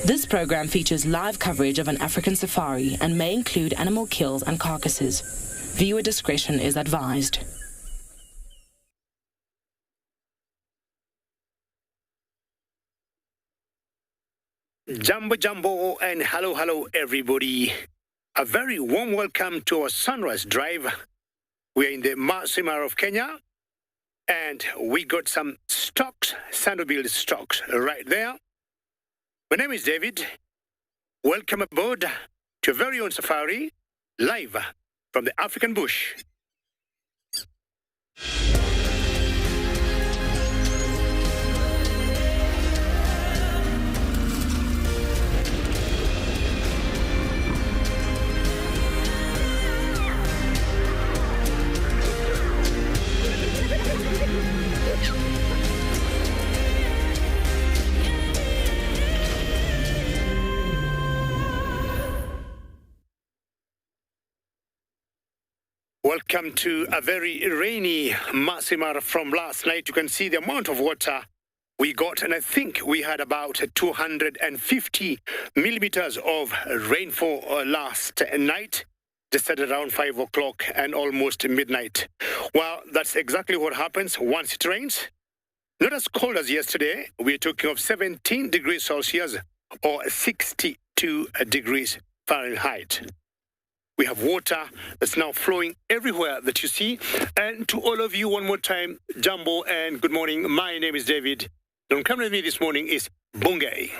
This program features live coverage of an African safari and may include animal kills and carcasses. Viewer discretion is advised. Jambo, and hello, everybody. A very warm welcome to our Sunrise Drive. We're in the Masai Mara of Kenya, and we got some stocks, Sandobuild stocks, right there. My name is David. Welcome aboard to a very own safari, live from the African bush. Welcome to a very rainy Masai Mara from last night. You can see the amount of water we got, and I think we had about 250 millimeters of rainfall last night, just at around 5 o'clock and almost midnight. Well, that's exactly what happens once it rains. Not as cold as yesterday. We're talking of 17 degrees Celsius or 62 degrees Fahrenheit. We have water that's now flowing everywhere that you see. And to all of you, one more time, Jambo and good morning. My name is David. And coming with me this morning is Bungay.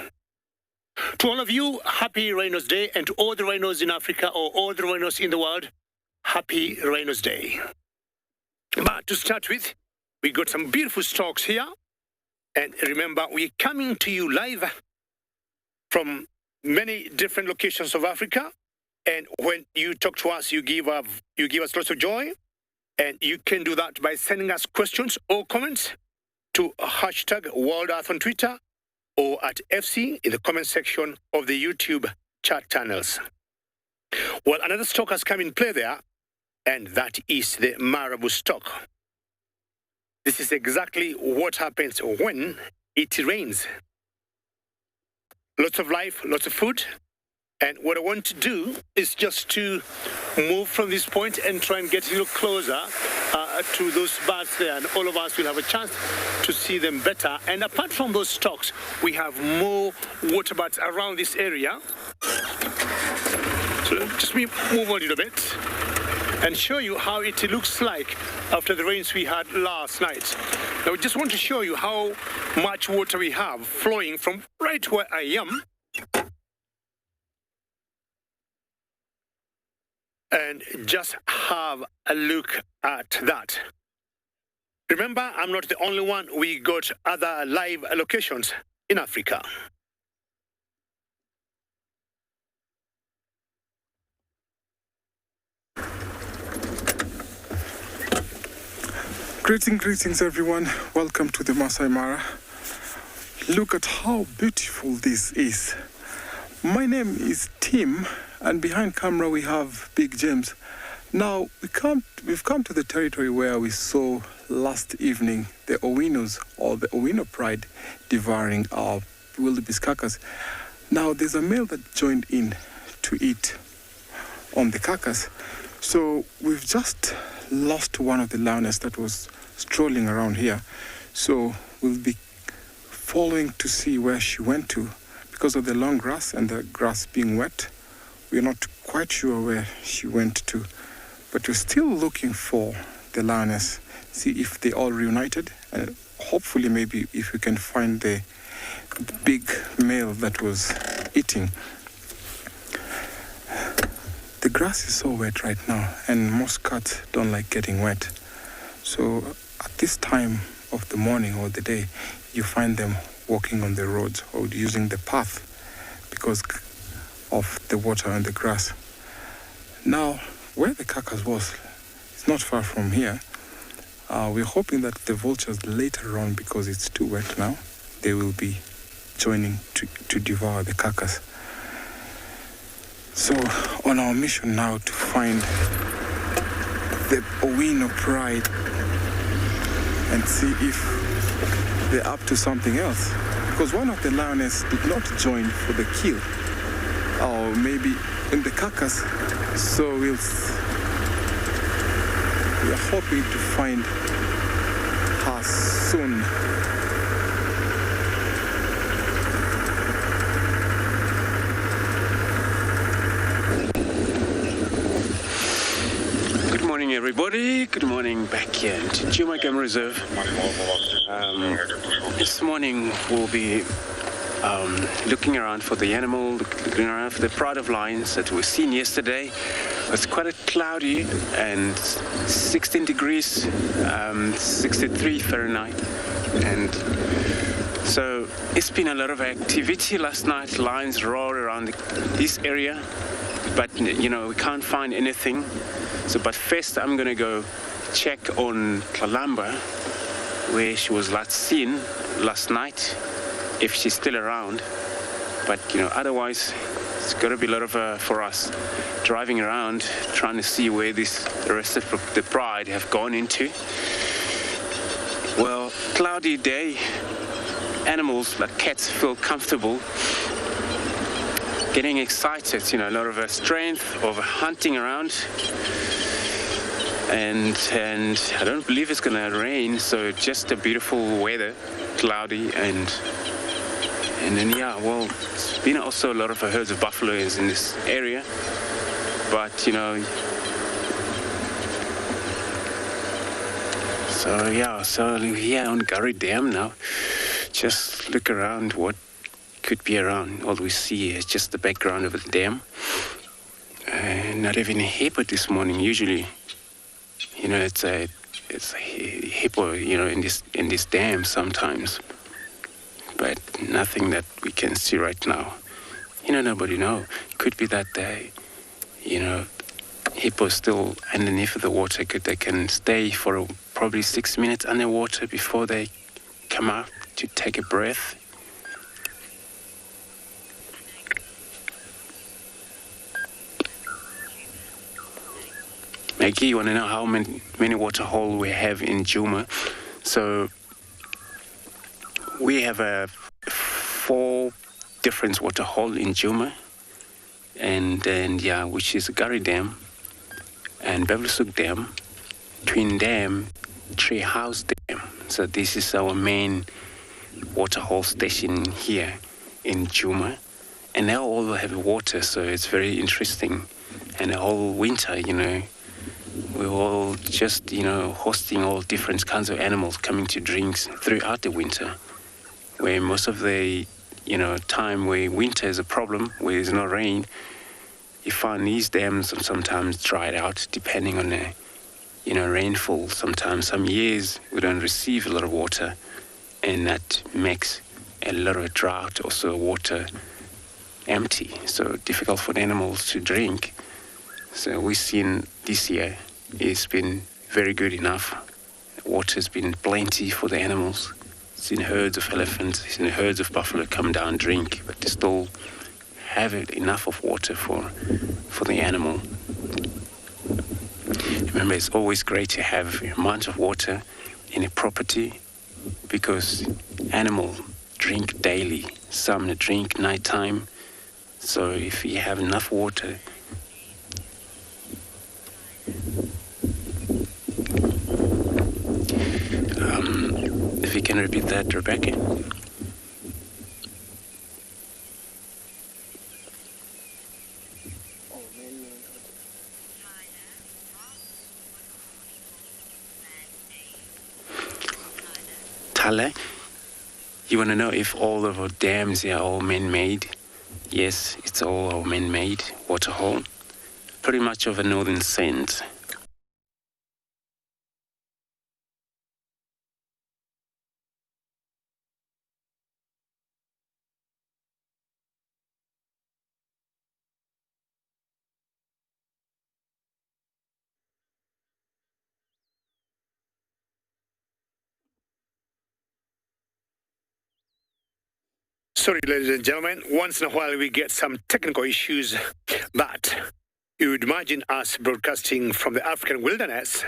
To all of you, happy Rhinos Day. And to all the rhinos in Africa or all the rhinos in the world, happy Rhinos Day. But to start with, we got some beautiful stocks here. And remember, we're coming to you live from many different locations of Africa. And when you talk to us, you give us lots of joy. And you can do that by sending us questions or comments to hashtag World Earth on Twitter or at FC in the comment section of the YouTube chat channels. Well, another stock has come in play there, and that is the marabou stock. This is exactly what happens when it rains. Lots of life, lots of food. And what I want to do is just to move from this point and try and get a little closer to those birds there. And all of us will have a chance to see them better. And apart from those stocks, we have more water birds around this area. So just move on a little bit and show you how it looks like after the rains we had last night. Now, we just want to show you how much water we have flowing from right where I am. And just have a look at that. Remember, I'm not the only one. We got other live locations in Africa. Greetings everyone. Welcome to the Masai Mara. Look at how beautiful this is. My name is Tim, and behind camera we have Big James. Now we've come to the territory where we saw last evening the Owinos, or the Owino pride, devouring our wildebeest carcass. Now there's a male that joined in to eat on the carcass. So we've just lost one of the lioness that was strolling around here. So we'll be following to see where she went to. Because of the long grass and the grass being wet, we're not quite sure where she went to. But we're still looking for the lioness, see if they all reunited, and hopefully maybe if we can find the big male that was eating. The grass is so wet right now, and most cats don't like getting wet. So at this time of the morning or the day, you find them walking on the roads or using the path because of the water and the grass. Now, where the carcass was, it's not far from here. We're hoping that the vultures later on, because it's too wet now, they will be joining to devour the carcass. So, on our mission now to find the Owino pride and see if they're up to something else. because one of the lioness did not join for the kill, or maybe in the carcass. So we are hoping to find her soon. Good morning, everybody. Good morning back here to Djuma Game Reserve. This morning we'll be looking around for the animal, looking around for the pride of lions that we seen yesterday. It's quite a cloudy and 16 degrees, 63 Fahrenheit. And so it's been a lot of activity last night. Lions roared around this area, but you know, we can't find anything. So, but first I'm going to go check on Kalamba, where she was last seen last night, if she's still around. But, you know, otherwise, it's got to be a lot of, for us, driving around, trying to see where the rest of the pride have gone into. Well, cloudy day, animals like cats feel comfortable, getting excited, you know, a lot of strength of hunting around. And I don't believe it's gonna rain, so just a beautiful weather, cloudy, and then yeah, well, it's been also a lot of herds of buffaloes in this area, but you know, so here on Gurry Dam now, just look around what could be around. All we see is just the background of the dam, and not even a hippo this morning. Usually, you know, it's a hippo, you know, in this dam sometimes, but nothing that we can see right now. You know, nobody knows. Could be that you know, hippos still underneath the water. They can stay for probably 6 minutes underwater before they come out to take a breath. Maggie, you want to know how many water holes we have in Djuma? So we have 4 different water holes in Djuma, and then yeah, which is Gurry Dam and Bevelsuk Dam, Twin Dam, Tree House Dam. So this is our main water hole station here in Djuma, and they all have water, so it's very interesting. And the whole winter, you know, we're all just, you know, hosting all different kinds of animals coming to drinks throughout the winter, where most of the, you know, time where winter is a problem, where there's no rain, you find these dams sometimes dried out depending on the, you know, rainfall. Sometimes, some years, we don't receive a lot of water, and that makes a lot of drought, also water empty, so difficult for the animals to drink. So we've seen this year it's been very good enough. Water's been plenty for the animals. Seen herds of elephants, seen herds of buffalo come down and drink, but they still have enough of water for the animal. Remember, it's always great to have a amount of water in a property, because animals drink daily. Some drink nighttime. So if you have enough water, if you can repeat that, Rebecca. Tale, you want to know if all of our dams are all man-made? Yes, it's all our man-made water hole, pretty much of a northern scent. Sorry, ladies and gentlemen, once in a while we get some technical issues, but you would imagine us broadcasting from the African wilderness,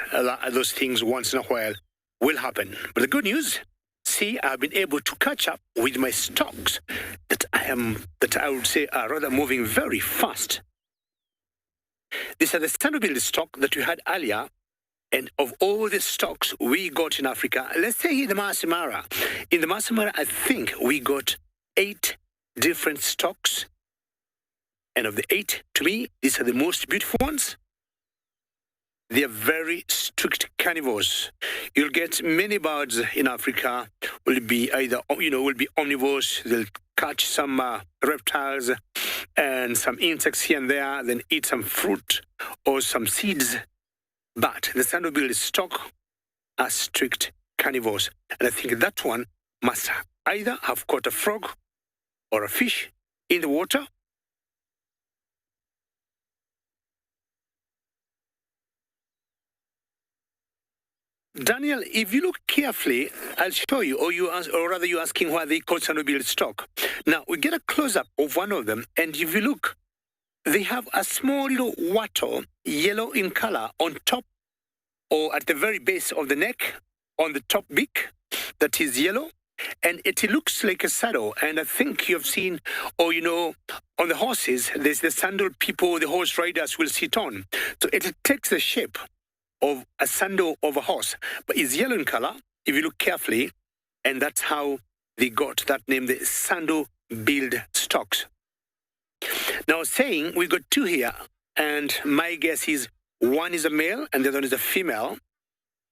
those things once in a while will happen. But the good news, see, I've been able to catch up with my stocks that I would say are rather moving very fast. These are the standard build stock that we had earlier, and of all the stocks we got in Africa, let's say in the Masai Mara. In the Masai Mara, I think we got 8 different stocks. And of the 8, to me, these are the most beautiful ones. They are very strict carnivores. You'll get many birds in Africa will be either, will be omnivores. They'll catch some reptiles and some insects here and there, then eat some fruit or some seeds. But the standard-billed stock are strict carnivores. And I think that one must either have caught a frog or a fish in the water. Daniel, if you look carefully, I'll show you, or rather you're asking why they call standard-billed stock. Now, we get a close-up of one of them, and if you look, they have a small little wattle, yellow in color, on top or at the very base of the neck, on the top beak, that is yellow, and it looks like a saddle. And I think you've seen, or on the horses, there's the sandal people, the horse riders will sit on. So it takes the shape of a sandal of a horse, but it's yellow in color, if you look carefully, and that's how they got that name, the standard-billed stocks. Now, saying we got 2 here, and my guess is one is a male and the other one is a female,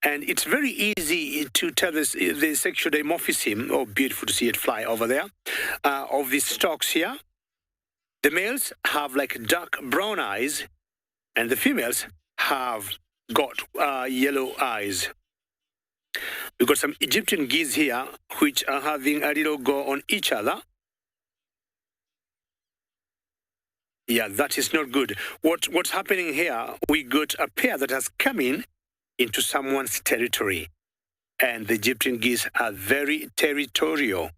and it's very easy to tell the sexual dimorphism, beautiful to see it fly over there, of these stocks here. The males have like dark brown eyes, and the females have got yellow eyes. We've got some Egyptian geese here, which are having a little go on each other. Yeah, that is not good. What's happening here, we got a pair that has come into someone's territory. And the Egyptian geese are very territorial.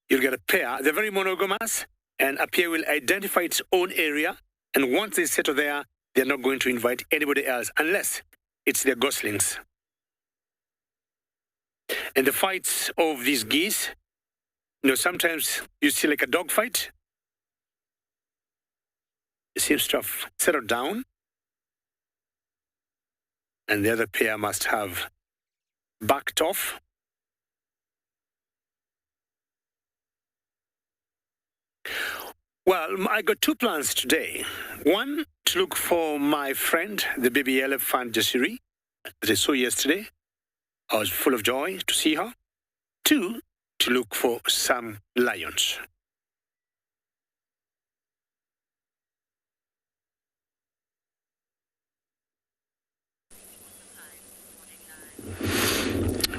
You'll get a pair, they're very monogamous, and a pair will identify its own area, and once they settle there, they're not going to invite anybody else unless it's their goslings. And the fights of these geese, sometimes you see like a dog fight. It seems to have settled down. And the other pair must have backed off. Well, I got 2 plans today. One, to look for my friend, the baby elephant Jasiri, that I saw yesterday. I was full of joy to see her. 2, to look for some lions.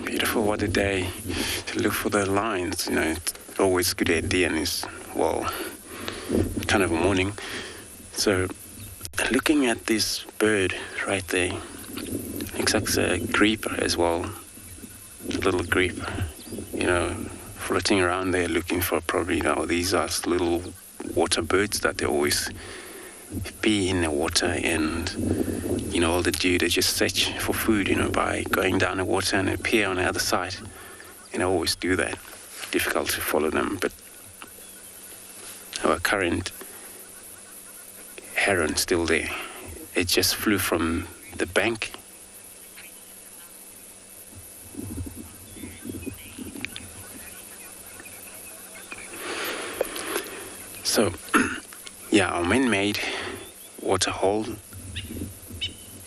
Beautiful, what a day to look for the lions. It's always a good idea, and it's, kind of a morning. So, looking at this bird right there, looks like a creeper as well, a little creeper, floating around there looking for probably, these are little water birds that they always be in the water, and, all they do, they just search for food, by going down the water and appear on the other side. And I always do that. Difficult to follow them, but our current heron still there. It just flew from the bank. So, our man-made waterhole,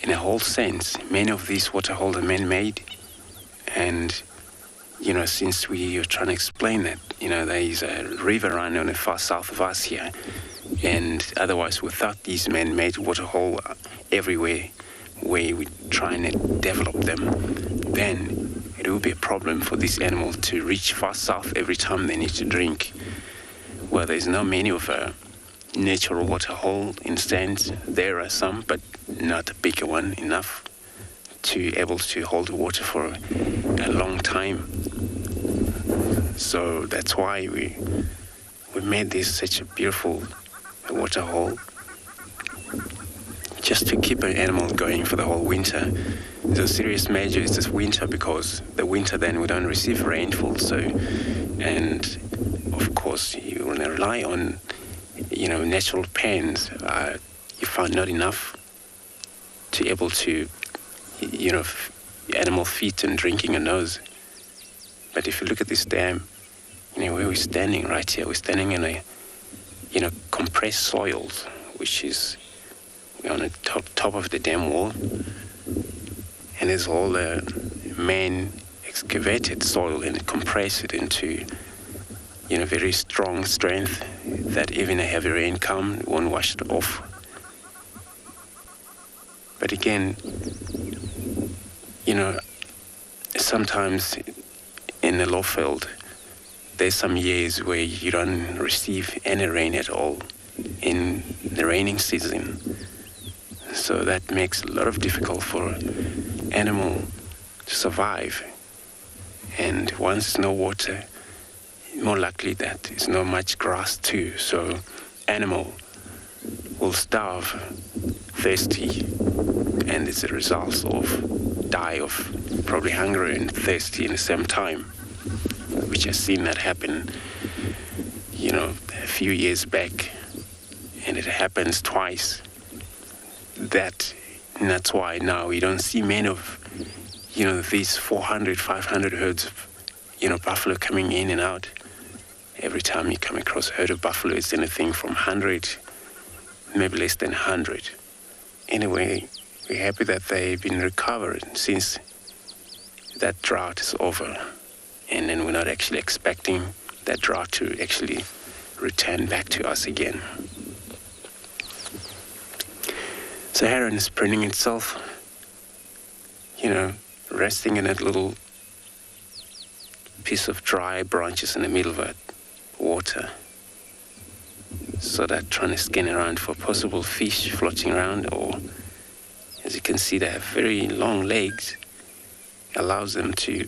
in a whole sense, many of these waterholes are man-made, and since we are trying to explain that, there is a river running on the far south of us here, and otherwise without these man-made waterholes everywhere where we try and develop them, then it will be a problem for this animal to reach far south every time they need to drink. Well, there's not many of a natural waterhole in stands. There are some, but not a bigger one enough to able to hold the water for a long time. So that's why we made this such a beautiful waterhole, just to keep an animal going for the whole winter. the serious major is this winter, because the winter then we don't receive rainfall. So, and of course you want to rely on, natural pens. You find not enough to able to, animal feed and drinking and those. But if you look at this dam, where we're standing right here, we're standing in a, compressed soils, which is on the top of the dam wall. And there's all the man excavated soil and compressed it into, very strong strength that even a heavy rain come won't wash it off. But again, sometimes in the low field, there's some years where you don't receive any rain at all in the raining season. So that makes a lot of difficult for animal to survive. And once no water, more likely that there's not much grass too. So animal will starve, thirsty, and as a result of die of probably hunger and thirsty in the same time, which I've seen that happen, a few years back, and it happens twice. And that's why now we don't see many of, these 400, 500 herds of, buffalo coming in and out. Every time you come across a herd of buffalo, it's anything from 100, maybe less than 100. Anyway, we're happy that they've been recovered since that drought is over. And then we're not actually expecting that drought to actually return back to us again. So heron is printing itself, resting in that little piece of dry branches in the middle of that water. So they're trying to scan around for possible fish floating around, or as you can see, they have very long legs, allows them to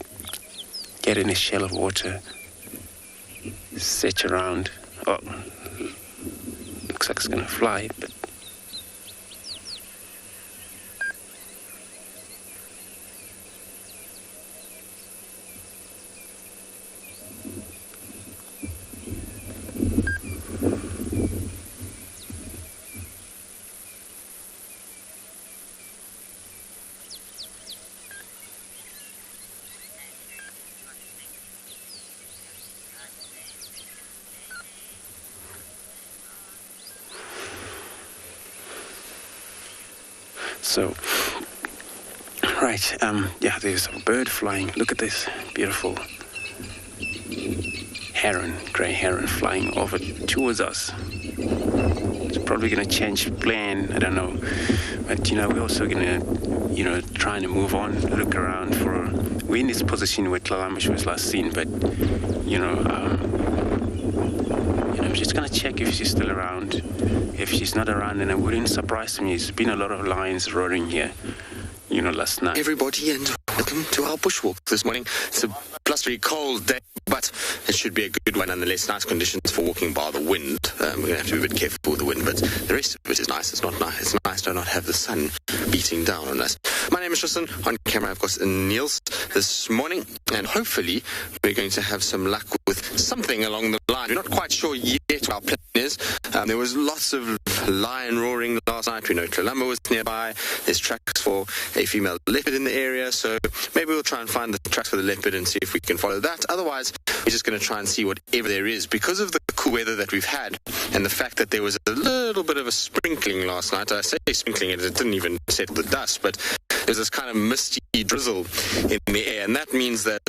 get in a shell of water, search around. Oh, looks like it's going to fly, but so, right, there's a bird flying. Look at this beautiful heron, grey heron, flying over towards us. It's probably going to change plan, I don't know. But, we're also going to, trying to move on, look around for, we're in this position where Tlalamish was last seen, but, I'm just going to check if she's still around. If she's not around, then it wouldn't surprise me. There's been a lot of lions roaring here, last night. Everybody, and welcome to our bushwalk this morning. It's a blustery, cold day, but it should be a good one nonetheless. Nice conditions for walking by the wind. We're going to have to be a bit careful with the wind, but the rest of it is nice. It's not nice. It's nice to not have the sun beating down on us. My name is Tristan. On camera, I've got Niels this morning, and hopefully we're going to have some luck with something along the line. We're not quite sure yet what our plan is. There was lots of lion roaring last night. We know Tlalamba was nearby. There's tracks for a female leopard in the area, so maybe we'll try and find the tracks for the leopard and see if we can follow that. Otherwise, we're just going to try and see whatever there is. Because of the cool weather that we've had and the fact that there was a little bit of a sprinkling last night, I say sprinkling, it didn't even settle the dust, but there's this kind of misty drizzle in the air, and that means that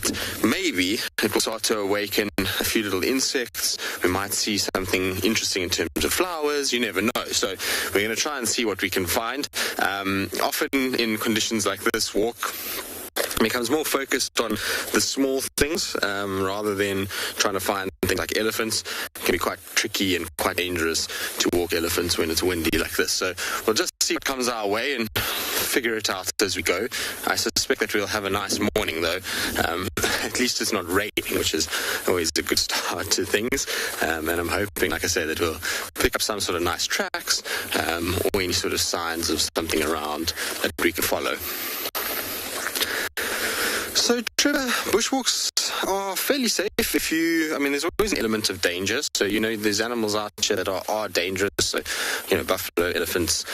maybe it will start to awaken a few little insects. We might see something interesting in terms of flowers. You never know. So we're going to try and see what we can find. Often in conditions like this, walk becomes more focused on the small things rather than trying to find things like elephants. It can be quite tricky and quite dangerous to walk elephants when it's windy like this. So we'll just see what comes our way and figure it out as we go. I suspect that we'll have a nice morning though. At least it's not raining, which is always a good start to things. And I'm hoping, like I said, that we'll pick up some sort of nice tracks or any sort of signs of something around that we can follow. So, Trevor, bushwalks are fairly safe there's always an element of danger. So, there's animals out here that are dangerous. So, buffalo, elephants,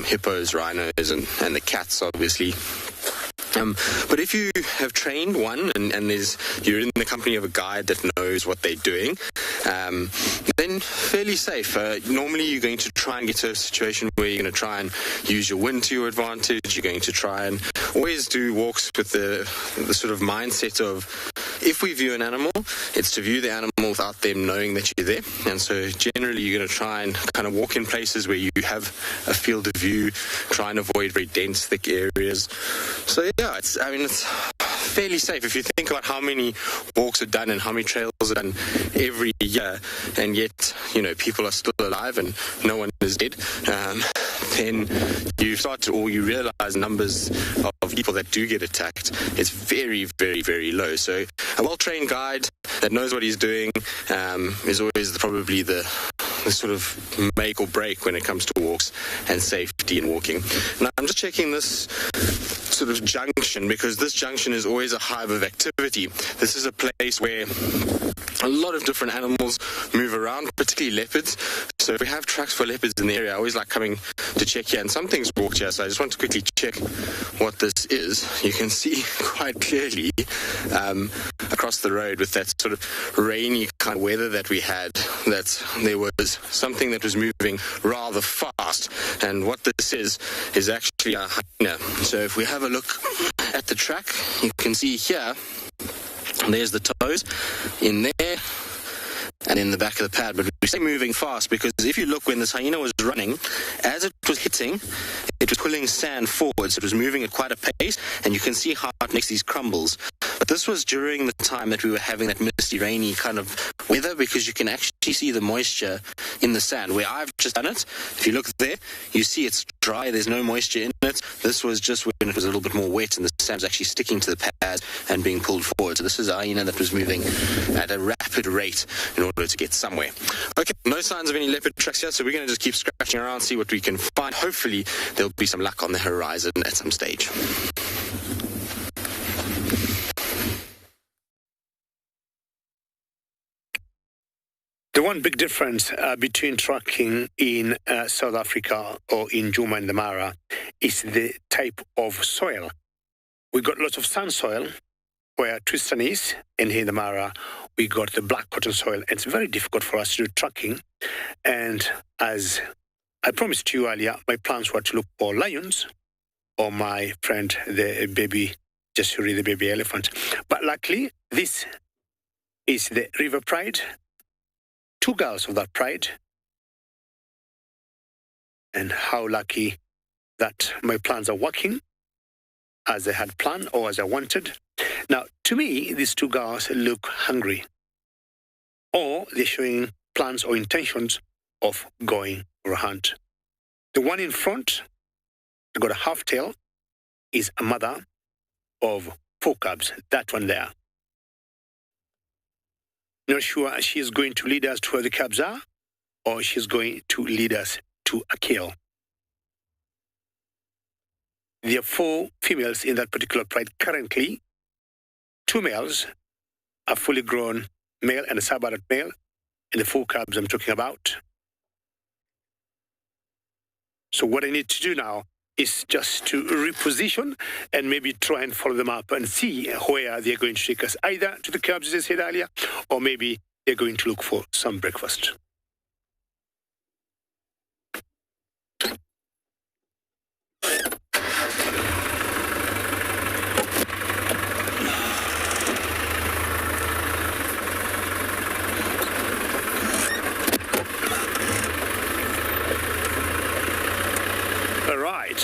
hippos, rhinos, and the cats, obviously. But if you have trained one and you're in the company of a guide that knows what they're doing, then fairly safe. Normally you're going to try and get to a situation where you're going to try and use your wind to your advantage. You're going to try and always do walks with the sort of mindset of, if we view an animal, it's to view the animal without them knowing that you're there. And so generally you're going to try and kind of walk in places where you have a field of view, try and avoid very dense, thick areas. So yeah, it's fairly safe if you think about how many walks are done and how many trails are done every year, and yet people are still alive and no one is dead. Then you realize numbers of people that do get attacked is very, very, very low. So a well-trained guide that knows what he's doing is always probably the sort of make or break when it comes to walks and safety in walking. Now I'm just checking this sort of junction, because this junction is always a hive of activity. This is a place where a lot of different animals move around, particularly leopards. So if we have tracks for leopards in the area, I always like coming to check here, and some things walked here, so I just want to quickly check what this is. You can see quite clearly across the road with that sort of rainy kind of weather that we had, that there was something that was moving rather fast. And what this is actually a hyena. So if we have a look at the track, you can see here, there's the toes in there and in the back of the pad. But we say moving fast because if you look, when this hyena was running, as it was hitting, it was pulling sand forwards. It was moving at quite a pace, and you can see how it makes these crumbles. But this was during the time that we were having that misty, rainy kind of weather, because you can actually see the moisture in the sand. Where I've just done it, if you look there, you see it's dry, there's no moisture in it. This was just when it was a little bit more wet and the sand was actually sticking to the pad and being pulled forward. So this is a hyena that was moving at a rapid rate in order to get somewhere. Okay, no signs of any leopard tracks here, so we're going to just keep scratching around, see what we can find. Hopefully there'll be some luck on the horizon at some stage. The one big difference between trucking in South Africa or in Djuma and the Mara is the type of soil. We got lots of sand soil where Tristan is, and here in the Mara we got the black cotton soil. And it's very difficult for us to do trucking. And as I promised you earlier, my plans were to look for lions or my friend, the baby Jasuri, the baby elephant. But luckily, this is the River Pride. 2 girls of that pride, and how lucky that my plans are working as I had planned or as I wanted. Now, to me, these 2 girls look hungry, or they're showing plans or intentions of going for a hunt. The one in front, I got a half tail, is a mother of 4 cubs, that one there. Not sure she's going to lead us to where the cubs are, or she's going to lead us to a kill. There are 4 females in that particular pride currently. 2 males, a fully grown male and a sub-adult male, and the 4 cubs I'm talking about. So what I need to do now is just to reposition and maybe try and follow them up and see where they're going to take us, either to the cubs, as I said earlier, or maybe they're going to look for some breakfast.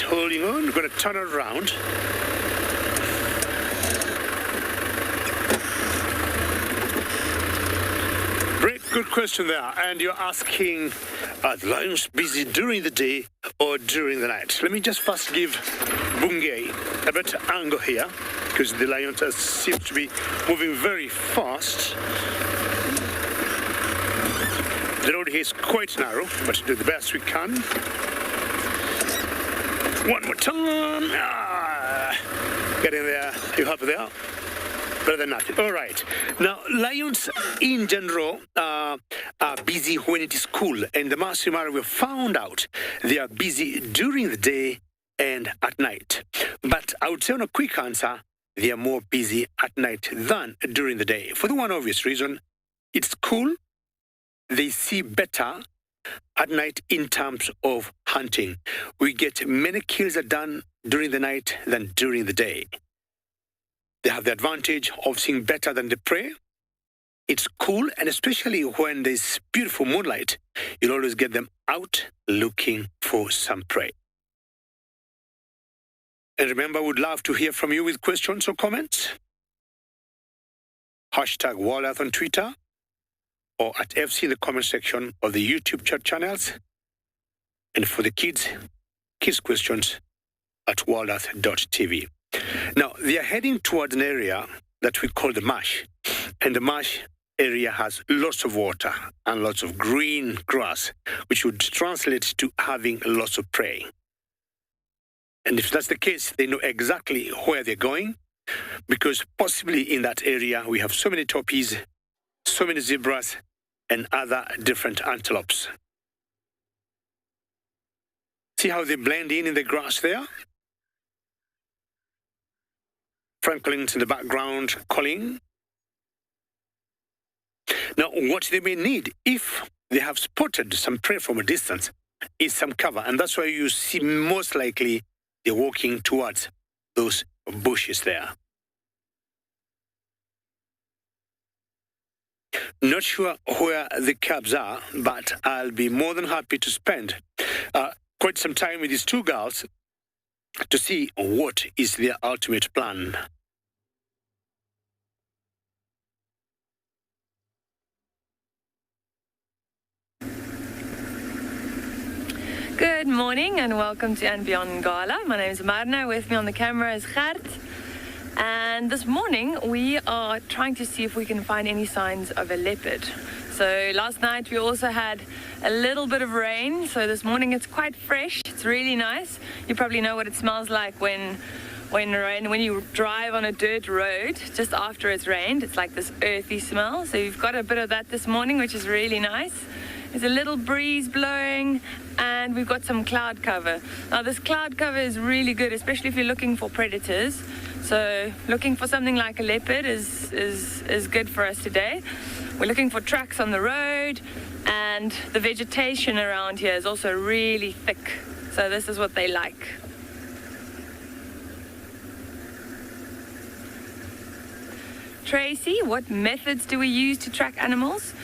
Holding on, we're going to turn it around. Very good question there. And you're asking, are the lions busy during the day or during the night? Let me just first give Bungei a better angle here, because the lions seem to be moving very fast. The road here is quite narrow, but do the best we can. One more time. Getting there. You happy there? Better than nothing. All right. Now, lions in general are busy when it is cool, and the Masai Mara, we found out they are busy during the day and at night. But I would say on a quick answer, they are more busy at night than during the day. For the one obvious reason, it's cool. They see better at night in terms of hunting. We get many kills are done during the night than during the day. They have the advantage of seeing better than the prey. It's cool, and especially when there's beautiful moonlight, you'll always get them out looking for some prey. And remember, we'd love to hear from you with questions or comments. Hashtag Wildlife on Twitter, or at FC in the comment section of the YouTube chat channels. And for the kids questions at wildlife.tv. Now, they are heading towards an area that we call the marsh. And the marsh area has lots of water and lots of green grass, which would translate to having lots of prey. And if that's the case, they know exactly where they're going, because possibly in that area we have so many toppies, so many zebras, and other different antelopes. See how they blend in the grass there? Franklin's in the background calling. Now, what they may need, if they have spotted some prey from a distance, is some cover. And that's why you see most likely they're walking towards those bushes there. Not sure where the cubs are, but I'll be more than happy to spend quite some time with these two girls to see what is their ultimate plan. Good morning and welcome to And Beyond Gala. My name is Marna. With me on the camera is Gert. And this morning we are trying to see if we can find any signs of a leopard. So last night we also had a little bit of rain. So this morning it's quite fresh. It's really nice. You probably know what it smells like when you drive on a dirt road just after it's rained. It's like this earthy smell. So you've got a bit of that this morning, which is really nice. There's a little breeze blowing and we've got some cloud cover. Now this cloud cover is really good, especially if you're looking for predators. So looking for something like a leopard is good for us today. We're looking for tracks on the road, and the vegetation around here is also really thick. So this is what they like. Tracy, what methods do we use to track animals?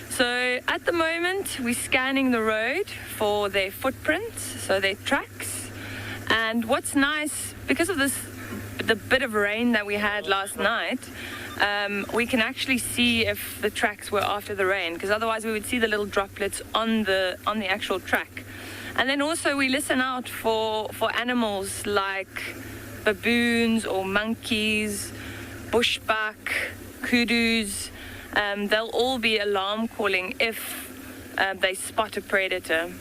So at the moment, we're scanning the road for their footprints, so their tracks. And what's nice, because of the bit of rain that we had last night, we can actually see if the tracks were after the rain, because otherwise we would see the little droplets on the actual track. And then also we listen out for animals like baboons or monkeys, bushbuck, kudus. They'll all be alarm calling if they spot a predator.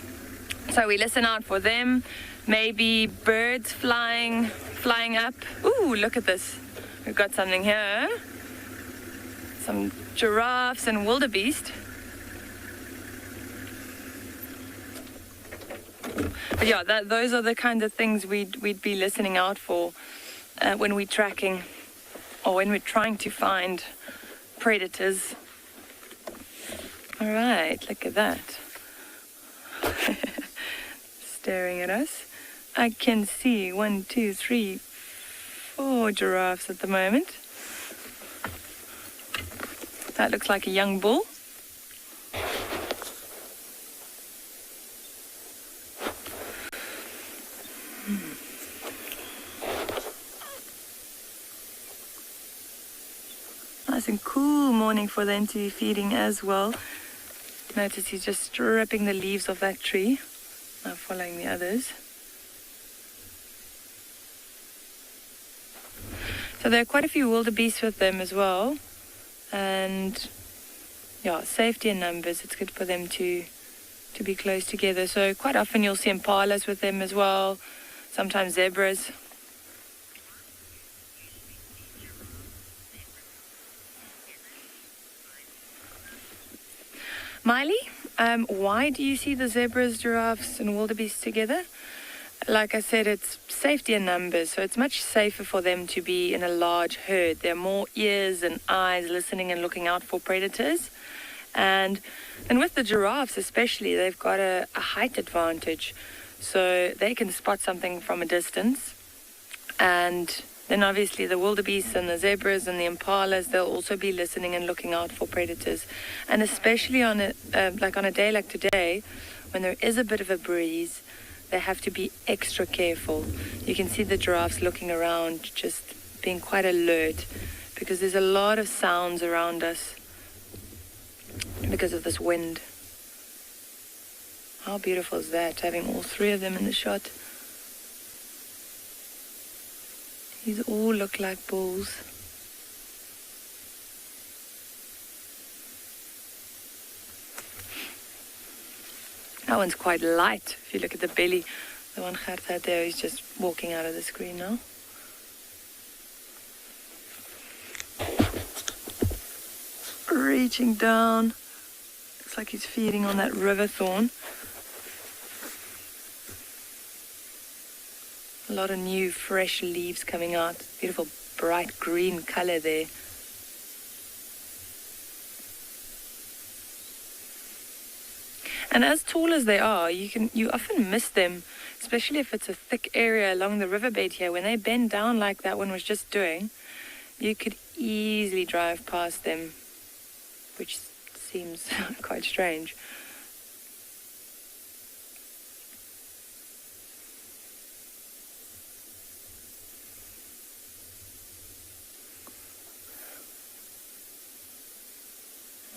So we listen out for them. Maybe birds flying up. Ooh, look at this. We've got something here. Some giraffes and wildebeest. But yeah, those are the kind of things we'd be listening out for when we're tracking or when we're trying to find predators. All right, look at that. Staring at us. I can see 1, 2, 3, 4 giraffes at the moment. That looks like a young bull. Nice and cool morning for them to be feeding as well. Notice he's just stripping the leaves off that tree. Now following the others. So there are quite a few wildebeest with them as well. And yeah, safety in numbers. It's good for them to be close together. So quite often you'll see impalas with them as well. Sometimes zebras. Miley, why do you see the zebras, giraffes, and wildebeests together? Like I said, it's safety in numbers, so it's much safer for them to be in a large herd. There are more ears and eyes listening and looking out for predators. And with the giraffes especially, they've got a height advantage, so they can spot something from a distance. And then obviously the wildebeests and the zebras and the impalas, they'll also be listening and looking out for predators. And especially on a day like today, when there is a bit of a breeze, they have to be extra careful. You can see the giraffes looking around, just being quite alert, because there's a lot of sounds around us because of this wind. How beautiful is that, having all three of them in the shot? These all look like bulls. That one's quite light. If you look at the belly, the one Gert had there is just walking out of the screen now. Reaching down. Looks like he's feeding on that river thorn. A lot of new fresh leaves coming out. Beautiful bright green color there. And as tall as they are, you often miss them, especially if it's a thick area along the riverbed here. When they bend down like that one was just doing, you could easily drive past them, which seems quite strange.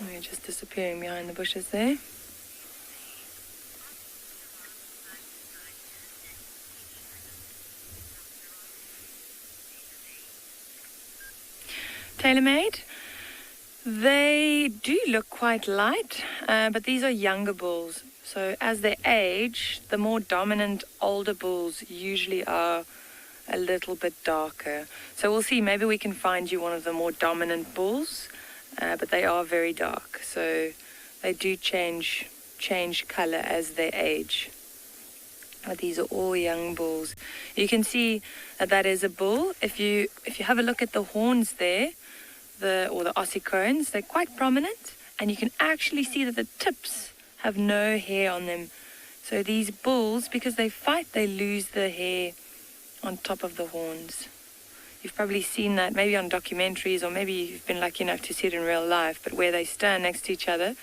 We're just disappearing behind the bushes there. TaylorMade, they do look quite light, but these are younger bulls. So as they age, the more dominant older bulls usually are a little bit darker. So we'll see, maybe we can find you one of the more dominant bulls, but they are very dark. So they do change color as they age. But these are all young bulls. You can see that is a bull. If you have a look at the horns there, the ossicones, they're quite prominent, and you can actually see that the tips have no hair on them. So these bulls, because they fight, they lose the hair on top of the horns. You've probably seen that maybe on documentaries, or maybe you've been lucky enough to see it in real life, but where they stand next to each other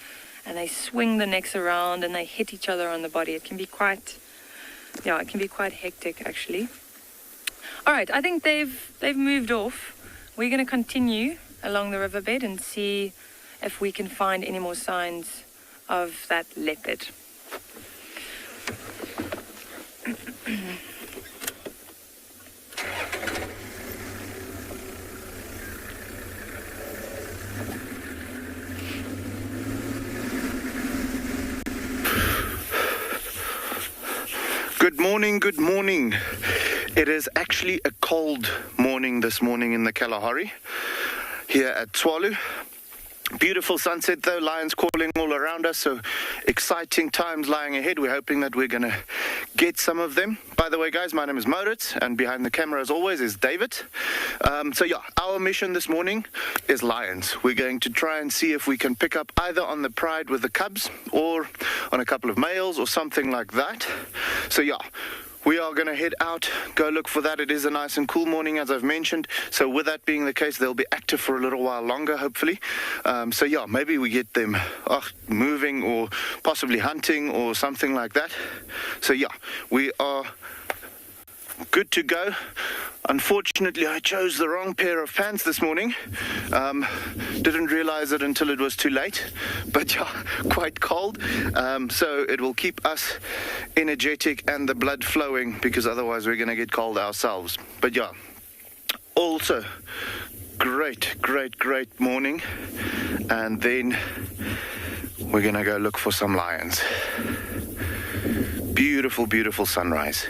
and they swing the necks around and they hit each other on the body. It can be quite hectic actually. All right, I think they've moved off. We're going to continue along the riverbed and see if we can find any more signs of that leopard. Good morning, good morning. It is actually a cold morning this morning in the Kalahari here at Tswalu. Beautiful sunset though, lions calling all around us, so exciting times lying ahead. We're hoping that we're going to get some of them. By the way, guys, my name is Moritz, and behind the camera as always is David. Our mission this morning is lions. We're going to try and see if we can pick up either on the pride with the cubs or on a couple of males or something like that. We are going to head out, go look for that. It is a nice and cool morning, as I've mentioned. So with that being the case, they'll be active for a little while longer, hopefully. Maybe we get them moving or possibly hunting or something like that. We are good to go. Unfortunately, I chose the wrong pair of pants this morning. Didn't realize it until it was too late, but quite cold. So it will keep us energetic and the blood flowing, because otherwise we're going to get cold ourselves. But also great morning. And then we're going to go look for some lions. Beautiful, beautiful sunrise.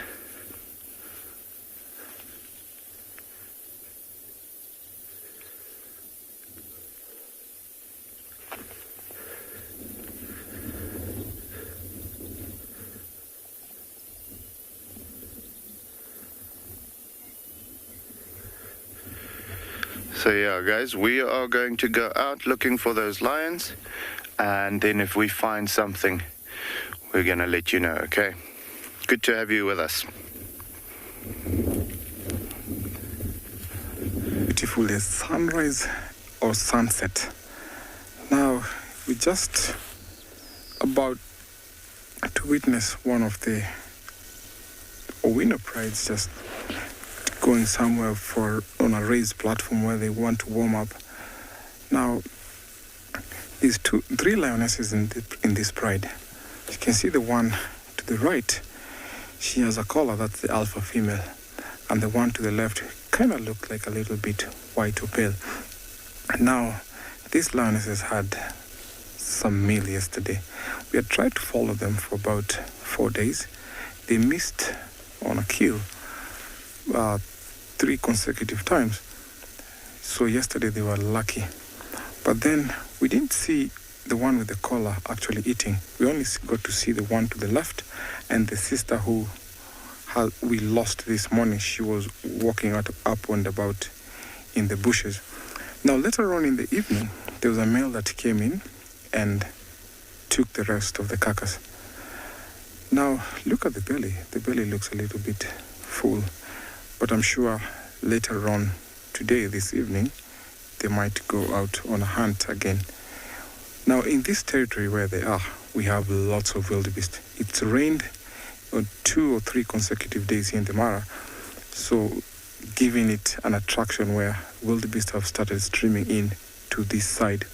So yeah, guys, we are going to go out looking for those lions, and then if we find something, we're going to let you know, okay? Good to have you with us. Beautiful is sunrise or sunset. Now, we're just about to witness one of the Owino prides just going somewhere on a raised platform where they want to warm up. Now, these three lionesses in this pride. You can see the one to the right. She has a collar, that's the alpha female, and the one to the left kind of looked like a little bit white or pale. Now, these lionesses had some meal yesterday. We had tried to follow them for about 4 days. They missed on a kill 3 consecutive times. So yesterday they were lucky. But then we didn't see the one with the collar actually eating. We only got to see the one to the left and the sister who we lost this morning. She was walking up and about in the bushes. Now later on in the evening, there was a male that came in and took the rest of the carcass. Now look at the belly. The belly looks a little bit full, but I'm sure later on today, this evening, they might go out on a hunt again. Now in this territory where they are, we have lots of wildebeest. It's rained on 2 or 3 consecutive days here in the Mara, so giving it an attraction where wildebeest have started streaming in to this side.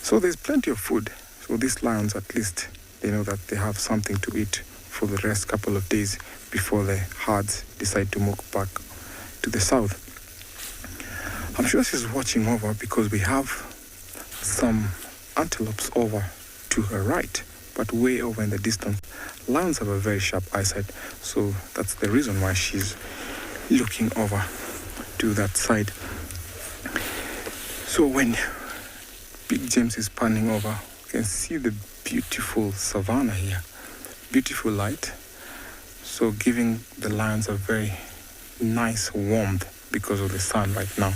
So there's plenty of food. So these lions, at least, they know that they have something to eat for the rest couple of days before the herds decide to move back to the south. I'm sure she's watching over because we have some antelopes over to her right, but way over in the distance. Lions have a very sharp eyesight, so that's the reason why she's looking over to that side. So when Big James is panning over, you can see the beautiful savanna here. Beautiful light, so giving the lions a very nice warmth because of the sun right now.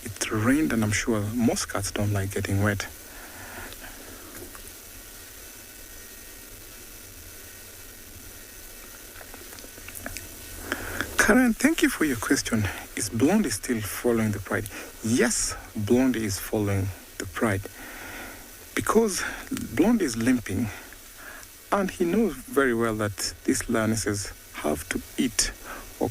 It rained and I'm sure most cats don't like getting wet. Karen, thank you for your question. Is Blondie still following the pride? Yes, Blondie is following the pride because Blondie is limping. And he knows very well that these lionesses have to eat or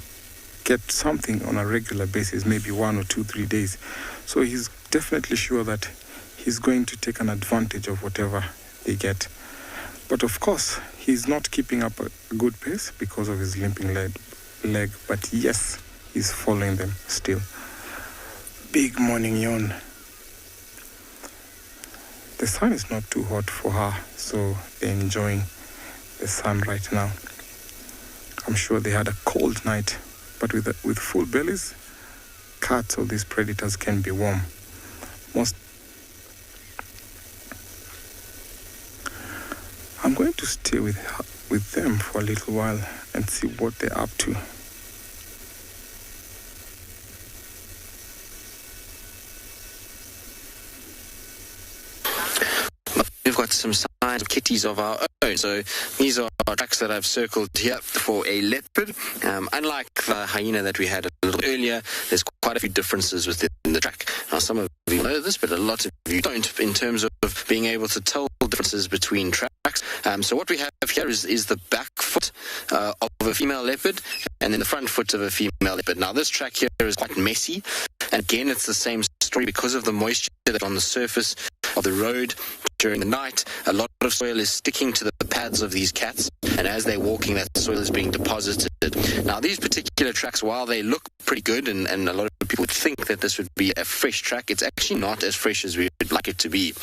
get something on a regular basis, maybe 1 or 2, 3 days. So he's definitely sure that he's going to take an advantage of whatever they get. But of course, he's not keeping up a good pace because of his limping leg. But yes, he's following them still. Big morning yawn. The sun is not too hot for her, so they're enjoying the sun right now. I'm sure they had a cold night, but with full bellies, cats or these predators can be warm. I'm going to stay with them for a little while and see what they're up to. We've got some signs of kitties of our own. So these are tracks that I've circled here for a leopard. Unlike the hyena that we had a little earlier, there's quite a few differences within the track. Now, some of you know this, but a lot of you don't in terms of being able to tell differences between tracks. So what we have here is the back foot of a female leopard and then the front foot of a female leopard. Now, this track here is quite messy. And again, it's the same story because of the moisture that's on the surface of the road during the night. A lot of soil is sticking to the pads of these cats, and as they're walking, that soil is being deposited. Now, these particular tracks, while they look pretty good, and a lot of people would think that this would be a fresh track, it's actually not as fresh as we would like it to be.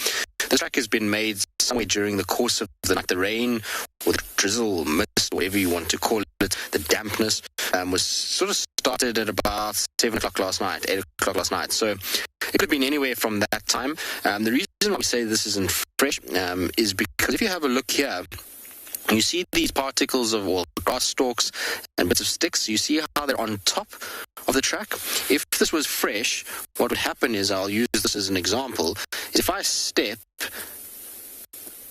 This track has been made somewhere during the course of the night. The rain or the drizzle, mist, whatever you want to call it, the dampness was sort of started at about 7 o'clock last night, 8 o'clock last night. So it could have been anywhere from that time. The reason why we say this isn't fresh is because if you have a look here, you see these particles of grass stalks and bits of sticks. You see how they're on top of the track. If this was fresh, what would happen is, I'll use this as an example, is if I step,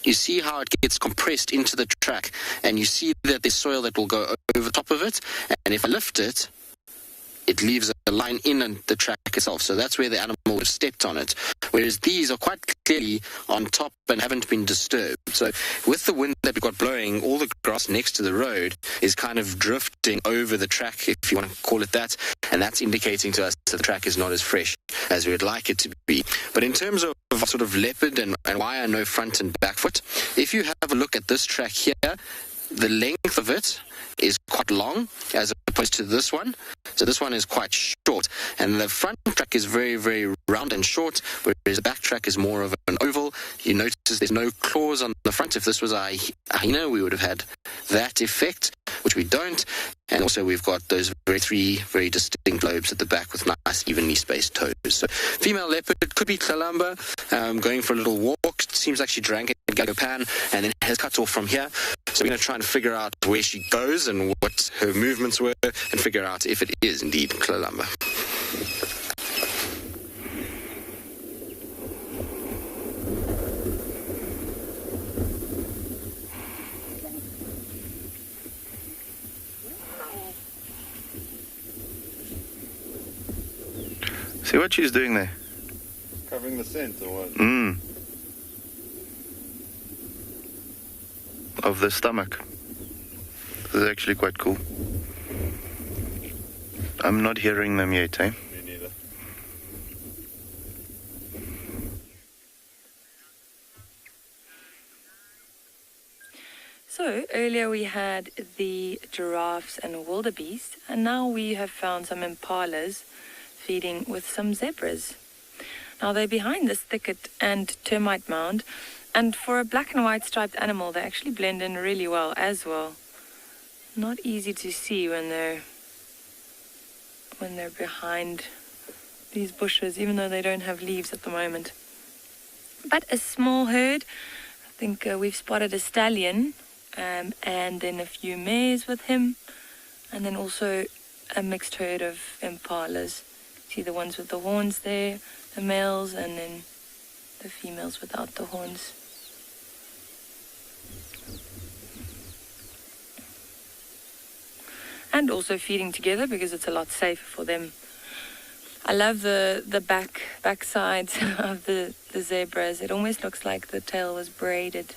you see how it gets compressed into the track, and you see that there's soil that will go over top of it, and if I lift it, it leaves a line in the track itself. So that's where the animal would have stepped on it. Whereas these are quite clearly on top and haven't been disturbed. So with the wind that we've got blowing, all the grass next to the road is kind of drifting over the track, if you want to call it that. And that's indicating to us that the track is not as fresh as we would like it to be. But in terms of sort of leopard and why I know front and back foot, if you have a look at this track here, the length of it is quite long as opposed to this one. So this one is quite short, and the front track is very, very round and short, whereas the back track is more of an oval. You notice there's no claws on the front. If this was a hyena, we would have had that effect, which we don't. And also we've got those three very distinct lobes at the back with nice evenly spaced toes. So female leopard could be Tlalamba, going for a little walk. Seems like she drank at Gagopan and then has cut off from here. So we're going to try and figure out where she goes and what her movements were and figure out if it is indeed Tlalamba. See what she's doing there? Covering the scent or what? Of the stomach. This is actually quite cool. I'm not hearing them yet, eh? Me neither. So earlier we had the giraffes and wildebeest, and now we have found some impalas feeding with some zebras. Now they're behind this thicket and termite mound, and for a black and white striped animal they actually blend in really well as well. Not easy to see when they're behind these bushes, even though they don't have leaves at the moment. But a small herd, I think we've spotted a stallion, and then a few mares with him, and then also a mixed herd of impalas. See the ones with the horns there, the males, and then the females without the horns. And also feeding together because it's a lot safer for them. I love the back sides of the zebras. It almost looks like the tail was braided.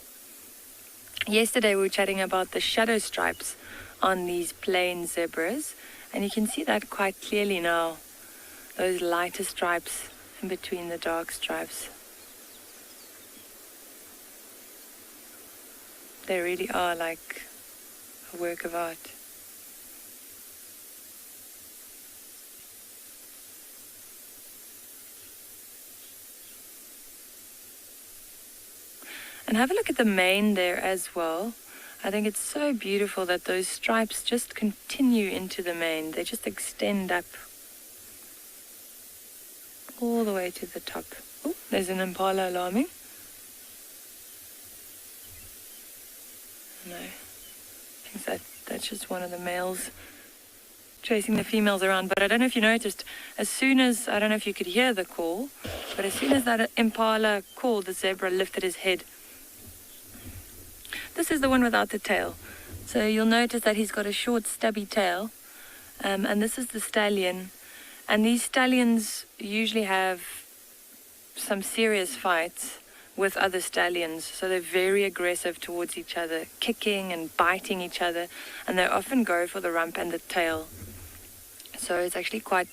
Yesterday we were chatting about the shadow stripes on these plain zebras, and you can see that quite clearly now. Those lighter stripes in between the dark stripes. They really are like a work of art. And have a look at the mane there as well. I think it's so beautiful that those stripes just continue into the mane. They just extend up all the way to the top. Oh, there's an impala alarming. No, I think that's just one of the males chasing the females around. But I don't know if you noticed, as soon as, I don't know if you could hear the call, but as soon as that impala called, the zebra lifted his head. This is the one without the tail. So you'll notice that he's got a short stubby tail, and this is the stallion. And these stallions usually have some serious fights with other stallions, so they're very aggressive towards each other, kicking and biting each other, and they often go for the rump and the tail. So it's actually quite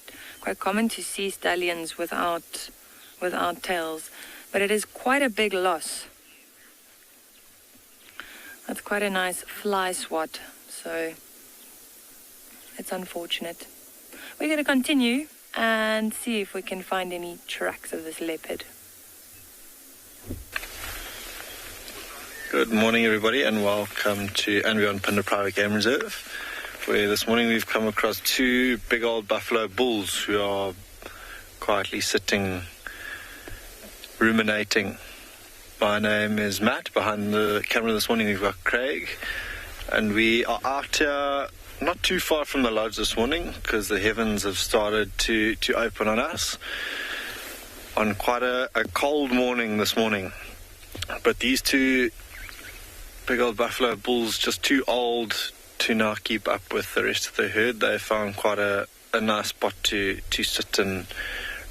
common to see stallions without tails, but it is quite a big loss. That's quite a nice fly swat, so it's unfortunate. We're going to continue and see if we can find any tracks of this leopard. Good morning, everybody, and welcome to Anbion Phinda Private Game Reserve, where this morning we've come across two big old buffalo bulls who are quietly sitting, ruminating. My name is Matt. Behind the camera this morning we've got Craig, and we are out here not too far from the lodge this morning because the heavens have started to open on us on quite a cold morning this morning. But these two big old buffalo bulls, just too old to now keep up with the rest of the herd. They found quite a nice spot to sit and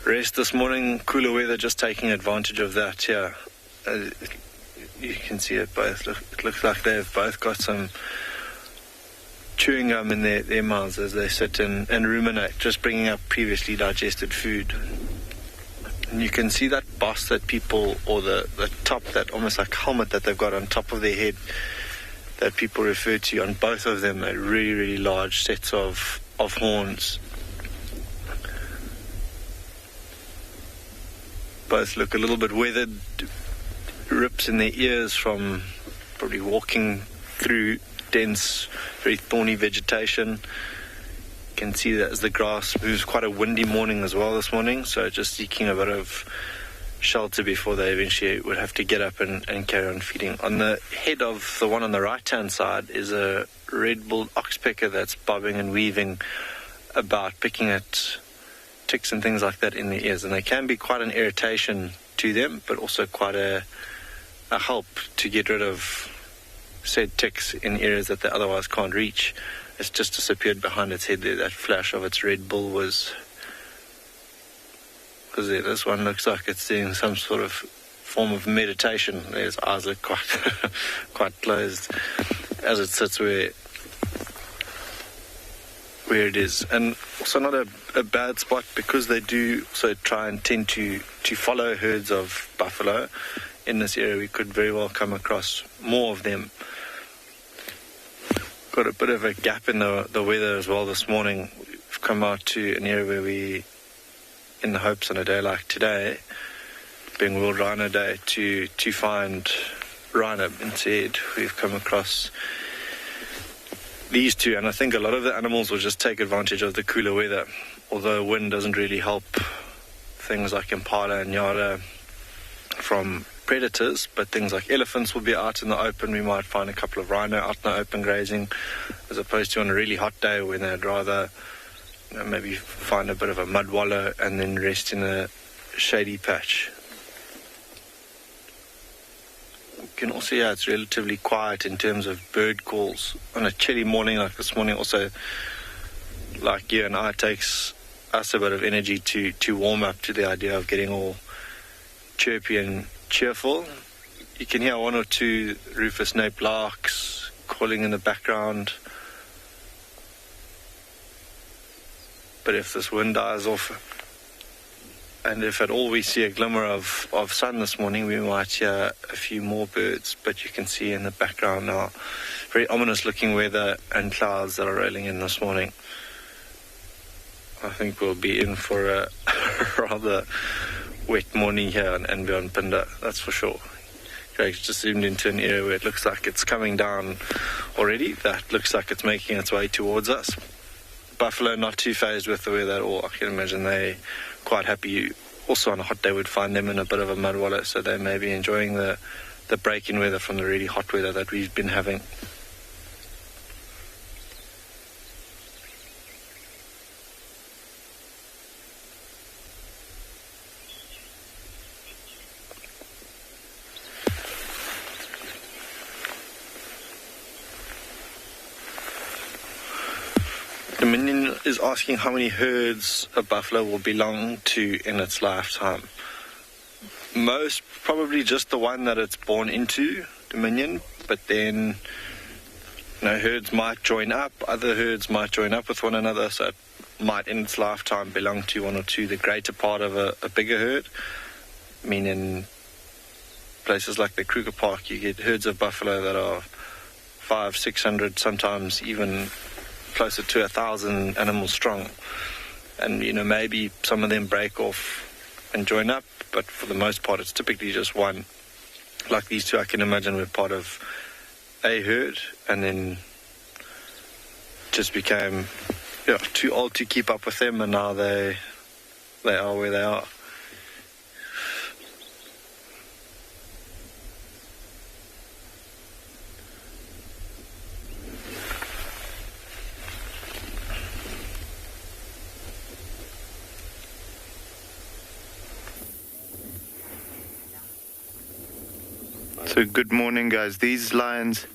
rest this morning. Cooler weather just taking advantage of that here. You can see it both. It looks like they've both got some chewing gum in their mouths as they sit and ruminate, just bringing up previously digested food. And you can see that boss that people, or the top, that almost like helmet that they've got on top of their head, that people refer to on both of them, are really, really large sets of horns. Both look a little bit weathered, rips in their ears from probably walking through dense, very thorny vegetation. You can see that as the grass moves, quite a windy morning as well this morning, so just seeking a bit of shelter before they eventually would have to get up and carry on feeding. On the head of the one on the right-hand side is a red-billed oxpecker that's bobbing and weaving about, picking at ticks and things like that in their ears, and they can be quite an irritation to them, but also quite a help to get rid of said ticks in areas that they otherwise can't reach. It's just disappeared behind its head there. That flash of its red bill was... because this one looks like it's doing some sort of form of meditation. Its eyes look quite closed as it sits where it is. And also not a bad spot, because they do also try and tend to follow herds of buffalo in this area. We could very well come across more of them. Got a bit of a gap in the weather as well this morning. We've come out to an area where we, in the hopes on a day like today, being World Rhino Day, to find rhino. Instead, we've come across these two, and I think a lot of the animals will just take advantage of the cooler weather, although wind doesn't really help things like impala and nyala from predators, but things like elephants will be out in the open. We might find a couple of rhino out in the open grazing, as opposed to on a really hot day when they'd rather maybe find a bit of a mud wallow and then rest in a shady patch. You can also hear it's relatively quiet in terms of bird calls on a chilly morning like this morning. Also, like you and I, it takes us a bit of energy to warm up to the idea of getting all chirpy and cheerful. You can hear one or two rufous nape larks calling in the background. But if this wind dies off, and if at all we see a glimmer of sun this morning, we might hear a few more birds. But you can see in the background now very ominous looking weather and clouds that are rolling in this morning. I think we'll be in for a rather wet morning here on NB Phinda, that's for sure. Greg's just zoomed into an area where it looks like it's coming down already. That looks like it's making its way towards us. Buffalo not too phased with the weather at all. I can imagine they're quite happy. Also on a hot day would find them in a bit of a mud wallow, so they may be enjoying the break in weather from the really hot weather that we've been having. Dominion is asking how many herds a buffalo will belong to in its lifetime. Most probably just the one that it's born into, Dominion, but then herds might join up, other herds might join up with one another, so it might in its lifetime belong to one or two, the greater part of a bigger herd. Meaning places like the Kruger Park, you get herds of buffalo that are 500-600, sometimes even closer to 1,000 animals strong, and maybe some of them break off and join up, but for the most part it's typically just one. Like these two, I can imagine were part of a herd and then just became too old to keep up with them, and now they are where they are. So good morning, guys. These lions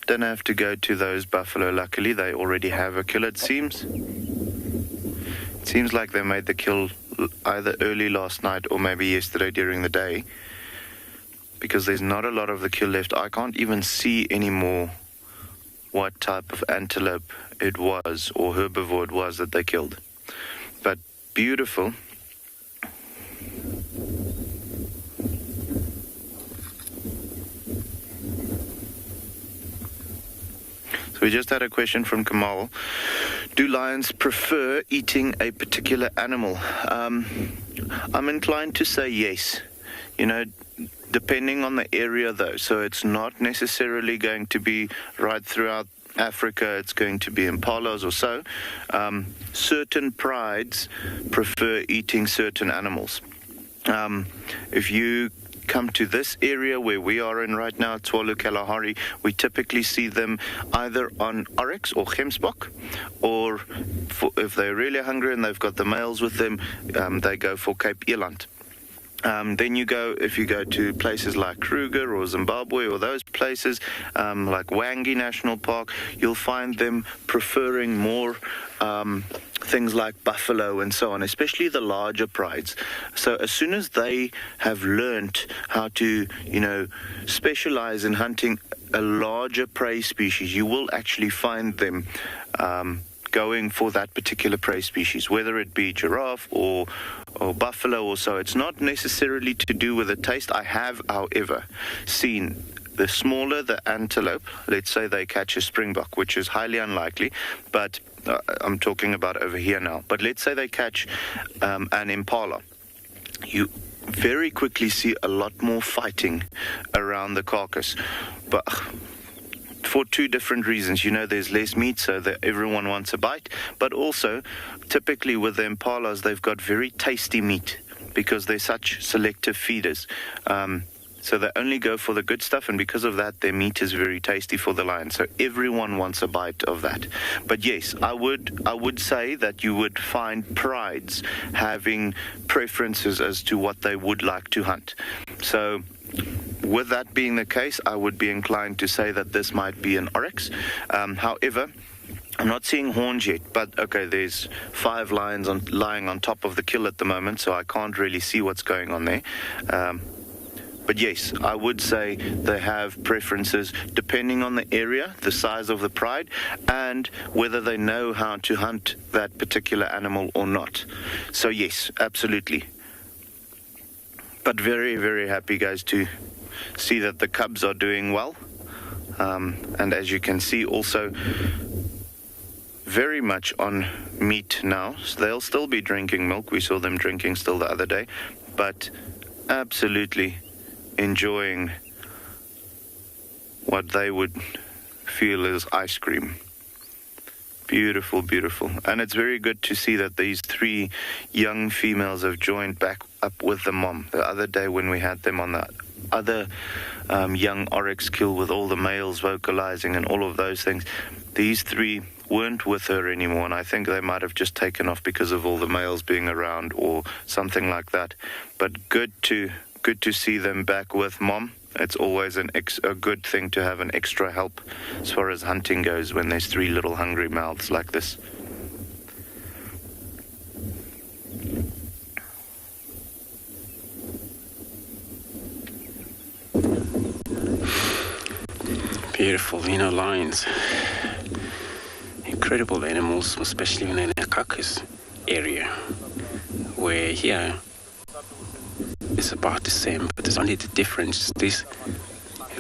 don't have to go to those buffalo. Luckily, they already have a kill, it seems. It seems like they made the kill either early last night or maybe yesterday during the day, because there's not a lot of the kill left. I can't even see anymore what type of antelope it was or herbivore it was that they killed. But beautiful. So we just had a question from Kamal. Do lions prefer eating a particular animal? I'm inclined to say yes. You know, depending on the area though. So it's not necessarily going to be right throughout Africa. It's going to be impalas or so. Certain prides prefer eating certain animals. If you come to this area where we are in right now, Tswalu Kalahari, we typically see them either on oryx or gemsbok, or if they're really hungry and they've got the males with them, they go for Cape Eland. Then if you go to places like Kruger or Zimbabwe or those places, like Wangi National Park, you'll find them preferring more things like buffalo and so on, especially the larger prides. So as soon as they have learnt how to, specialize in hunting a larger prey species, you will actually find them going for that particular prey species, whether it be giraffe or buffalo or so. It's not necessarily to do with the taste. I have, however, seen the smaller the antelope, let's say they catch a springbok, which is highly unlikely, but I'm talking about over here now. But let's say they catch an impala. You very quickly see a lot more fighting around the carcass. But for two different reasons. There's less meat, so that everyone wants a bite. But also, typically with the impalas, they've got very tasty meat because they're such selective feeders. So they only go for the good stuff, and because of that, their meat is very tasty for the lion. So everyone wants a bite of that. But yes, I would say that you would find prides having preferences as to what they would like to hunt. So with that being the case, I would be inclined to say that this might be an oryx. However, I'm not seeing horns yet, but okay, there's 5 lions lying on top of the kill at the moment, so I can't really see what's going on there. But yes, I would say they have preferences depending on the area, the size of the pride, and whether they know how to hunt that particular animal or not. So yes, absolutely. But very, very happy, guys, to see that the cubs are doing well. And as you can see, also very much on meat now. So they'll still be drinking milk. We saw them drinking still the other day. But absolutely enjoying what they would feel is ice cream. Beautiful, beautiful. And it's very good to see that these 3 young females have joined back up with the mom. The other day when we had them on the other young oryx kill with all the males vocalizing and all of those things, these 3 weren't with her anymore, and I think they might have just taken off because of all the males being around or something like that. But good to see them back with mom. It's always a good thing to have an extra help as far as hunting goes when there's 3 little hungry mouths like this. Beautiful, lions. Incredible animals, especially in the carcass area, where here it's about the same, but there's only the difference. This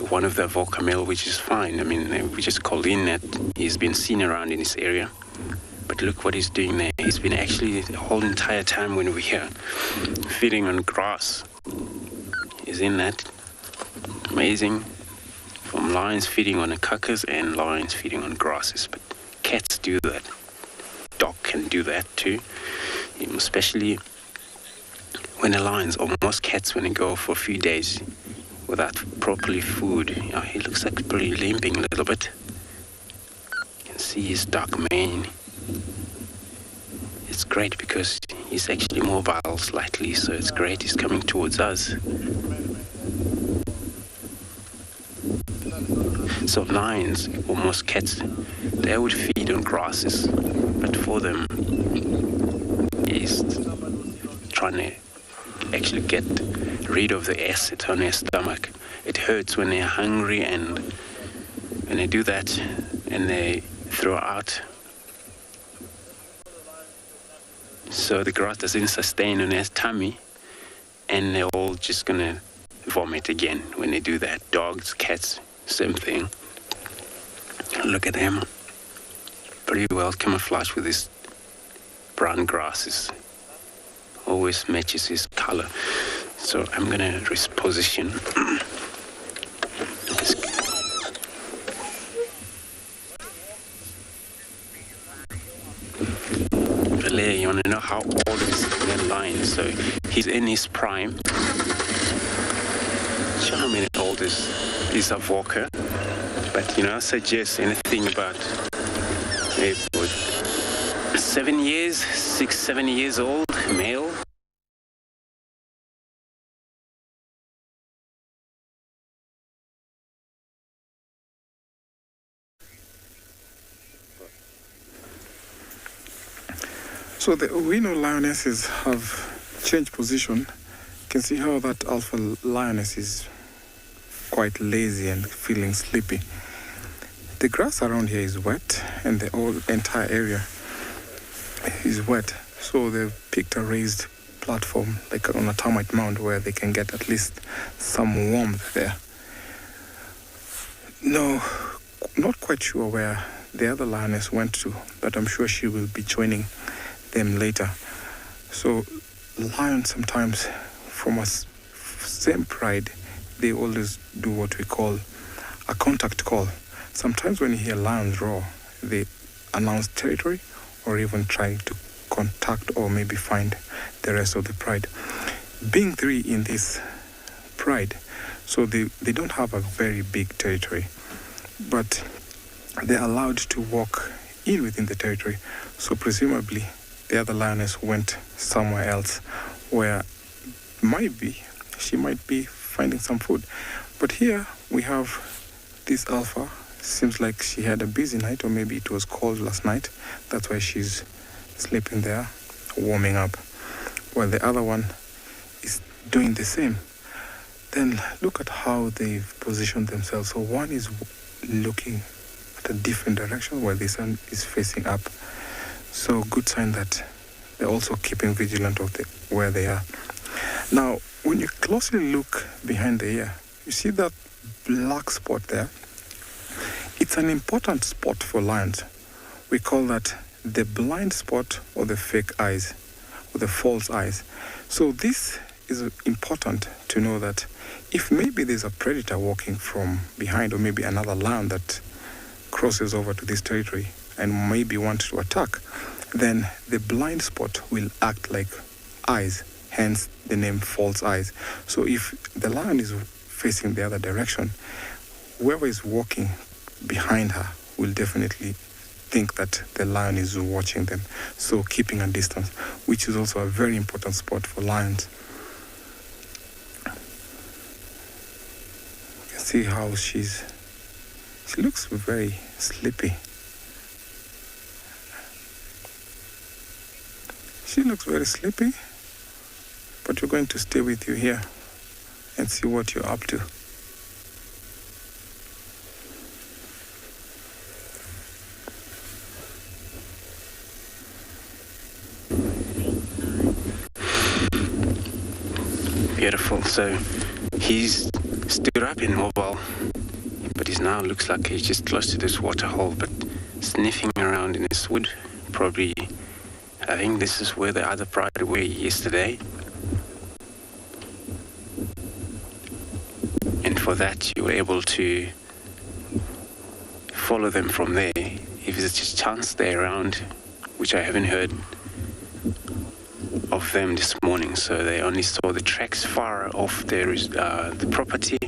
one of the Volca male, which is fine. I mean, we just called in that he's been seen around in this area. But look what he's doing there. He's been actually the whole entire time when we're here, feeding on grass. Isn't that amazing? From lions feeding on a carcass and lions feeding on grasses. But cats do that. Dog can do that too, especially when the lions, or most cats, when they go for a few days without properly food. He looks like pretty limping a little bit. You can see his dark mane. It's great because he's actually mobile slightly, so it's great. He's coming towards us. So lions, or most cats, they would feed on grasses, but for them is trying to actually get rid of the acid on their stomach. It hurts when they're hungry, and when they do that and they throw out, so the grass doesn't sustain on their tummy, and they're all just gonna vomit again when they do that. Dogs, cats, same thing. Look at them, pretty well camouflaged with these brown grasses. Always matches his color. So I'm gonna reposition. Valer, you wanna know how old is that lion? So he's in his prime. Sure, how many old is a walker? But I suggest anything about maybe 7 years, 6, 7 years old, male. So we know lionesses have changed position. You can see how that alpha lioness is quite lazy and feeling sleepy. The grass around here is wet, and the whole entire area is wet. So they've picked a raised platform, like on a termite mound, where they can get at least some warmth there. No, not quite sure where the other lioness went to, but I'm sure she will be joining them later. So lions sometimes, from a same pride, they always do what we call a contact call. Sometimes when you hear lions roar, they announce territory or even try to contact or maybe find the rest of the pride. Being 3 in this pride, so they don't have a very big territory, but they're allowed to walk in within the territory. So presumably the other lioness went somewhere else where she might be finding some food. But here we have this alpha. Seems like she had a busy night, or maybe it was cold last night. That's why she's sleeping there, warming up, while the other one is doing the same. Then look at how they've positioned themselves. So one is looking at a different direction while this one is facing up. So good sign that they're also keeping vigilant of where they are. Now, when you closely look behind the ear, you see that black spot there. It's an important spot for lions. We call that the blind spot, or the fake eyes, or the false eyes. So this is important to know that if maybe there's a predator walking from behind, or maybe another lion that crosses over to this territory and maybe wants to attack, then the blind spot will act like eyes, hence the name false eyes. So if the lion is facing the other direction, whoever is walking behind her will definitely think that the lion is watching them. So keeping a distance, which is also a very important spot for lions. You can see how she looks very sleepy. She looks very sleepy, but we're going to stay with you here and see what you're up to. Beautiful. So he's stood up in mobile, but he now looks like he's just close to this water hole, but sniffing around in this wood. Probably, I think this is where the other pride were yesterday. And for that, you were able to follow them from there. If there's just chance they're around, which I haven't heard of them this morning, so they only saw the tracks far off the property,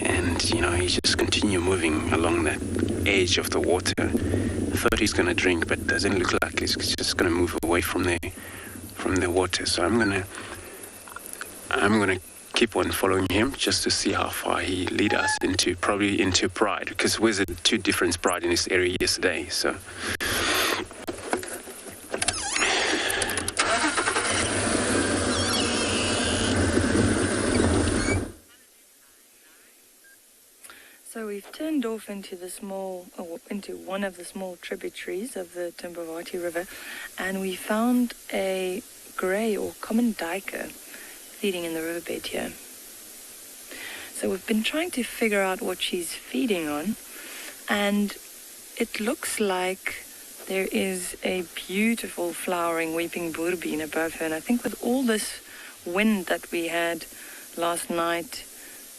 and he just continue moving along that edge of the water. I thought he's gonna drink, but doesn't look like he's just gonna move away from the water. So I'm gonna keep on following him just to see how far he lead us probably into Pride, because we had 2 different Pride in this area yesterday. So. So we've turned off into one of the small tributaries of the Timbavati River, and we found a grey or common duiker feeding in the riverbed here. So we've been trying to figure out what she's feeding on, and it looks like there is a beautiful flowering weeping boerbean above her, and I think with all this wind that we had last night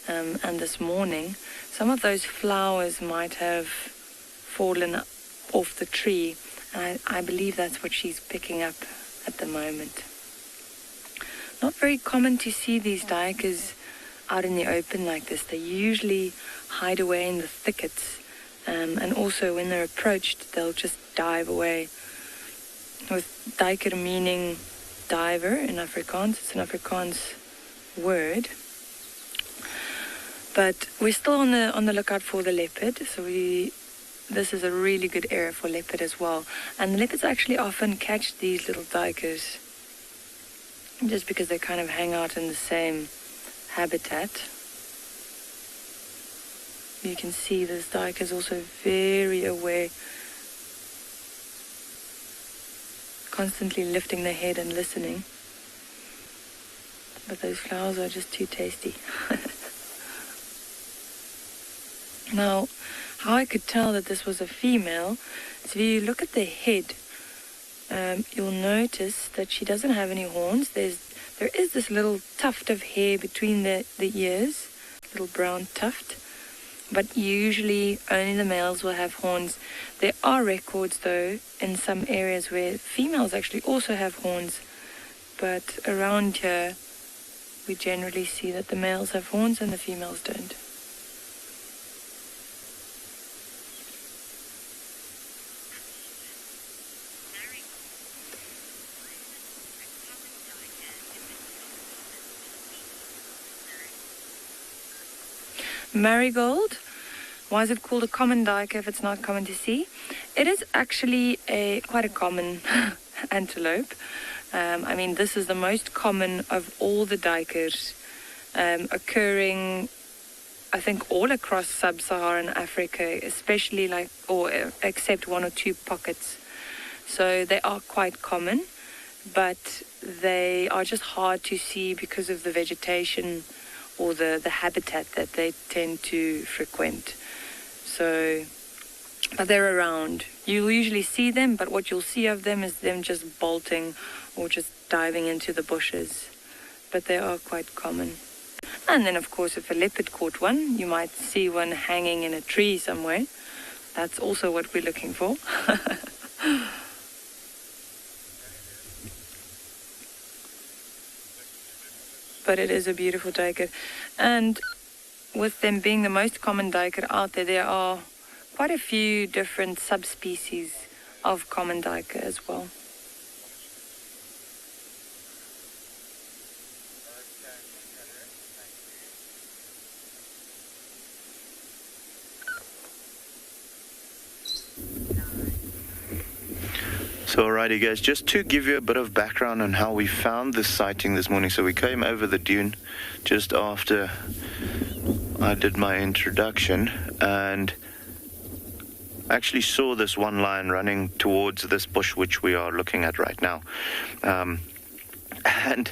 and this morning, some of those flowers might have fallen off the tree, and I believe that's what she's picking up at the moment. Not very common to see these duikers out in the open like this. They usually hide away in the thickets, and also when they're approached, they'll just dive away. With duiker meaning diver in Afrikaans, it's an Afrikaans word. But we're still on the lookout for the leopard, so this is a really good area for leopard as well. And the leopards actually often catch these little duikers just because they kind of hang out in the same habitat. You can see this duiker is also very aware, constantly lifting their head and listening. But those flowers are just too tasty. Now, how I could tell that this was a female is if you look at the head, you'll notice that she doesn't have any horns. There is this little tuft of hair between the ears, little brown tuft, but usually only the males will have horns. There are records, though, in some areas where females actually also have horns, but around here we generally see that the males have horns and the females don't. Marigold. Why is it called a common duiker if it's not common to see? It is actually quite a common antelope. I mean, this is the most common of all the duikers, occurring, I think, all across sub-Saharan Africa, especially except 1 or 2 pockets. So they are quite common, but they are just hard to see because of the vegetation or the habitat that they tend to frequent. So, but they're around. You'll usually see them, but what you'll see of them is them just bolting or just diving into the bushes. But they are quite common. And then, of course, if a leopard caught one, you might see one hanging in a tree somewhere. That's also what we're looking for. But it is a beautiful duiker. And with them being the most common duiker out there, there are quite a few different subspecies of common duiker as well. So alrighty guys, just to give you a bit of background on how we found this sighting this morning. So we came over the dune just after I did my introduction and actually saw this one lion running towards this bush which we are looking at right now. And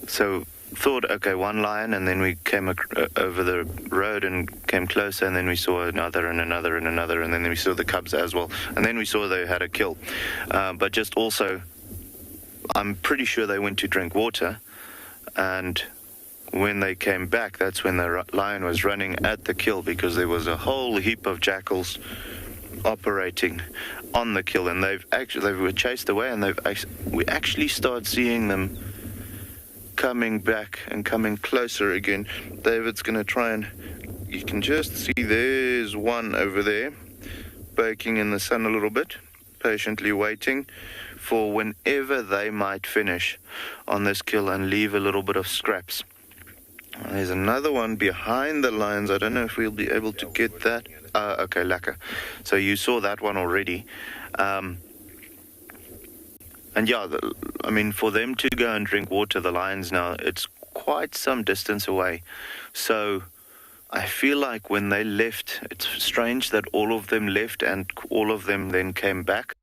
so thought, okay, one lion, and then we came over the road and came closer, and then we saw another and another and another, and then we saw the cubs as well, and then we saw they had a kill. But just also, I'm pretty sure they went to drink water, and when they came back, that's when the lion was running at the kill, because there was a whole heap of jackals operating on the kill, and they were chased away, and we actually started seeing them coming back and coming closer again. David's going to try and, you can just see there's one over there baking in the sun a little bit, patiently waiting for whenever they might finish on this kill and leave a little bit of scraps. There's another one behind the lions. I don't know if we'll be able to get that. Okay, lekker. So you saw that one already. And yeah, I mean, for them to go and drink water, the lions now, it's quite some distance away. So I feel like when they left, it's strange that all of them left and all of them then came back.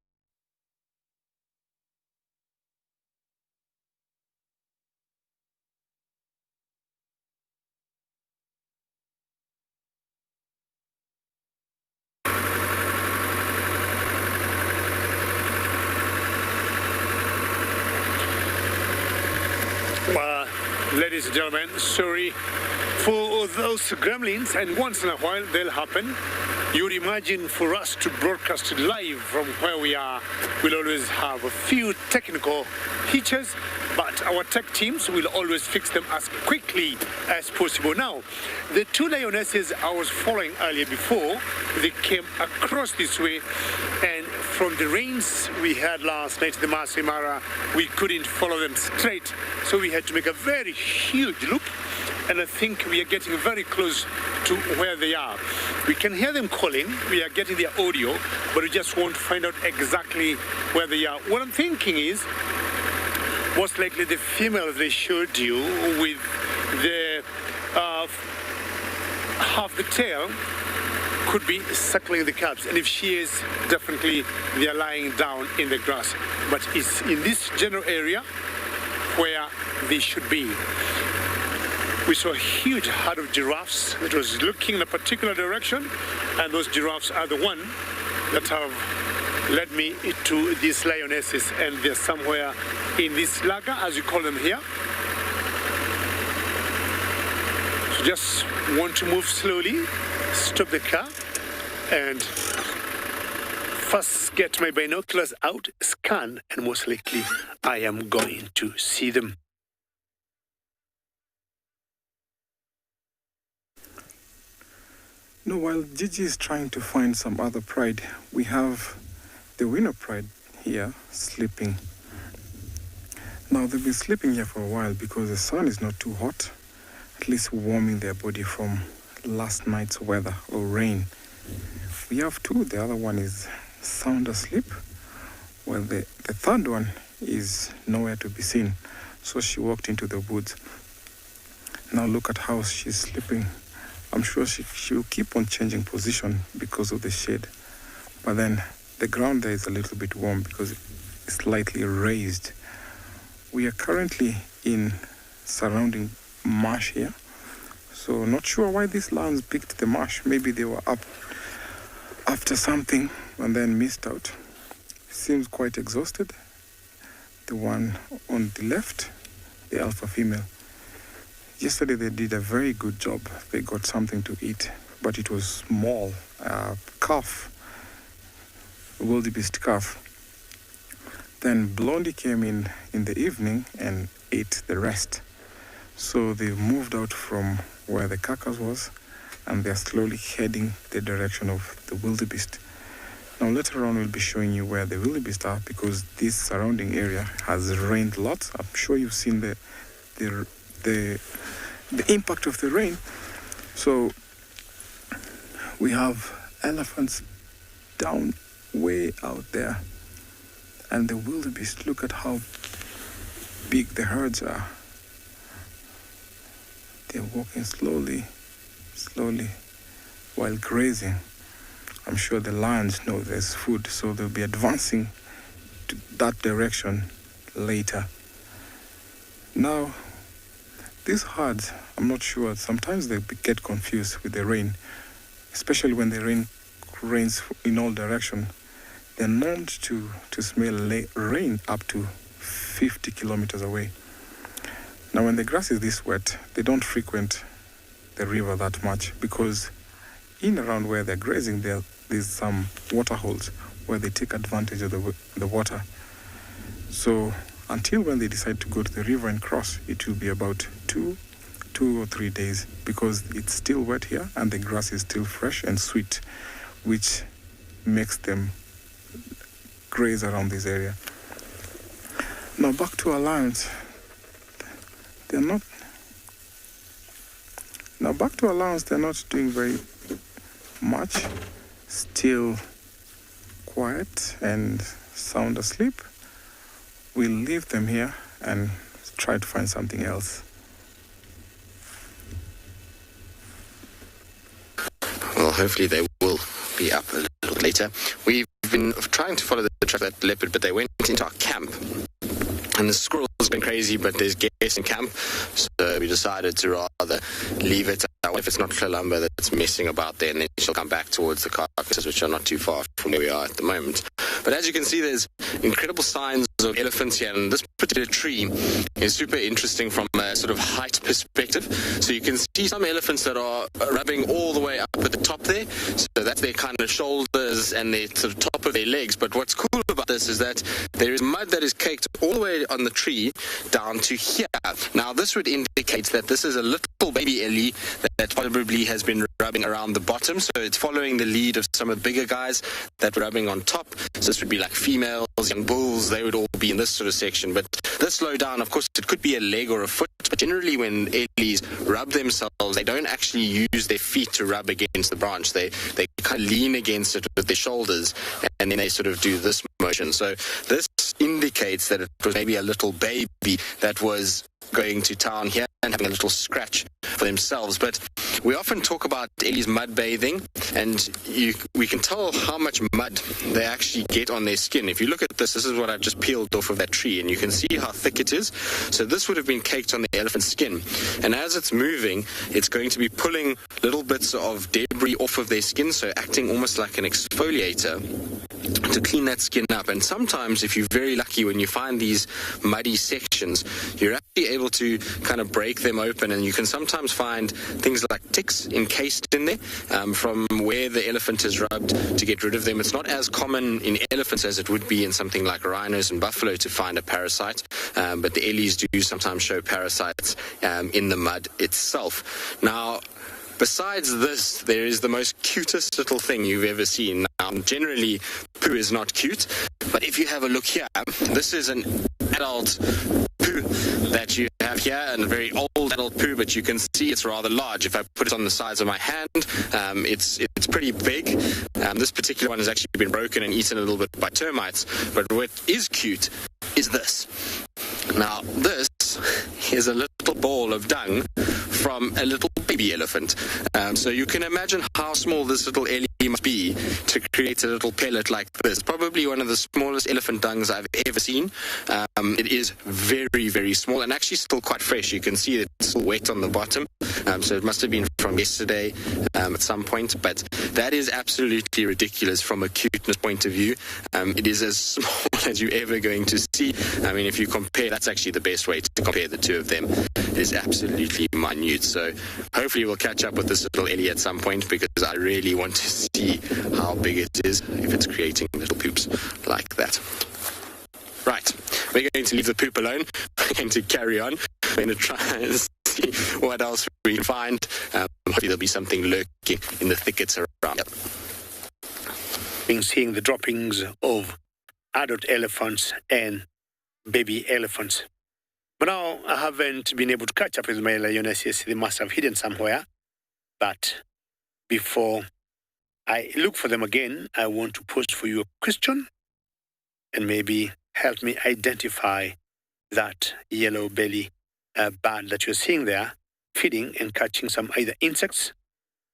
Ladies and gentlemen, sorry for those gremlins, and once in a while they'll happen. You'd imagine for us to broadcast live from where we are, we'll always have a few technical hitches, but our tech teams will always fix them as quickly as possible. Now, the two lionesses I was following earlier before, they came across this way, and from the rains we had last night in the Masai Mara, we couldn't follow them straight, so we had to make a very huge loop, and I think we are getting very close to where they are. We can hear them calling, we are getting their audio, but we just won't find out exactly where they are. What I'm thinking is, most likely the female they showed you with the half the tail could be suckling the cubs, and if she is, definitely they are lying down in the grass. But it's in this general area where they should be. We saw a huge herd of giraffes that was looking in a particular direction, and those giraffes are the one that have led me to these lionesses, and they're somewhere in this laga, as you call them here. So just want to move slowly, stop the car, and first get my binoculars out, scan, and most likely I am going to see them. No, while Gigi is trying to find some other pride, we have the winner pride here sleeping. Now, they've been sleeping here for a while because the sun is not too hot, at least warming their body from last night's weather or rain. We have two. The other one is sound asleep, while the third one is nowhere to be seen. So she walked into the woods. Now look at how she's sleeping. I'm sure she will keep on changing position because of the shade. But then the ground there is a little bit warm because it's slightly raised. We are currently in surrounding marsh here. So not sure why these lions picked the marsh. Maybe they were up after something and then missed out. Seems quite exhausted. The one on the left, the alpha female. Yesterday they did a very good job. They got something to eat, but it was small, calf, wildebeest calf. Then Blondie came in the evening and ate the rest. So they moved out from where the carcass was, and they're slowly heading the direction of the wildebeest. Now later on we'll be showing you where the wildebeest are, because this surrounding area has rained lots. I'm sure you've seen the impact of the rain. So we have elephants down way out there, and the wildebeest, look at how big the herds are. They're walking slowly while grazing. I'm sure the lions know there's food, so they'll be advancing to that direction later. Now, these herds, I'm not sure, sometimes they get confused with the rain, especially when the rain rains in all directions. They're known to smell rain up to 50 kilometers away. Now, when the grass is this wet, they don't frequent the river that much, because in around where they're grazing, there's some water holes where they take advantage of the water. So until when they decide to go to the river and cross, it will be about two or 3 days, because it's still wet here and the grass is still fresh and sweet, which makes them graze around this area. Now back to our lions. They're not Now back to allowance, they're not doing very much. Still quiet and sound asleep. We'll leave them here and try to find something else. Well, hopefully they will be up a little later. We've been trying to follow the track of that leopard, but they went into our camp. And the squirrels have been crazy, but there's guests in camp, so we decided to rather leave it. If it's not Columba that's messing about there, and then she'll come back towards the carcasses, which are not too far from where we are at the moment. But as you can see, there's incredible signs of elephants here, and this particular tree is super interesting from a sort of height perspective. So you can see some elephants that are rubbing all the way up at the top there, so that's their kind of shoulders and their sort of top of their legs. But what's cool about this is that there is mud that is caked all the way on the tree down to here. Now this would indicate that this is a little baby ellie that probably has been rubbing around the bottom, so it's following the lead of some of the bigger guys that were rubbing on top. So this would be like females, young bulls, they would all be in this sort of section. But this low down, of course, it could be a leg or a foot, but generally when ellies rub themselves, they don't actually use their feet to rub against the branch. They kind of lean against it with their shoulders, and then they sort of do this motion. So this indicates that it was maybe a little baby that was going to town here and having a little scratch for themselves. But we often talk about ellies mud bathing, and we can tell how much mud they actually get on their skin. If you look at this is what I just peeled off of that tree, and you can see how thick it is. So this would have been caked on the elephant's skin, and as it's moving, it's going to be pulling little bits of debris off of their skin, so acting almost like an exfoliator to clean that skin up. And sometimes, if you're very lucky, when you find these muddy sections, you're actually able to kind of break them open, and you can sometimes find things like ticks encased in there from where the elephant is rubbed to get rid of them. It's not as common in elephants as it would be in something like rhinos and buffalo to find a parasite, but the ellies do sometimes show parasites in the mud itself. Now, besides this, there is the most cutest little thing you've ever seen. Now, generally, poo is not cute, but if you have a look here, this is an adult poo that you have here, and a very old adult poo, but you can see it's rather large. If I put it on the size of my hand, it's pretty big. This particular one has actually been broken and eaten a little bit by termites, but what is cute is this. Now, this is a little ball of dung from a little baby elephant. So you can imagine how small this little ellie must be to create a little pellet like this. Probably one of the smallest elephant dungs I've ever seen. It is very, very small, and actually still quite fresh. You can see it's still wet on the bottom. So it must have been from yesterday at some point, but that is absolutely ridiculous from a cuteness point of view. It is as small as you're ever going to see. I mean, if you compare, that's actually the best way to compare the two of them. It is absolutely minute. So hopefully we'll catch up with this little ellie at some point, because I really want to see how big it is if it's creating little poops like that. Right, we're going to leave the poop alone. We're going to carry on. We're going to try and see what else we can find. Hopefully there'll be something lurking in the thickets around. Been seeing the droppings of adult elephants and baby elephants. But now I haven't been able to catch up with my lionesses. They must have hidden somewhere. But before I look for them again, I want to pose for you a question and maybe help me identify that yellow belly bird that you're seeing there, feeding and catching some either insects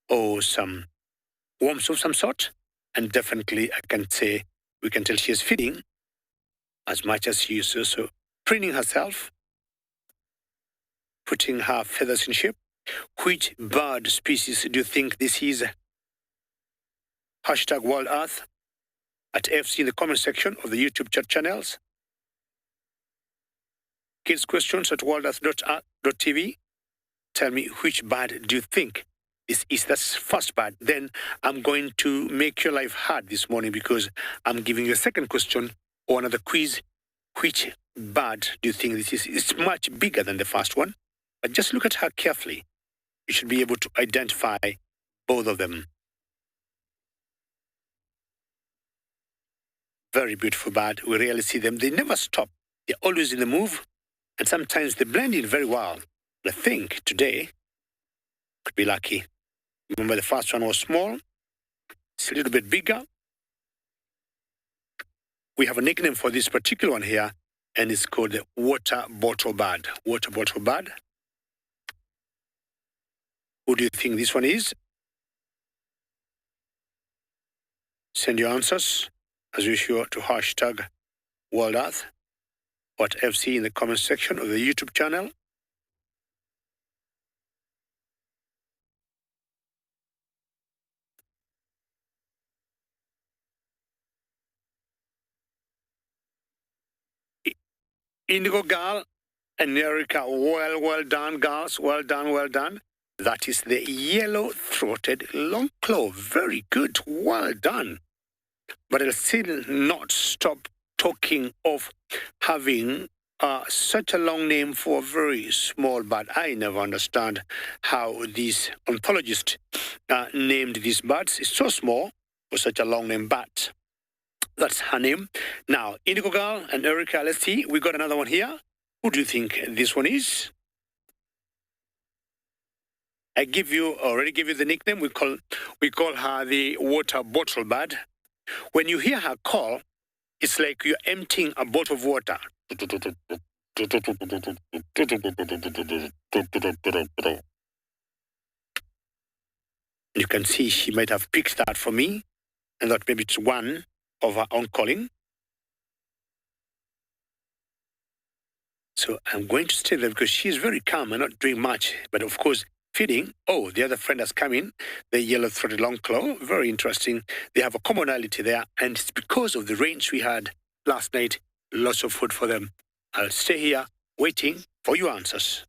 or some worms of some sort. And definitely I can say, we can tell she is feeding as much as she is also preening herself, putting her feathers in shape. Which bird species do you think this is? Hashtag World Earth at FC in the comment section of the YouTube chat channels. Kids questions at worldearth.tv. Tell me which bird do you think this is. That's first bird. Then I'm going to make your life hard this morning, because I'm giving you a second question or another quiz. Which bird do you think this is? It's much bigger than the first one, but just look at her carefully. You should be able to identify both of them. Very beautiful bird. We rarely see them. They never stop. They're always in the move, and sometimes they blend in very well. I think today could be lucky. Remember, the first one was small. It's a little bit bigger. We have a nickname for this particular one here, and it's called the water bottle bird. Water bottle bird. Who do you think this one is? Send your answers, as usual, to hashtag World Earth, #FC in the comment section of the YouTube channel. Indigo Girl and Erica, well done, girls. Well done. That is the yellow-throated longclaw. Very good. Well done. But I'll still not stop talking of having such a long name for a very small bird. I never understand how these ornithologists named these birds. It's so small for such a long name, but that's her name. Now, Indigo Girl and Erica, let's see. We got another one here. Who do you think this one is? I already give you the nickname. We call her the water bottle bird. When you hear her call, it's like you're emptying a bottle of water. You can see she might have picked that for me, and that maybe it's one of her own calling. So I'm going to stay there because she's very calm and not doing much. But of course, feeding. Oh, the other friend has come in, the yellow-throated longclaw. Very interesting. They have a commonality there, and it's because of the rains we had last night. Lots of food for them. I'll stay here waiting for your answers.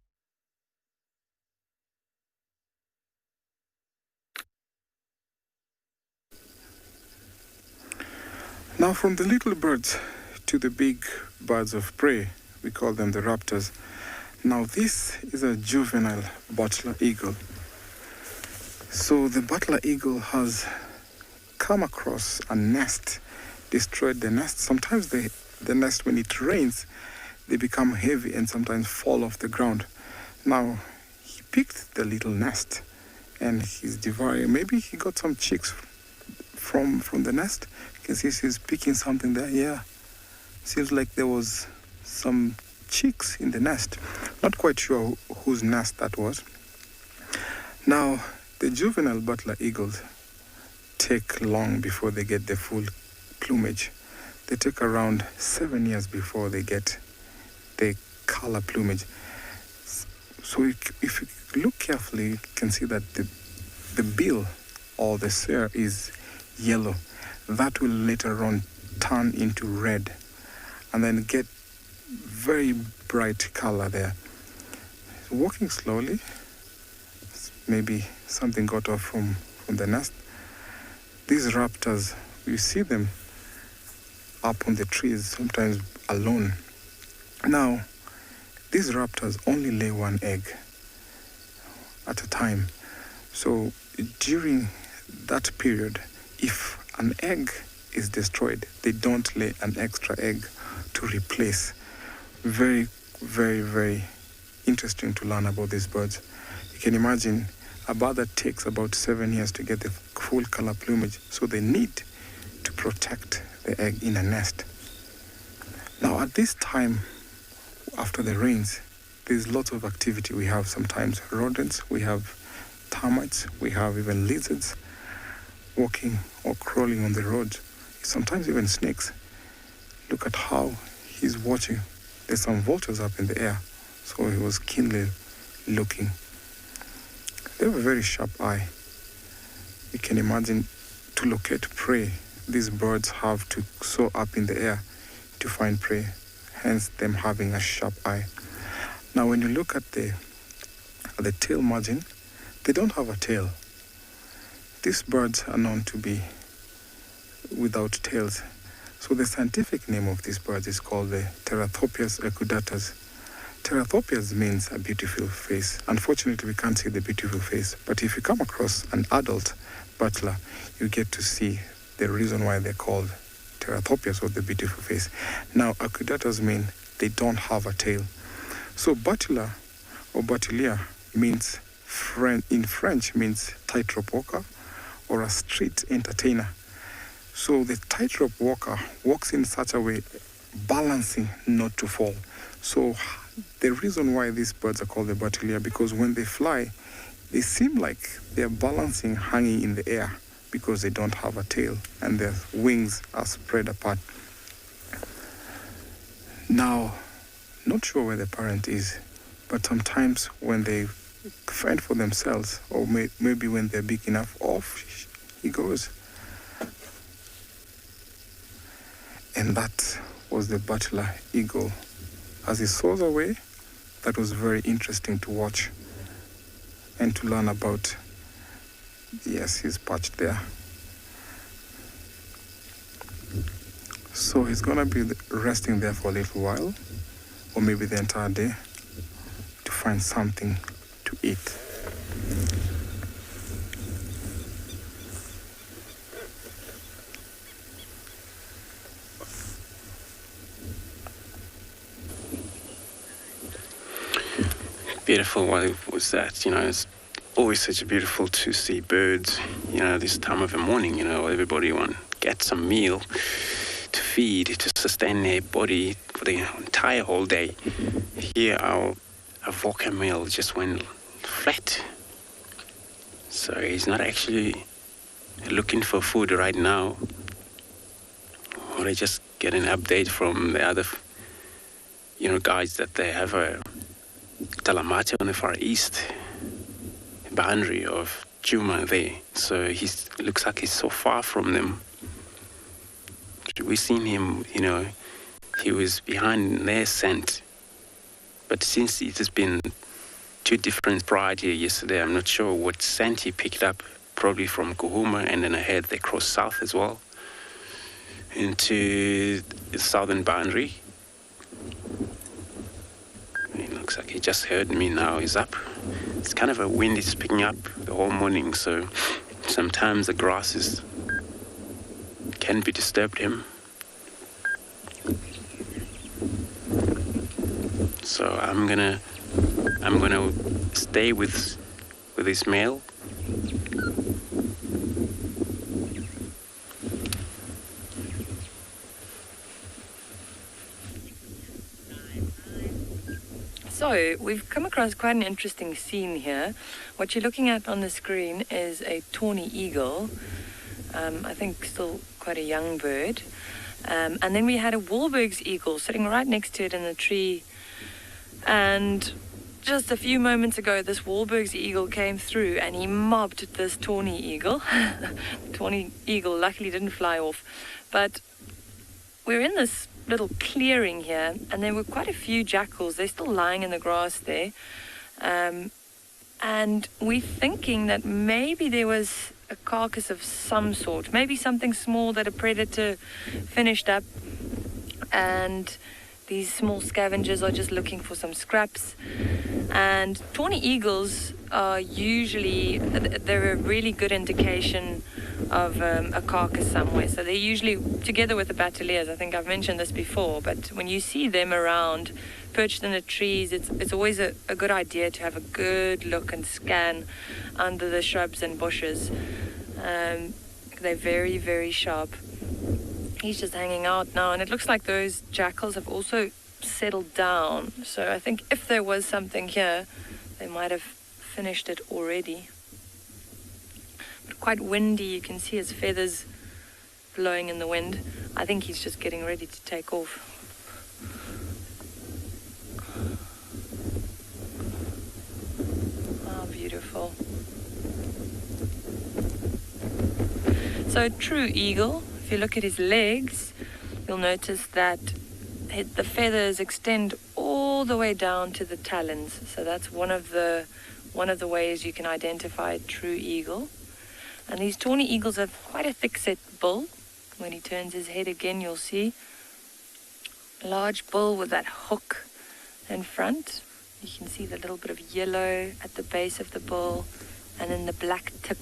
Now, from the little birds to the big birds of prey, we call them the raptors. Now, this is a juvenile butler eagle. So the butler eagle has come across a nest, destroyed the nest. Sometimes the nest, when it rains, they become heavy and sometimes fall off the ground. Now, he picked the little nest and he's devouring. Maybe he got some chicks from the nest. You can see he's picking something there. Yeah, seems like there was some chicks in the nest. Not quite sure whose nest that was. Now, the juvenile butler eagles take long before they get the full plumage. They take around 7 years before they get the color plumage. So if you look carefully, you can see that the bill or the cere is yellow. That will later on turn into red and then get very bright color there. Walking slowly. Maybe something got off from the nest. These raptors, you see them up on the trees, sometimes alone. Now, these raptors only lay one egg at a time. So during that period, if an egg is destroyed, they don't lay an extra egg to replace. Very, very, very interesting to learn about these birds. You can imagine a bird that takes about 7 years to get the full color plumage, so they need to protect the egg in a nest. Now, at this time, after the rains, there's lots of activity. We have sometimes rodents, we have termites, we have even lizards walking or crawling on the road, sometimes even snakes. Look at how he's watching. There's some vultures up in the air, so he was keenly looking. They have a very sharp eye. You can imagine, to locate prey, these birds have to soar up in the air to find prey, hence them having a sharp eye. Now, when you look at the tail margin, they don't have a tail. These birds are known to be without tails. So the scientific name of these birds is called the Terathopias equidatus. Terathopias means a beautiful face. Unfortunately, we can't see the beautiful face, but if you come across an adult butler, you get to see the reason why they're called Terathopias, or the beautiful face. Now, equidatus mean they don't have a tail. So butler or butulia means in French means tightrope walker or a street entertainer. So the tightrope walker walks in such a way, balancing not to fall. So the reason why these birds are called the bateleur, because when they fly, they seem like they're balancing, hanging in the air, because they don't have a tail and their wings are spread apart. Now, not sure where the parent is, but sometimes when they fend for themselves, or maybe when they're big enough, off he goes. And that was the bateleur eagle. As he soars away, that was very interesting to watch and to learn about. Yes, he's perched there. So he's gonna be resting there for a little while, or maybe the entire day, to find something to eat. Beautiful. What was that? It's always such beautiful to see birds, this time of the morning, everybody want to get some meal to feed, to sustain their body for the entire whole day. Here, our avoca meal just went flat. So he's not actually looking for food right now. Or I just get an update from the other, guys that they have a Talamate on the far east boundary of Djuma there. So he looks like he's so far from them. We've seen him, he was behind their scent. But since it has been two different prior here yesterday, I'm not sure what scent he picked up, probably from Kuhuma, and then ahead they crossed south as well into the southern boundary. It looks like he just heard me now. He's up. It's kind of a wind is picking up the whole morning, so sometimes the grasses can be disturbed him. So I'm gonna stay with this male. So we've come across quite an interesting scene here. What you're looking at on the screen is a tawny eagle. I think still quite a young bird. And then we had a Wahlberg's eagle sitting right next to it in the tree. And just a few moments ago, this Wahlberg's eagle came through and he mobbed this tawny eagle. The tawny eagle luckily didn't fly off. But we're in this little clearing here, and there were quite a few jackals. They're still lying in the grass there. And we're thinking that maybe there was a carcass of some sort, maybe something small that a predator finished up, and these small scavengers are just looking for some scraps. And tawny eagles are usually, they're a really good indication of a carcass somewhere. So they're usually together with the bateleurs. I think I've mentioned this before, but when you see them around perched in the trees, it's always a good idea to have a good look and scan under the shrubs and bushes. They're very, very sharp. He's just hanging out now, and it looks like those jackals have also settled down. So I think if there was something here, they might have finished it already. But quite windy, you can see his feathers blowing in the wind. I think he's just getting ready to take off. Oh, beautiful. So true eagle, if you look at his legs, you'll notice that the feathers extend all the way down to the talons. So that's one of the ways you can identify a true eagle. And these tawny eagles have quite a thick-set bill. When he turns his head again, you'll see a large bill with that hook in front. You can see the little bit of yellow at the base of the bill, and then the black tip.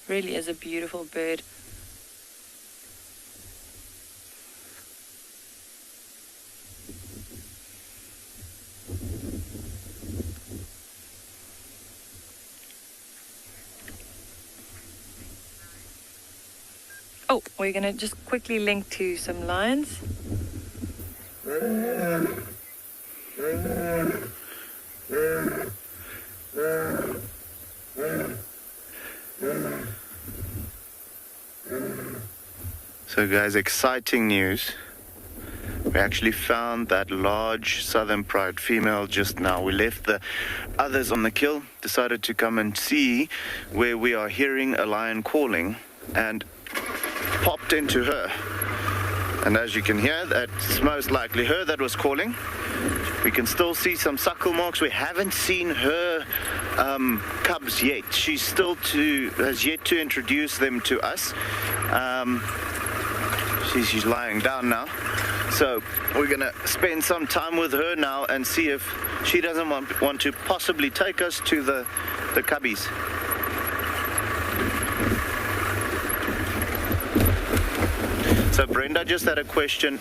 Really is a beautiful bird. Oh, we're going to just quickly link to some lions. So guys, exciting news. We actually found that large southern pride female just now. We left the others on the kill, decided to come and see where we are hearing a lion calling, and popped into her. And as you can hear, that's most likely her that was calling. We can still see some suckle marks. We haven't seen her cubs yet. She's still has yet to introduce them to us. She's lying down now. So we're going to spend some time with her now and see if she doesn't want to possibly take us to the cubbies. So Brenda just had a question.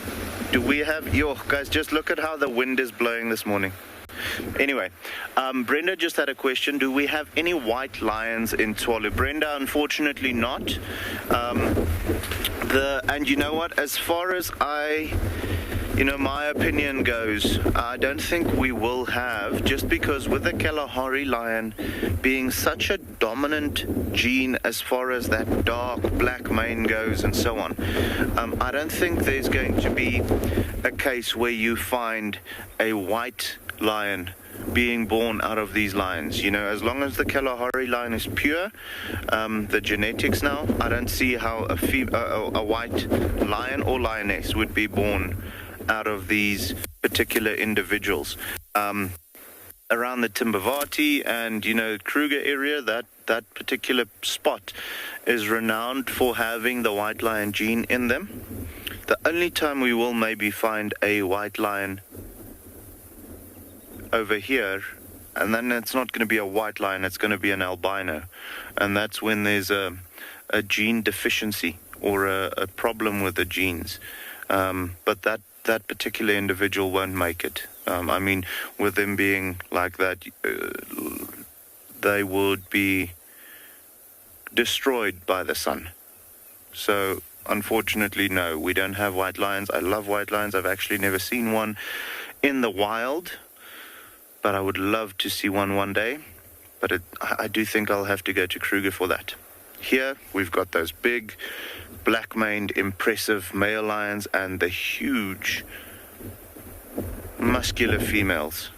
Do we have... guys, just look at how the wind is blowing this morning. Anyway, Brenda just had a question. Do we have any white lions in Tshwalu? Brenda, unfortunately not. And you know what? As far as my opinion goes, I don't think we will have, just because with the Kalahari lion being such a dominant gene as far as that dark black mane goes and so on, I don't think there's going to be a case where you find a white lion being born out of these lions. As long as the Kalahari lion is pure, the genetics now, I don't see how a white lion or lioness would be born out of these particular individuals. Around the Timbavati and Kruger area, that particular spot is renowned for having the white lion gene in them. The only time we will maybe find a white lion over here, and then it's not going to be a white lion, it's going to be an albino, and that's when there's a gene deficiency or a problem with the genes. But that particular individual won't make it. With them being like that, they would be destroyed by the sun. So unfortunately, no, we don't have white lions. I love white lions. I've actually never seen one in the wild, but I would love to see one day. But I do think I'll have to go to Kruger for that. Here, we've got those big, black-maned, impressive male lions and the huge, muscular females,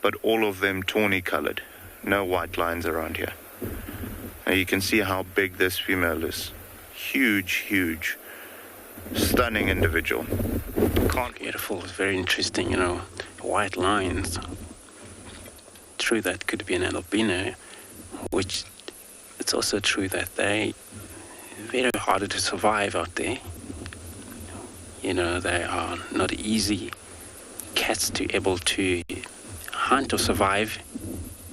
but all of them tawny-colored. No white lions around here. Now you can see how big this female is. Huge, stunning individual. Beautiful, very interesting, white lions. True, that could be an albino, which it's also true that they very harder to survive out there. They are not easy cats to able to hunt or survive,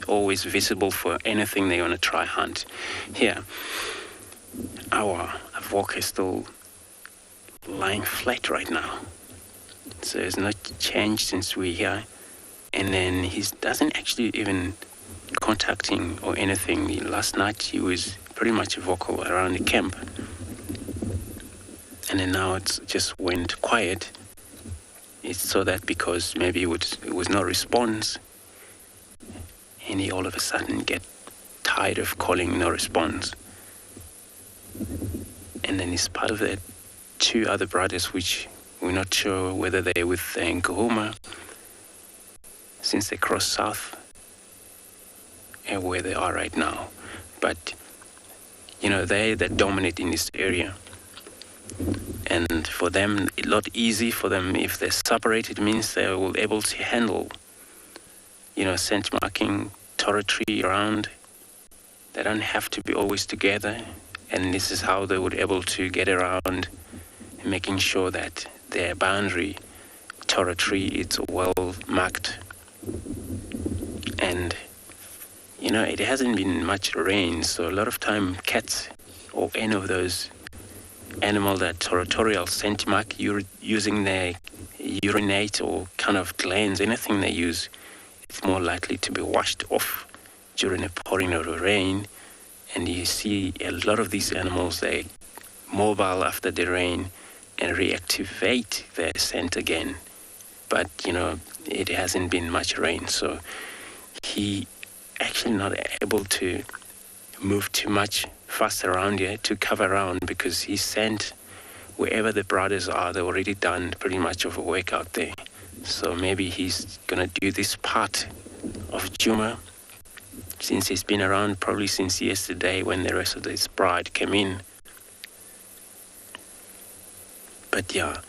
always visible for anything they want to try hunt. Here, our Avoka is still lying flat right now. So there's no change since we're here. And then he doesn't actually even contacting or anything. Last night he was pretty much vocal around the camp. And then now it's just went quiet. It's so that because maybe it was no response, and he all of a sudden get tired of calling no response. And then he's part of the two other brothers, which we're not sure whether they're with Nkuhuma, since they crossed south, and where they are right now. But, they dominate in this area. And for them, a lot easy for them. If they're separated, means they will be able to handle, scent marking territory around. They don't have to be always together. And this is how they would be able to get around, making sure that their boundary territory is well marked. And, it hasn't been much rain, so a lot of time cats or any of those animals that territorial scent mark, using their urinate or kind of glands, anything they use, it's more likely to be washed off during a pouring of rain. And you see a lot of these animals, they mobile after the rain and reactivate their scent again. But, it hasn't been much rain, so he actually not able to move too much fast around here to cover around, because he scent wherever the brothers are, they've already done pretty much of a work out there. So maybe he's going to do this part of Djuma, since he's been around probably since yesterday when the rest of his bride came in. But yeah,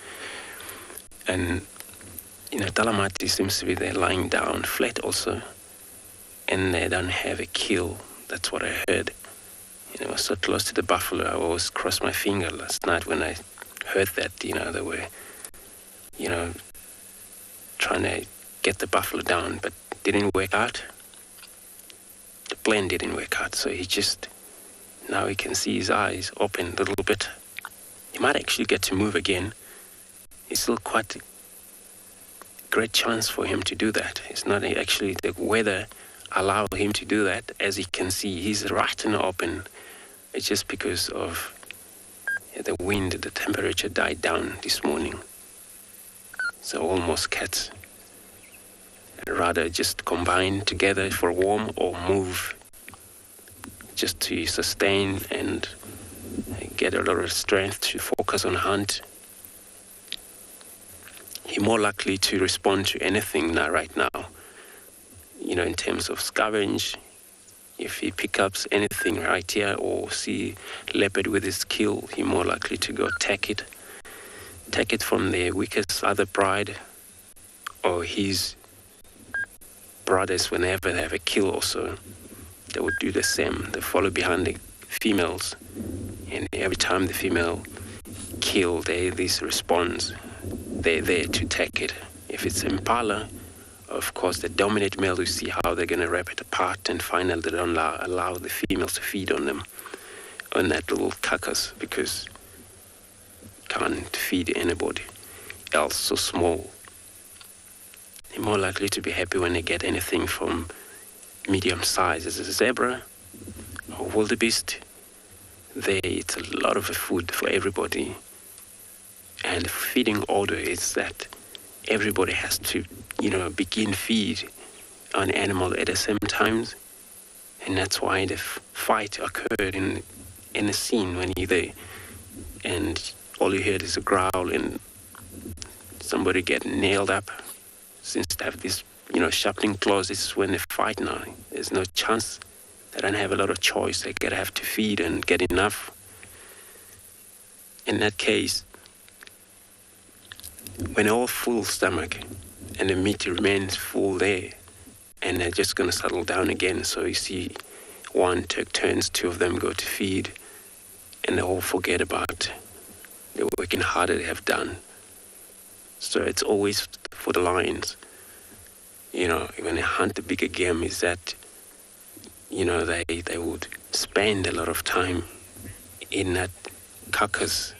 and Talamati seems to be there lying down flat also, and they don't have a kill. That's what I heard. I was so close to the buffalo, I always crossed my finger last night when I heard that, they were, trying to get the buffalo down, but didn't work out. The plan didn't work out, so now he can see his eyes open a little bit. He might actually get to move again. It's still quite a great chance for him to do that. It's not actually the weather allow him to do that. As you can see, he's right and open. It's just because of the wind, the temperature died down this morning. So almost cats rather just combine together for warm or move just to sustain and get a lot of strength to focus on hunt. He's more likely to respond to anything right now, in terms of scavenge. If he picks up anything right here or see leopard with his kill, he's more likely to go take it from the weakest other bride or his brothers. Whenever they have a kill also, they would do the same. They follow behind the females, and every time the female kill, this responds. They're there to take it. If it's impala, of course, the dominant male, you see how they're going to rip it apart, and finally they don't allow the females to feed on them, on that little carcass, because can't feed anybody else so small. They're more likely to be happy when they get anything from medium size as a zebra or wildebeest. It's a lot of food for everybody. And feeding order is that everybody has to, begin feed on animal at the same time. And that's why the fight occurred in the scene when you're there. And all you heard is a growl and somebody get nailed up. Since they have this, sharpening claws, this is when they fight now. There's no chance. They don't have a lot of choice. They gotta have to feed and get enough. In that case, when all full stomach and the meat remains full there, and they're just going to settle down again. So you see one turns, two of them go to feed, and they all forget about the working harder they have done. So it's always for the lions, when they hunt the bigger game, is that, they would spend a lot of time in that carcass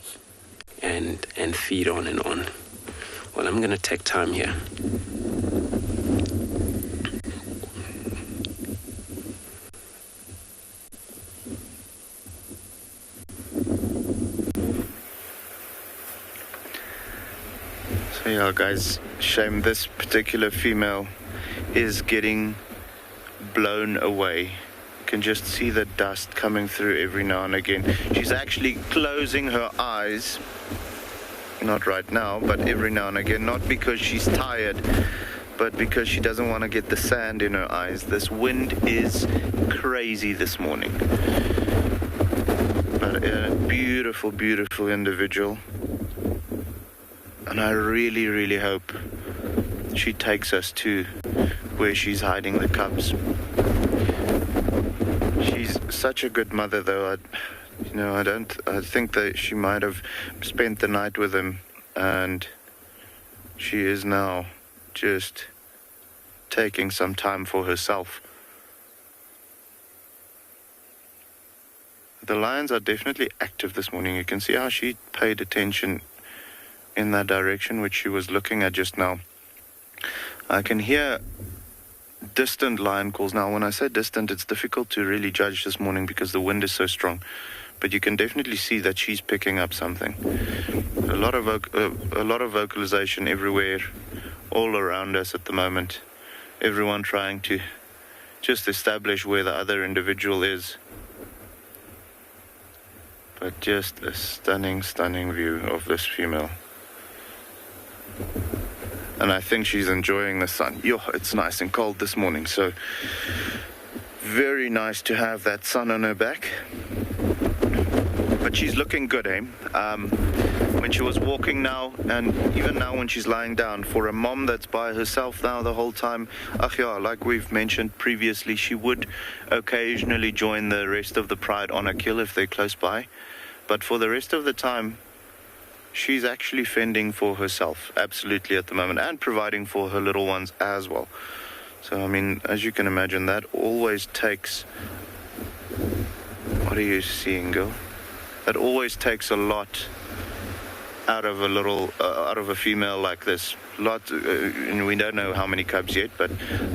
and feed on and on. Well, I'm going to take time here. So yeah, guys, shame this particular female is getting blown away. You can just see the dust coming through every now and again. She's actually closing her eyes. Not right now, but every now and again, not because she's tired, but because she doesn't want to get the sand in her eyes. This wind is crazy this morning. But a beautiful, beautiful individual. And I really, really hope she takes us to where she's hiding the cubs. She's such a good mother, though. I think that she might have spent the night with him, and she is now just taking some time for herself. The lions are definitely active this morning. You can see how she paid attention in that direction which she was looking at just now. I can hear distant lion calls. Now, when I say distant, it's difficult to really judge this morning because the wind is so strong. but you can definitely see that she's picking up something. A lot of vocalization everywhere, all around us at the moment. Everyone trying to just establish where the other individual is. But just a stunning, stunning view of this female. And I think she's enjoying the sun. Yo, it's nice and cold this morning, so very nice to have that sun on her back. But she's looking good, eh? When she was walking now, and even now when she's lying down, for a mom that's by herself now the whole time, like we've mentioned previously, she would occasionally join the rest of the pride on a kill if they're close by. But for the rest of the time, she's actually fending for herself, absolutely, at the moment, and providing for her little ones as well. So, I mean, as you can imagine, that always takes... What are you seeing, girl? That always takes a lot out of a female like this. And we don't know how many cubs yet, but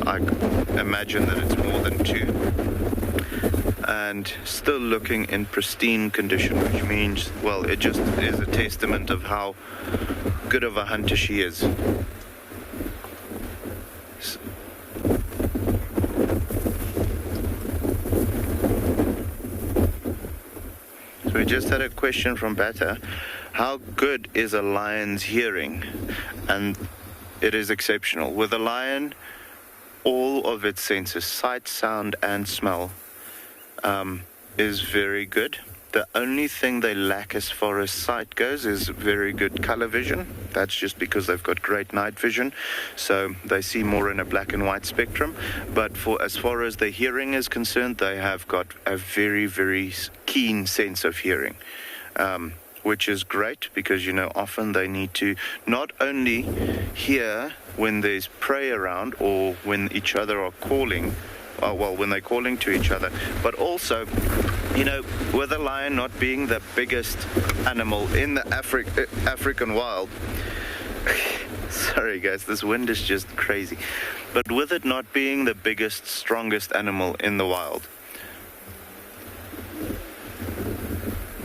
I imagine that it's more than 2. And still looking in pristine condition, which means, well, it just is a testament of how good of a hunter she is. So we just had a question from Bata. How good is a lion's hearing? And it is exceptional. With a lion, all of its senses, sight, sound, and smell, is very good. The only thing they lack as far as sight goes is very good color vision. That's just because they've got great night vision, so they see more in a black and white spectrum. But as far as the hearing is concerned, they have got a very, very keen sense of hearing, which is great because, often they need to not only hear when there's prey around or when each other are calling, when they're calling to each other, but also, with a lion not being the biggest animal in the African wild, sorry guys, this wind is just crazy, but with it not being the biggest, strongest animal in the wild,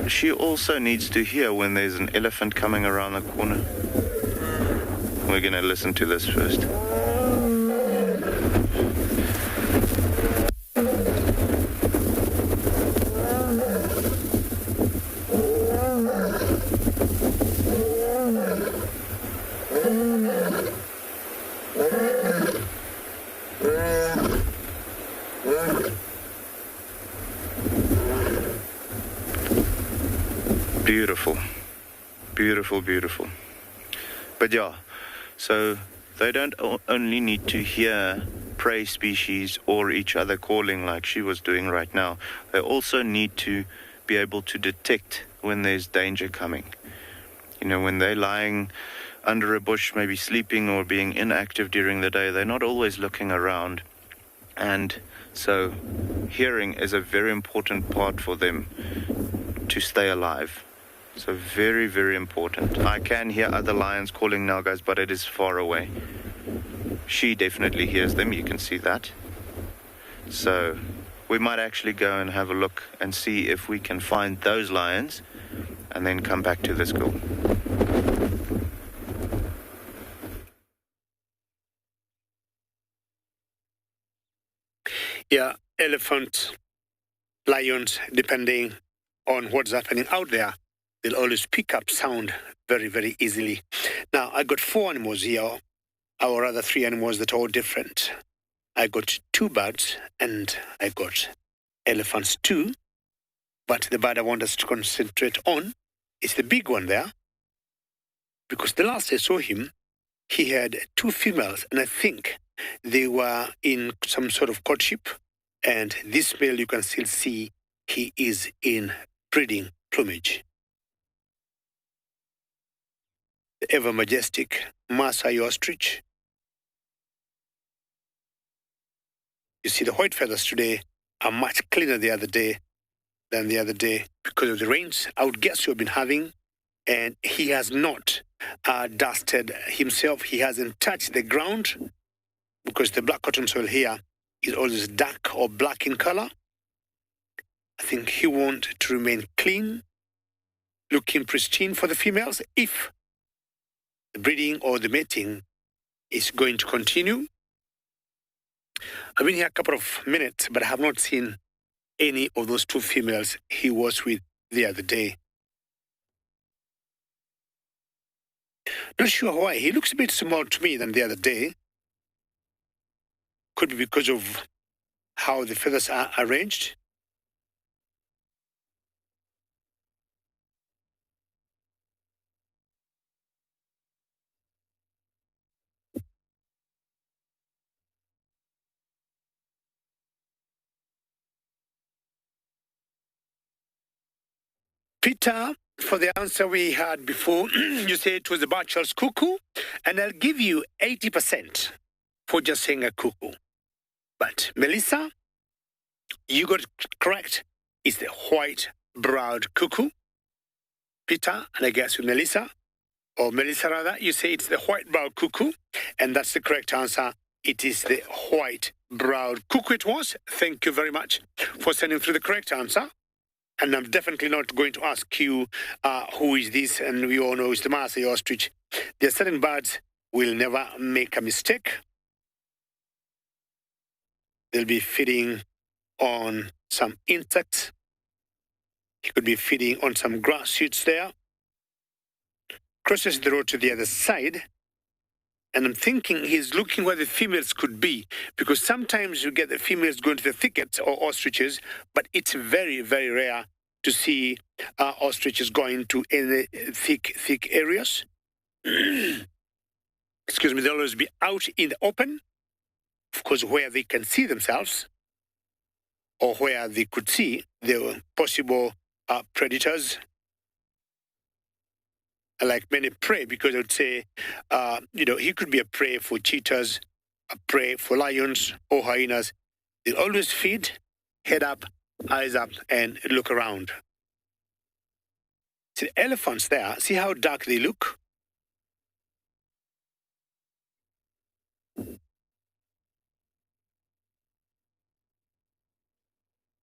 she also needs to hear when there's an elephant coming around the corner. We're going to listen to this first. Beautiful, beautiful, beautiful. But yeah, so they don't only need to hear prey species or each other calling like she was doing right now. They also need to be able to detect when there's danger coming. When they're lying under a bush, maybe sleeping or being inactive during the day, they're not always looking around. And so hearing is a very important part for them to stay alive. So very, very important. I can hear other lions calling now, guys, but it is far away. She definitely hears them, you can see that. So we might actually go and have a look and see if we can find those lions and then come back to this girl. Yeah, elephant, lions, depending on what's happening out there, they'll always pick up sound very, very easily. Now, I got 4 animals here, or rather 3 animals that are all different. I got 2 birds, and I got elephants too. But the bird I want us to concentrate on is the big one there, because the last I saw him, he had 2 females, and I think they were in some sort of courtship. And this male, you can still see he is in breeding plumage. The ever majestic Maasai ostrich. You see, the white feathers today are much cleaner than the other day because of the rains I would guess you've been having. And he has not dusted himself. He hasn't touched the ground because the black cotton soil here is always dark or black in color. I think he wants to remain clean, looking pristine for the females if the breeding or the mating is going to continue. I've been here a couple of minutes, but I have not seen any of those two females he was with the other day. Not sure why. He looks a bit smaller to me than the other day. Could be because of how the feathers are arranged. Peter, for the answer we had before, you said it was the Burchell's cuckoo, and I'll give you 80% for just saying a cuckoo. But Melissa, you got it correct. It's the white-browed cuckoo. Peter, and I guess with Melissa, or Melissa rather, you say it's the white-browed cuckoo, and that's the correct answer. It is the white-browed cuckoo it was. Thank you very much for sending through the correct answer. And I'm definitely not going to ask you who is this, and we all know it's the Maasai ostrich. There are certain birds will never make a mistake. They'll be feeding on some insects. He could be feeding on some grass shoots there. Crosses the road to the other side. And I'm thinking he's looking where the females could be, because sometimes you get the females going to the thickets or ostriches, but it's very, very rare to see ostriches going to any thick areas. Excuse me, they'll always be out in the open, of course, where they can see themselves, or where they could see the possible predators, like many prey, because I would say, he could be a prey for cheetahs, a prey for lions or hyenas. They'll always feed, head up, eyes up, and look around. See the elephants there, see how dark they look?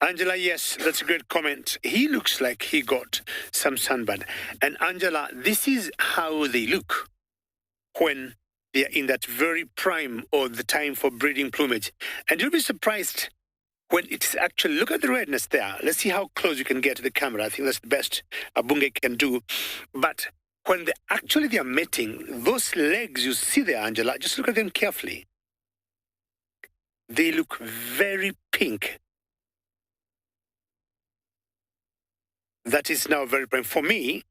Angela, yes, that's a great comment. He looks like he got some sunburn. And Angela, this is how they look when they are in that very prime or the time for breeding plumage. And you'll be surprised when it's actually, look at the redness there. Let's see how close you can get to the camera. I think that's the best a Bungei can do. But when they are mating, those legs you see there, Angela, just look at them carefully. They look very pink. That is now very prime. For me,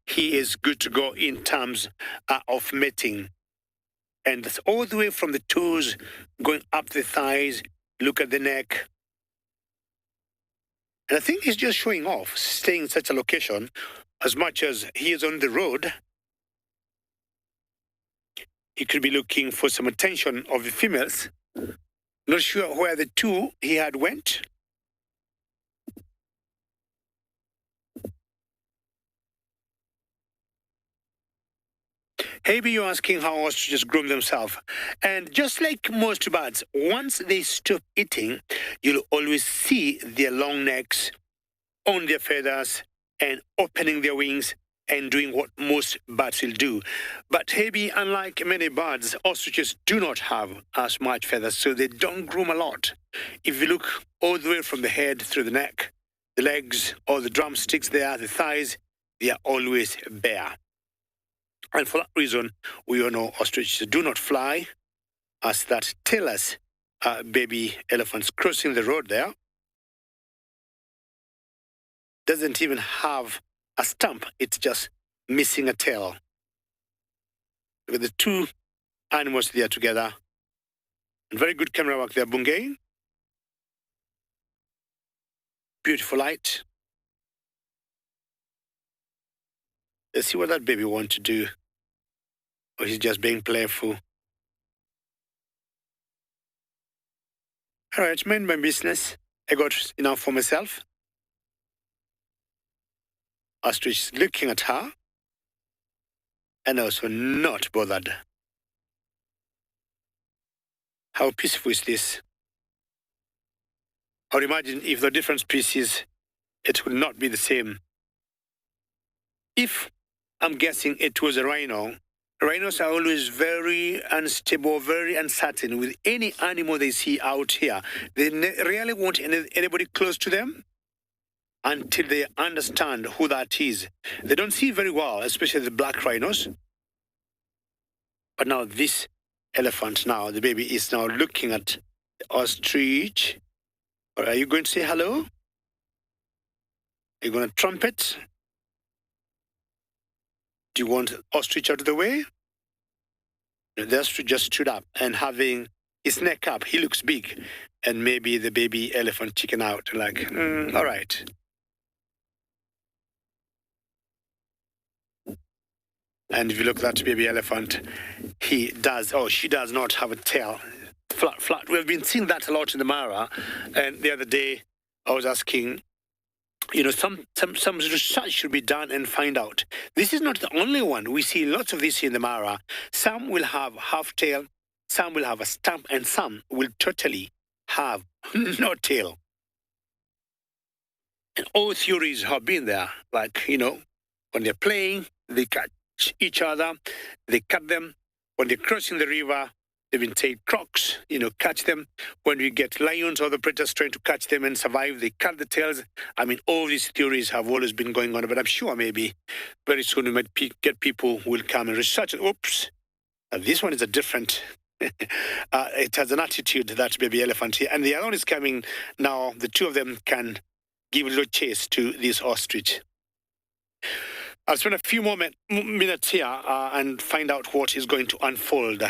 he is good to go in terms of mating. And that's all the way from the toes, going up the thighs, look at the neck. And I think he's just showing off, staying in such a location, as much as he is on the road. He could be looking for some attention of the females. Not sure where the two he had went. Maybe you're asking how ostriches groom themselves. And just like most birds, once they stop eating, you'll always see their long necks on their feathers and opening their wings and doing what most birds will do. But maybe unlike many birds, ostriches do not have as much feathers, so they don't groom a lot. If you look all the way from the head through the neck, the legs or the drumsticks there, the thighs, they are always bare. And for that reason, we all know ostriches do not fly, as that tailless baby elephants crossing the road there. Doesn't even have a stump, it's just missing a tail. With the two animals there together. And very good camera work there, Bungei. Beautiful light. Let's see what that baby wants to do. Or he's just being playful. All right, mind my business. I got enough for myself. Ostrich looking at her. And also not bothered. How peaceful is this? Or imagine if the different species it would not be the same. If I'm guessing it was a rhino, rhinos are always very unstable, very uncertain with any animal they see out here. They rarely want anybody close to them until they understand who that is. They don't see very well, especially the black rhinos. But now this elephant, now the baby is now looking at the ostrich. Or are you going to say hello? Are you going to trumpet? Do you want ostrich out of the way? The ostrich just stood up and having his neck up. He looks big. And maybe the baby elephant chicken out. Like, all right. And if you look at that baby elephant, she does not have a tail. Flat. We've been seeing that a lot in the Mara. And the other day, I was asking, some research should be done and find out. This is not the only one. We see lots of this in the Mara. Some will have half tail, some will have a stump, and some will totally have no tail. And all theories have been there. Like, when they're playing, they catch each other, they cut them. When they're crossing the river, they've been saying crocs, catch them. When we get lions or the predators trying to catch them and survive, they cut the tails. I mean, all these theories have always been going on, but I'm sure maybe very soon we might get people who will come and research it. Oops, this one is a different, it has an attitude, that baby elephant here. And the other one is coming now. The two of them can give a little chase to this ostrich. I'll spend a few more minutes here and find out what is going to unfold.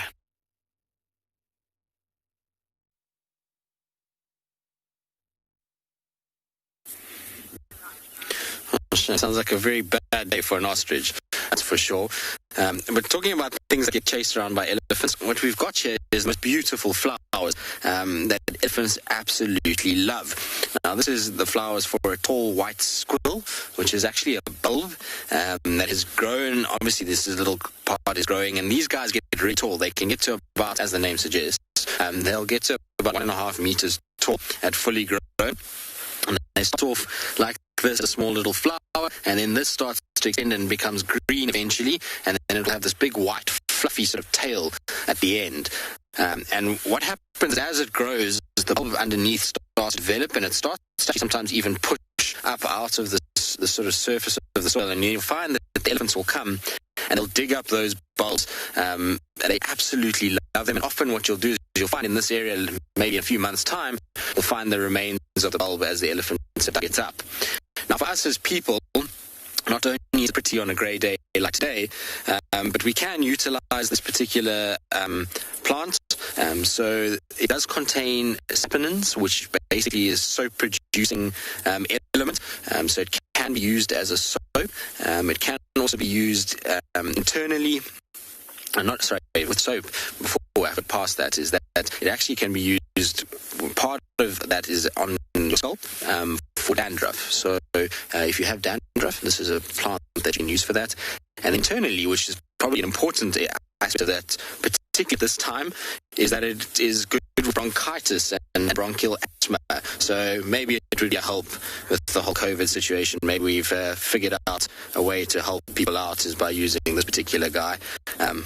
Sounds like a very bad day for an ostrich, that's for sure. But talking about things that get chased around by elephants, what we've got here is the most beautiful flowers that elephants absolutely love. Now, this is the flowers for a tall white squirrel, which is actually a bulb that has grown. Obviously, this little part is growing, and these guys get really tall. They can get to about, as the name suggests, they'll get to about 1.5 meters tall at fully grown. And they start off like this, a small little flower, and then this starts to extend and becomes green eventually, and then it'll have this big white fluffy sort of tail at the end. And what happens as it grows is the bulb underneath starts to develop, and it starts to sometimes even push up out of the sort of surface of the soil, and you'll find that the elephants will come and they'll dig up those bulbs. They absolutely love them, and often what you'll do is you'll find in this area, maybe in a few months' time, you'll find the remains of the bulb as the elephant gets up. Now, for us as people, not only is it pretty on a grey day like today, but we can utilize this particular plant. So it does contain saponins, which basically is soap-producing element. So it can be used as a soap. It can also be used internally. With soap. Before I pass that is that it actually can be used. Part of that is on your scalp for dandruff. So if you have dandruff, this is a plant that you can use for that. And internally, which is probably an important aspect of that, particularly this time, is that it is good for bronchitis and bronchial asthma. So maybe it would be a help with the whole COVID situation. Maybe we've figured out a way to help people out is by using this particular guy.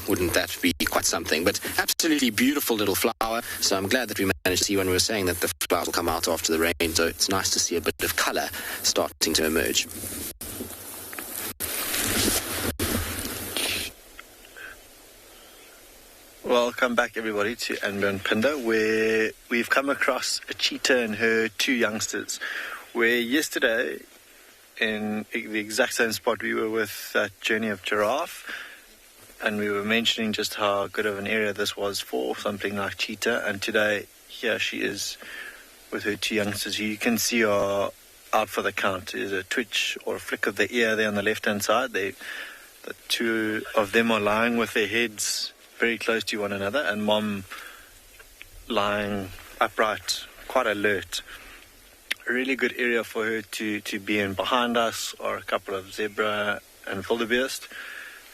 Wouldn't that be quite something? But absolutely beautiful little flower. So I'm glad that we managed to see when we were saying that the flowers will come out after the rain. So it's nice to see a bit of colour starting to emerge. Welcome back, everybody, to Anbion Pinda, where we've come across a cheetah and her two youngsters. Where yesterday, in the exact same spot, we were with that journey of giraffe, and we were mentioning just how good of an area this was for something like cheetah. And today, here she is with her two youngsters. You can see her out for the count. There's a twitch or a flick of the ear there on the left-hand side. The two of them are lying with their heads very close to one another, and mom lying upright, quite alert. A really good area for her to be in. Behind us are a couple of zebra and wildebeest,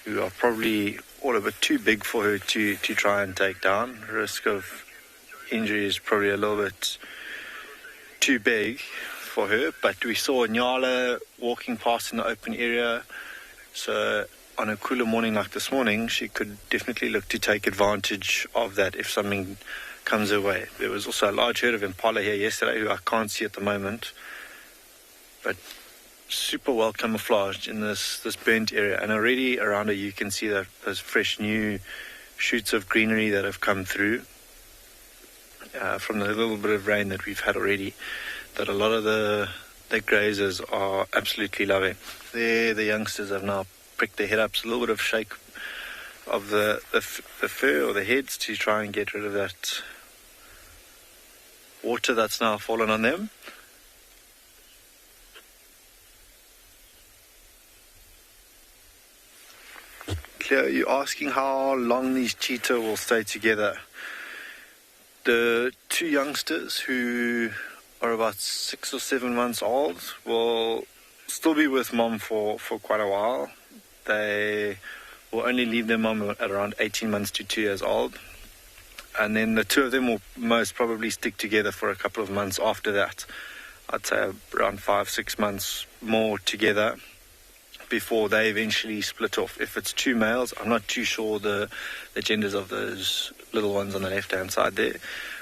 who are probably all a bit too big for her to try and take down. Risk of injury is probably a little bit too big for her, but we saw Nyala walking past in the open area. So on a cooler morning like this morning, she could definitely look to take advantage of that if something comes her way. There was also a large herd of impala here yesterday who I can't see at the moment, but super well camouflaged in this burnt area. And already around her you can see that those fresh new shoots of greenery that have come through from the little bit of rain that we've had already, that a lot of the grazers are absolutely loving. There, the youngsters have now pricked their head up. It's a little bit of shake of the fur or the heads to try and get rid of that water that's now fallen on them. Claire, you're asking how long these cheetah will stay together. The two youngsters who are about 6 or 7 months old will still be with mom for quite a while. They will only leave their mom at around 18 months to 2 years old. And then the two of them will most probably stick together for a couple of months after that. I'd say around 5-6 months more together before they eventually split off. If it's two males, I'm not too sure the genders of those little ones on the left-hand side there.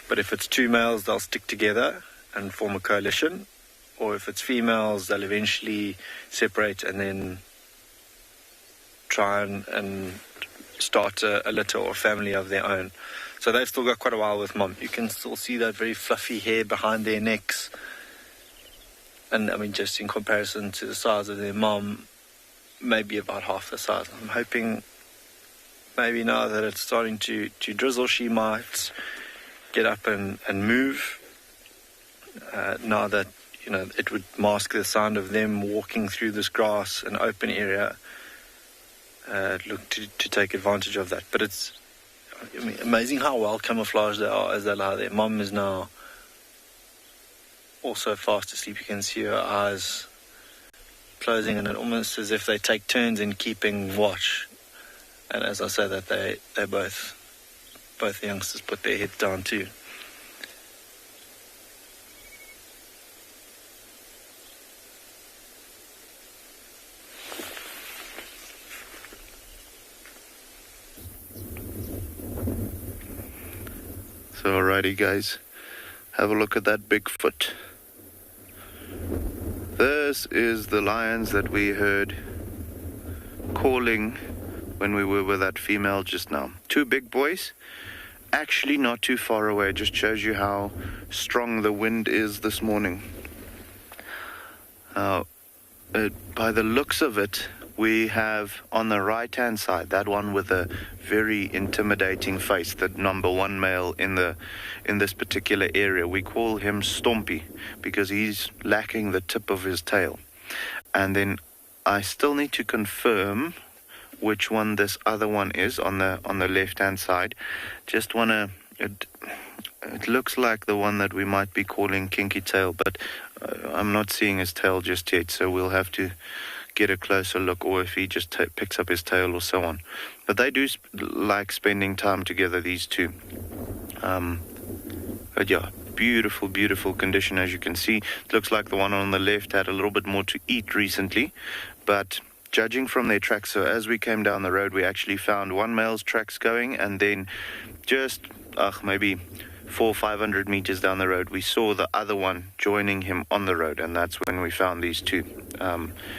But if it's two males, they'll stick together and form a coalition. Or if it's females, they'll eventually separate and then try and start a litter or family of their own. So they've still got quite a while with mom. You can still see that very fluffy hair behind their necks. And I mean, just in comparison to the size of their mom, maybe about half the size. I'm hoping maybe now that it's starting to drizzle, she might get up and move. Now that, you know, it would mask the sound of them walking through this grass, an open area. Look to take advantage of that. But it's amazing how well camouflaged they are as they lie there. Mom is now also fast asleep. You can see her eyes closing, and it almost as if they take turns in keeping watch. And as I say that, they both the youngsters put their heads down too. So alrighty guys, have a look at that Bigfoot. This is the lions that we heard calling when we were with that female just now. Two big boys, actually not too far away. Just shows you how strong the wind is this morning. By the looks of it, we have on the right hand side that one with a very intimidating face, the number one male in this particular area. We call him Stompy because he's lacking the tip of his tail. And then I still need to confirm which one this other one is on the left hand side. Just wanna it looks like the one that we might be calling Kinky Tail, but I'm not seeing his tail just yet, so we'll have to get a closer look, or if he just picks up his tail or so on. But they do like spending time together, these two. But yeah, beautiful, beautiful condition, as you can see. It looks like the one on the left had a little bit more to eat recently, but judging from their tracks, so as we came down the road, we actually found one male's tracks going, and then just maybe 400 or 500 meters down the road, we saw the other one joining him on the road, and that's when we found these two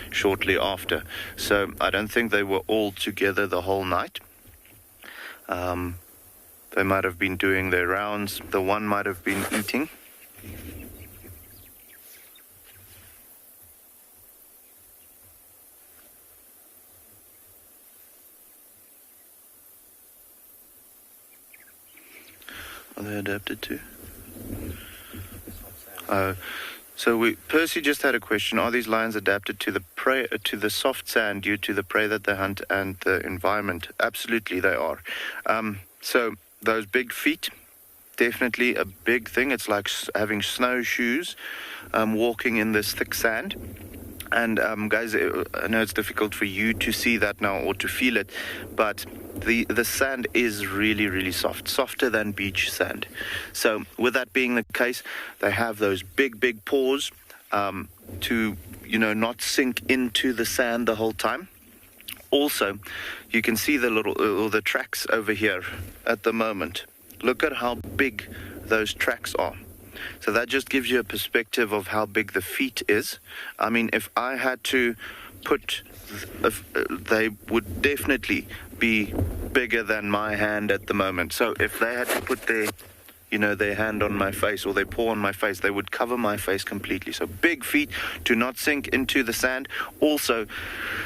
shortly after. So I don't think they were all together the whole night. They might have been doing their rounds. The one might have been eating. Are they adapted to? So Percy just had a question. Are these lions adapted to the prey, to the soft sand due to the prey that they hunt and the environment? Absolutely, they are. So those big feet, definitely a big thing. It's like having snowshoes, walking in this thick sand. And guys, I know it's difficult for you to see that now or to feel it, but the sand is really, really soft, softer than beach sand. So with that being the case, they have those big, big paws. to, not sink into the sand the whole time. Also, you can see the tracks over here at the moment. Look at how big those tracks are. So that just gives you a perspective of how big the feet is. I mean, if I had to put, they would definitely be bigger than my hand at the moment. So if they had to put their hand on my face or their paw on my face, they would cover my face completely. So big feet, do not sink into the sand. Also,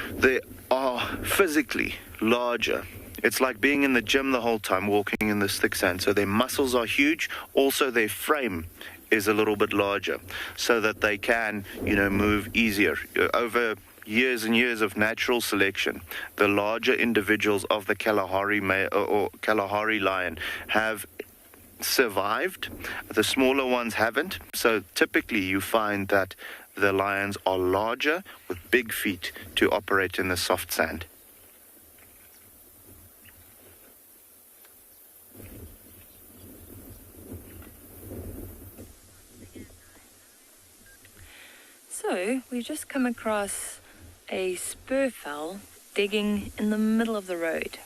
they are physically larger. It's like being in the gym the whole time, walking in this thick sand. So their muscles are huge. Also, their frame is a little bit larger so that they can, move easier. Over years and years of natural selection, the larger individuals of the Kalahari or Kalahari lion have survived. The smaller ones haven't. So typically you find that the lions are larger with big feet to operate in the soft sand. So we've just come across a spurfowl digging in the middle of the road.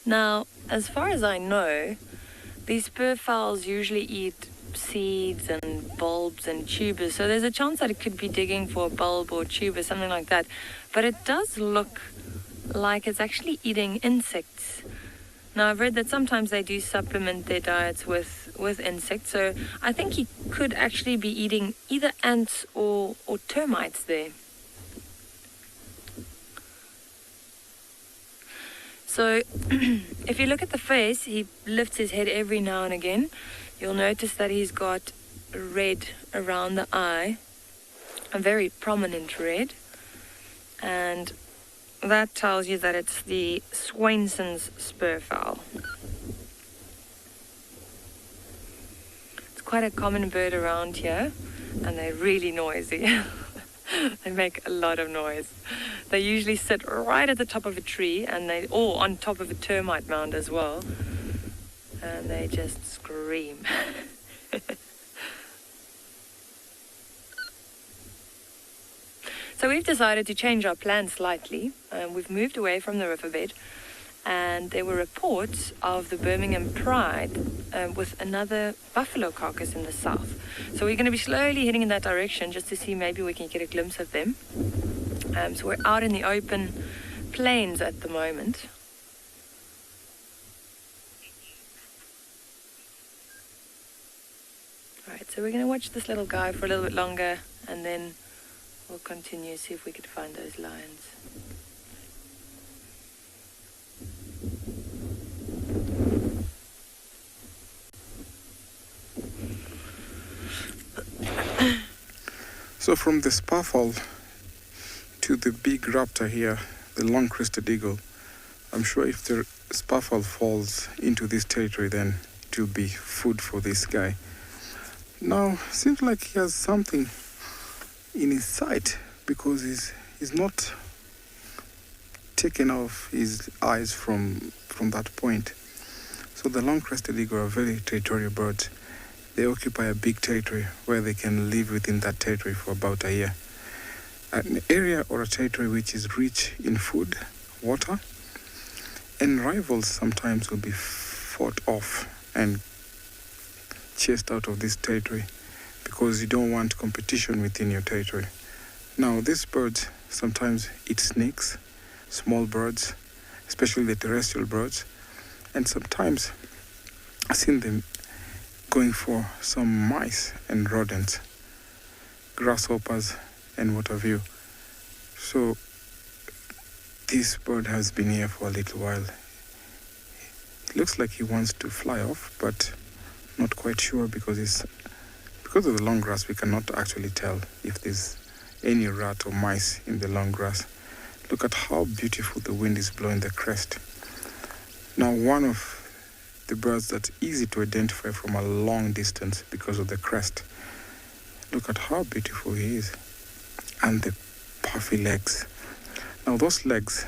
Now, as far as I know, these spurfowls usually eat seeds and bulbs and tubers, so there's a chance that it could be digging for a bulb or tuber, something like that. But it does look like it's actually eating insects. Now, I've read that sometimes they do supplement their diets with insects, so I think he could actually be eating either ants or termites there. So, if you look at the face, he lifts his head every now and again. You'll notice that he's got red around the eye, a very prominent red, and that tells you that it's the Swainson's spurfowl. It's quite a common bird around here, and they're really noisy. They make a lot of noise. They usually sit right at the top of a tree, or on top of a termite mound as well, and they just scream. So we've decided to change our plans slightly. We've moved away from the riverbed, and there were reports of the Birmingham Pride with another buffalo carcass in the south. So we're going to be slowly heading in that direction just to see maybe we can get a glimpse of them. So we're out in the open plains at the moment. Alright, so we're going to watch this little guy for a little bit longer, and then we'll continue, see if we could find those lions. So from the sparfowl to the big raptor here, the long-crested eagle, I'm sure if the sparfowl falls into this territory, then it will be food for this guy. Now, seems like he has something in his sight, because he's not taken off his eyes from that point. So the long-crested eagle are very territorial birds. They occupy a big territory where they can live within that territory for about a year. An area or a territory which is rich in food, water, and rivals sometimes will be fought off and chased out of this territory because you don't want competition within your territory. Now, these birds sometimes eat snakes, small birds, especially the terrestrial birds, and sometimes I've seen them going for some mice and rodents, grasshoppers, and what have you. So this bird has been here for a little while. It looks like he wants to fly off, but not quite sure because of the long grass. We cannot actually tell if there's any rat or mice in the long grass. Look at how beautiful the wind is blowing the crest. Now, one of the birds that's easy to identify from a long distance because of the crest. Look at how beautiful he is. And the puffy legs. Now, those legs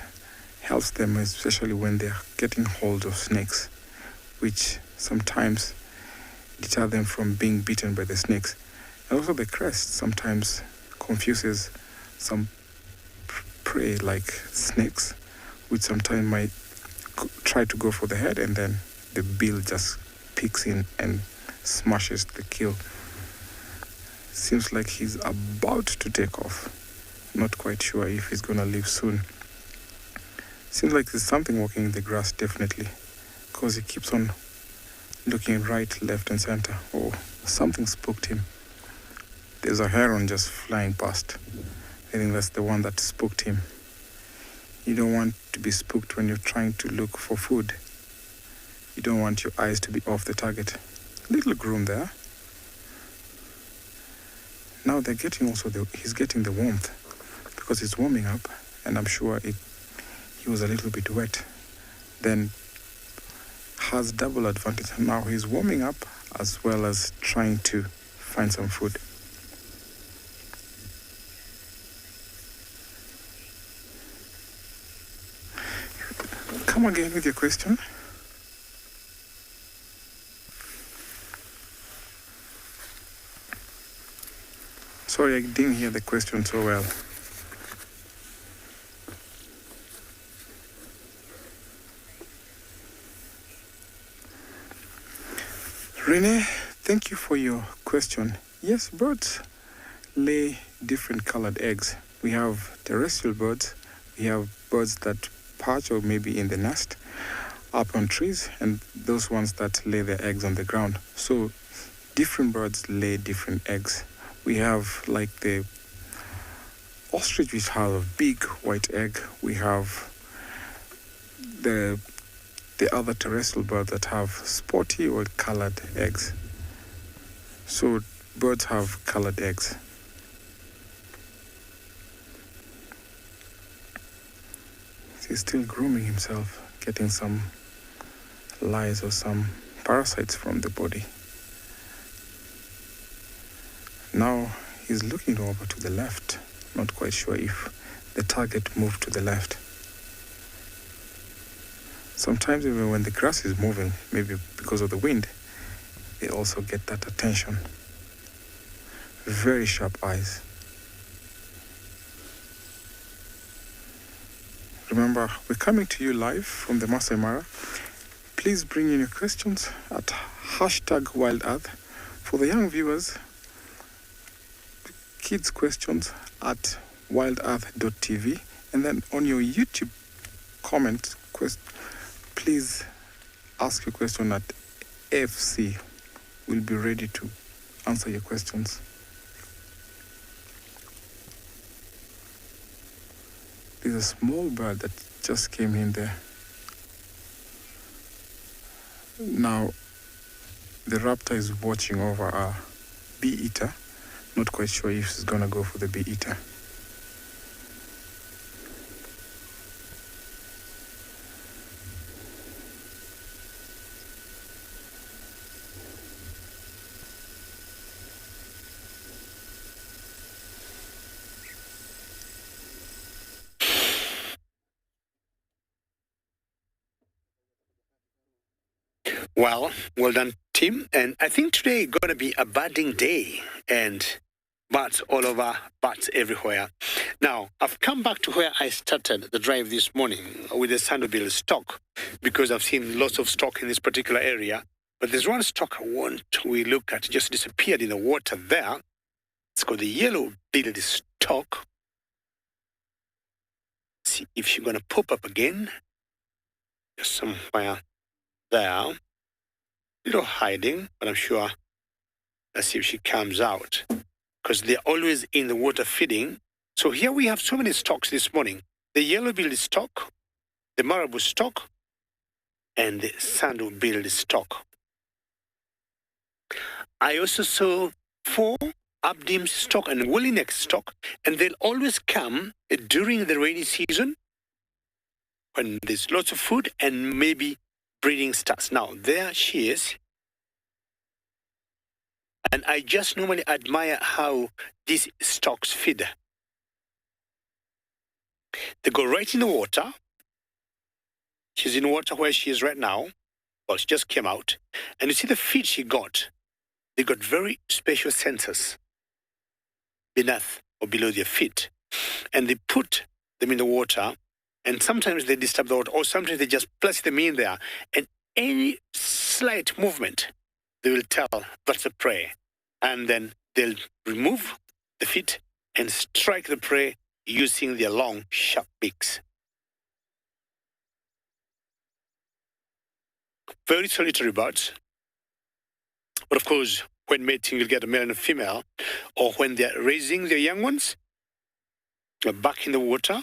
helps them, especially when they're getting hold of snakes, which sometimes deter them from being bitten by the snakes. And also the crest sometimes confuses some prey like snakes, which sometimes might try to go for the head, and then the bill just picks in and smashes the kill. Seems like he's about to take off. Not quite sure if he's gonna leave soon. Seems like there's something walking in the grass, definitely, because he keeps on looking right, left, and center. Oh, something spooked him. There's a heron just flying past. I think that's the one that spooked him. You don't want to be spooked when you're trying to look for food. You don't want your eyes to be off the target. Little groom there. Now they're getting also he's getting the warmth because it's warming up, and I'm sure he was a little bit wet. Then has double advantage. Now he's warming up as well as trying to find some food. Come again with your question. Sorry, I didn't hear the question so well. Renee, thank you for your question. Yes, birds lay different colored eggs. We have terrestrial birds. We have birds that perch or maybe in the nest up on trees, and those ones that lay their eggs on the ground. So different birds lay different eggs. We have like the ostrich, which have a big white egg. We have the other terrestrial birds that have spotty or colored eggs. So birds have colored eggs. He's still grooming himself, getting some lice or some parasites from the body. Now he's looking over to the left, not quite sure if the target moved to the left. Sometimes even when the grass is moving, maybe because of the wind, they also get that attention. Very sharp eyes. Remember, we're coming to you live from the Masai Mara. Please bring in your questions at #WildEarth. For the young viewers, kids' questions at wildearth.tv. And then on your YouTube comment, please ask your question at AFC. We'll be ready to answer your questions. There's a small bird that just came in there. Now, the raptor is watching over a bee-eater. Not quite sure if she's gonna go for the bee-eater. Well done, team. And I think today is going to be a birding day, and birds all over, birds everywhere. Now, I've come back to where I started the drive this morning with the Sandouville stock, because I've seen lots of stock in this particular area. But there's one stock I want we look at, just disappeared in the water there. It's called the yellow-billed stock. See if she's going to pop up again. Just somewhere there. Little hiding, but I'm sure. Let's see if she comes out, because they're always in the water feeding. So here we have so many stocks this morning. The yellow-billed stock, the marabou stock, and the sandal-billed stock. I also saw 4 Abdim stock and woolly neck stock, and they'll always come during the rainy season when there's lots of food and maybe breeding starts. Now, there she is. And I just normally admire how these stocks feed. They go right in the water. She's in water where she is right now. Well, she just came out. And you see the feed she got. They got very special sensors. beneath or below their feet. And they put them in the water, and sometimes they disturb the water, or sometimes they just place them in there. And any slight movement, they will tell that's a prey. And then they'll remove the feet and strike the prey using their long, sharp beaks. Very solitary birds. But of course, when mating, you'll get a male and a female, or when they're raising their young ones, they're back in the water.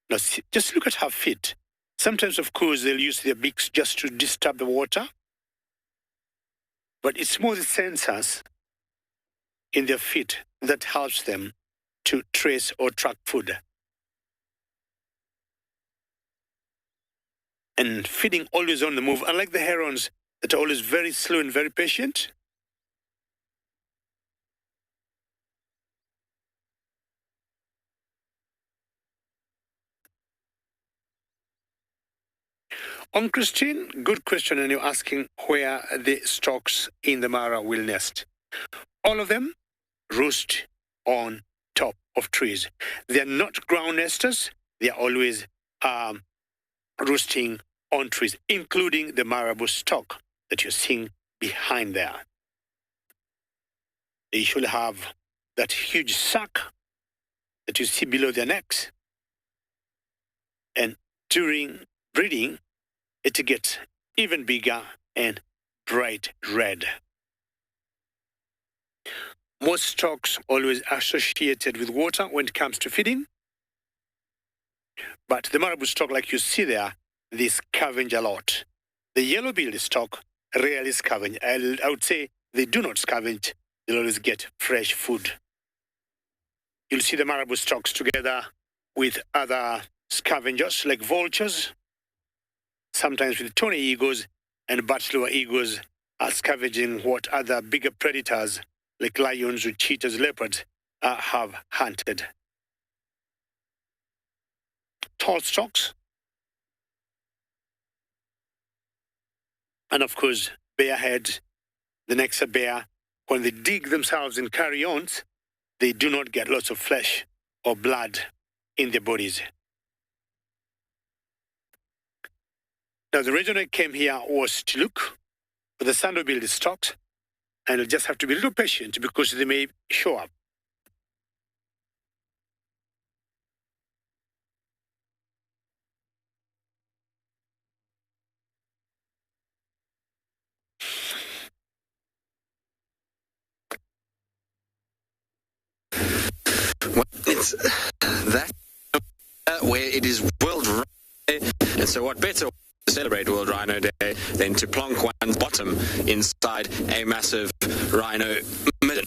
Now, just look at her feet. Sometimes, of course, they'll use their beaks just to disturb the water. But it's more the sensors in their feet that helps them to trace or track food. And feeding always on the move, unlike the herons that are always very slow and very patient. Christine, good question, and you're asking where the storks in the Mara will nest. All of them roost on top of trees. They are not ground nesters. They are always roosting on trees, including the marabou stork that you're seeing behind there. They usually have that huge sack that you see below their necks. And during breeding, it gets even bigger and bright red. Most storks always associated with water when it comes to feeding. But the marabou stork, like you see there, they scavenge a lot. The yellow-billed stork rarely scavenge. I would say they do not scavenge. They'll always get fresh food. You'll see the marabou storks together with other scavengers like vultures, sometimes with tawny eagles and bat-lower eagles are scavenging what other bigger predators like lions or cheetahs, leopards have hunted. Tall storks, and of course bearheads, the next bear, when they dig themselves in carry-ons, they do not get lots of flesh or blood in their bodies. Now, the reason I came here was to look for the sandal-billed storks, and you'll just have to be a little patient because they may show up. Well, it's that where it is World Rhino Day, and so what better to celebrate World Rhino Day than to plonk one's bottom inside a massive rhino midden.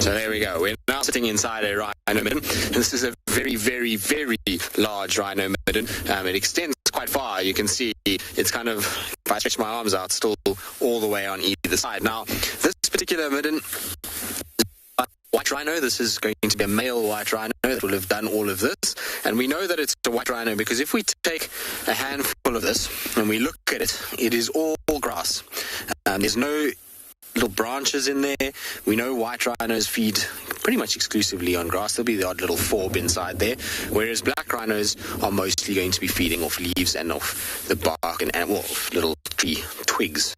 So there we go. We're now sitting inside a rhino midden. And this is a very, very, very large rhino midden. It extends quite far. You can see it's kind of, if I stretch my arms out, still all the way on either side. Now, this particular midden, white rhino, this is going to be a male white rhino that will have done all of this. And we know that it's a white rhino because if we take a handful of this and we look at it, it is all grass. There's no little branches in there. We know white rhinos feed pretty much exclusively on grass. There'll be the odd little forb inside there, whereas black rhinos are mostly going to be feeding off leaves and off the bark and little tree twigs.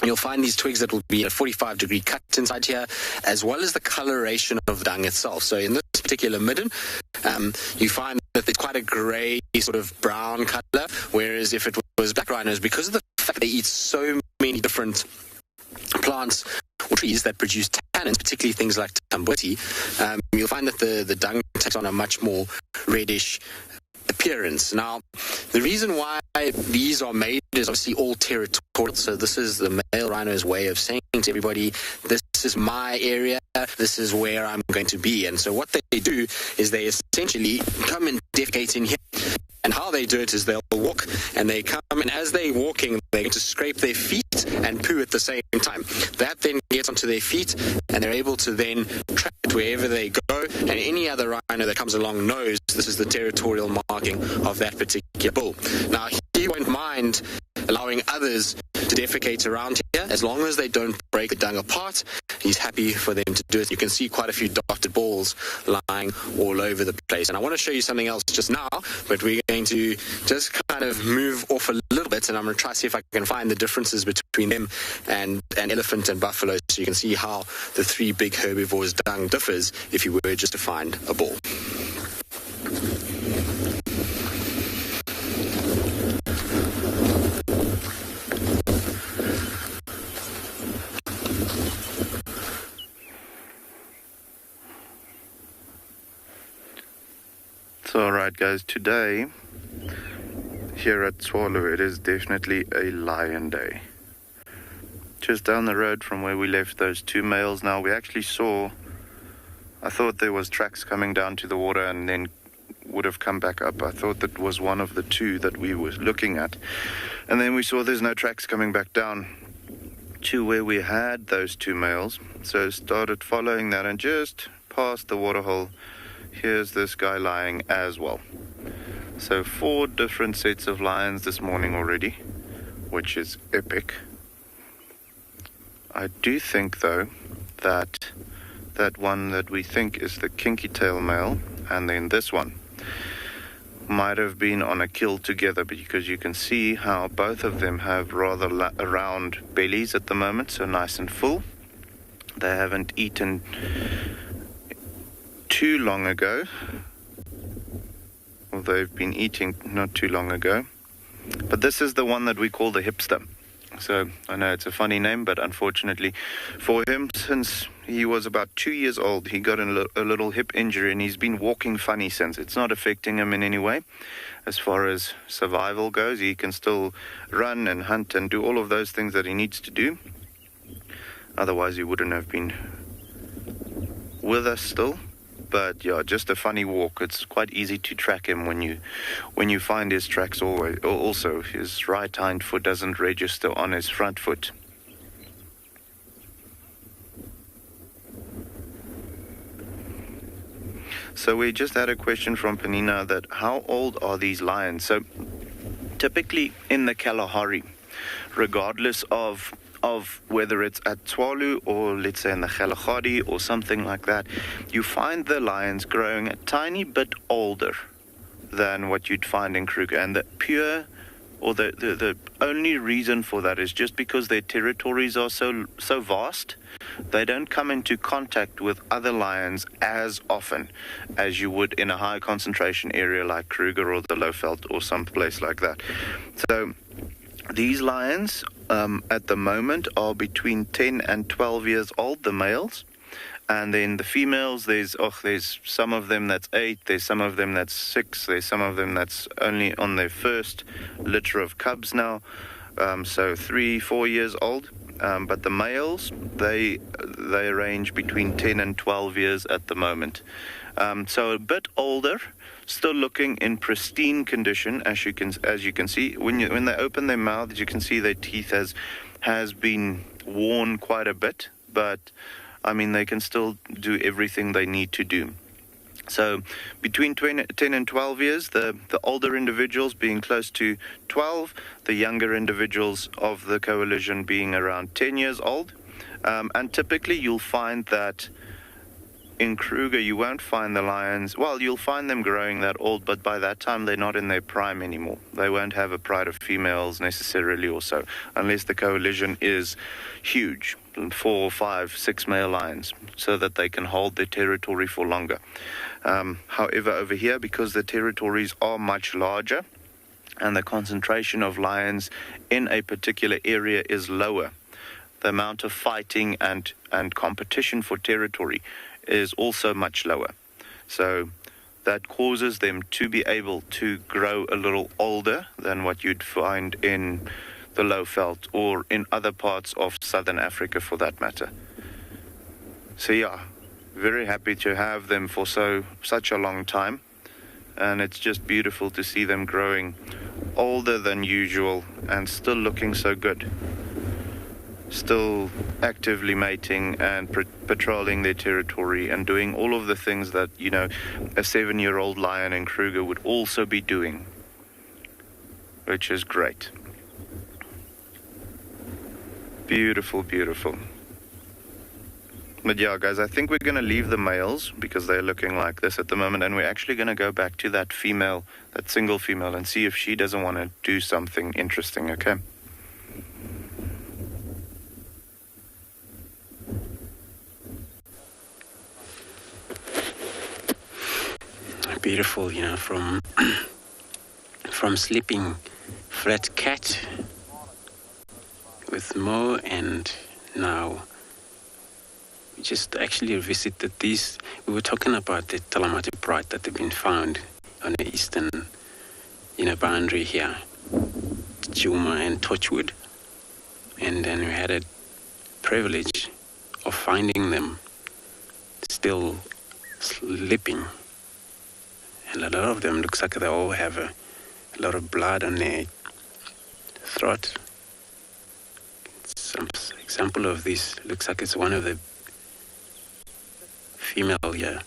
You'll find these twigs that will be a 45-degree cut inside here, as well as the coloration of the dung itself. So in this particular midden, you find that it's quite a grey sort of brown colour, whereas if it was black rhinos, because of the fact they eat so many different plants or trees that produce tannins, particularly things like tamboti, you'll find that the dung takes on a much more reddish appearance. Now, the reason why these are made is obviously all territorial. So this is the male rhino's way of saying to everybody, this is my area, this is where I'm going to be. And so what they do is they essentially come and defecate in here. And how they do it is they'll walk and they come, and as they're walking, they're going to scrape their feet and poo at the same time. That then gets onto their feet, and they're able to then track it wherever they go. And any other rhino that comes along knows this is the territorial marking of that particular bull. Now, he won't mind allowing others to defecate around here. As long as they don't break the dung apart, he's happy for them to do it. You can see quite a few dotted balls lying all over the place. And I want to show you something else just now, but we're going to just kind of move off a little bit, and I'm going to try to see if I can find the differences between them and an elephant and buffalo, so you can see how the three big herbivores' dung differs if you were just to find a ball. So, alright guys, today here at Tshwalu it is definitely a lion day. Just down the road from where we left those two males, now we actually saw, I thought there was tracks coming down to the water and then would have come back up. I thought that was one of the two that we were looking at. And then we saw there's no tracks coming back down to where we had those two males. So started following that, and just past the waterhole, here's this guy lying as well. So 4 different sets of lions this morning already, which is epic. I do think though that that one that we think is the kinky tail male, and then this one might have been on a kill together, because you can see how both of them have rather round bellies at the moment, so nice and full. They haven't eaten too long ago, or they've been eating not too long ago. But this is the one that we call the hipster. So I know it's a funny name, but unfortunately for him, since he was about 2 years old, he got a little hip injury, and he's been walking funny since. It's not affecting him in any way. As far as survival goes, he can still run and hunt and do all of those things that he needs to do. Otherwise he wouldn't have been with us still. But yeah, just a funny walk. It's quite easy to track him when you find his tracks. Always. Also, his right hind foot doesn't register on his front foot. So we just had a question from Panina that how old are these lions? So typically in the Kalahari, regardless of whether it's at Tshwalu or let's say in the Kalahari or something like that, you find the lions growing a tiny bit older than what you'd find in Kruger. And the only reason for that is just because their territories are so vast. They don't come into contact with other lions as often as you would in a high concentration area like Kruger or the Lowveld or some place like that. So these lions at the moment are between 10 and 12 years old, the males. And then the females, there's some of them that's 8, there's some of them that's 6, there's some of them that's only on their first litter of cubs now, so 3-4 years old. But the males, they range between 10 and 12 years at the moment. So a bit older, still looking in pristine condition, as you can see. When they open their mouths, you can see their teeth has been worn quite a bit, but I mean, they can still do everything they need to do. So between 10 and 12 years, the older individuals being close to 12, the younger individuals of the coalition being around 10 years old. And typically you'll find that in Kruger, you won't find the lions, well, you'll find them growing that old, but by that time they're not in their prime anymore. They won't have a pride of females necessarily or so, unless the coalition is huge, 4, 5, 6 male lions, so that they can hold their territory for longer. However, over here, because the territories are much larger and the concentration of lions in a particular area is lower, the amount of fighting and competition for territory is also much lower. So that causes them to be able to grow a little older than what you'd find in the Lowveld or in other parts of southern Africa for that matter. So yeah, very happy to have them for such a long time, and it's just beautiful to see them growing older than usual and still looking so good. Still actively mating and patrolling their territory and doing all of the things that, you know, a 7-year-old lion in Kruger would also be doing, which is great. Beautiful, beautiful. But yeah, guys, I think we're going to leave the males because they're looking like this at the moment, and we're actually going to go back to that female, that single female, and see if she doesn't want to do something interesting, okay? Beautiful, you know, from sleeping flat cat with Mo, and now we just actually visited these. We were talking about the Talamati pride that have been found on the eastern, boundary here, Djuma and Torchwood, and then we had a privilege of finding them still sleeping, and a lot of them looks like they all have a lot of blood on their throat. Some example of this looks like it's one of the female here.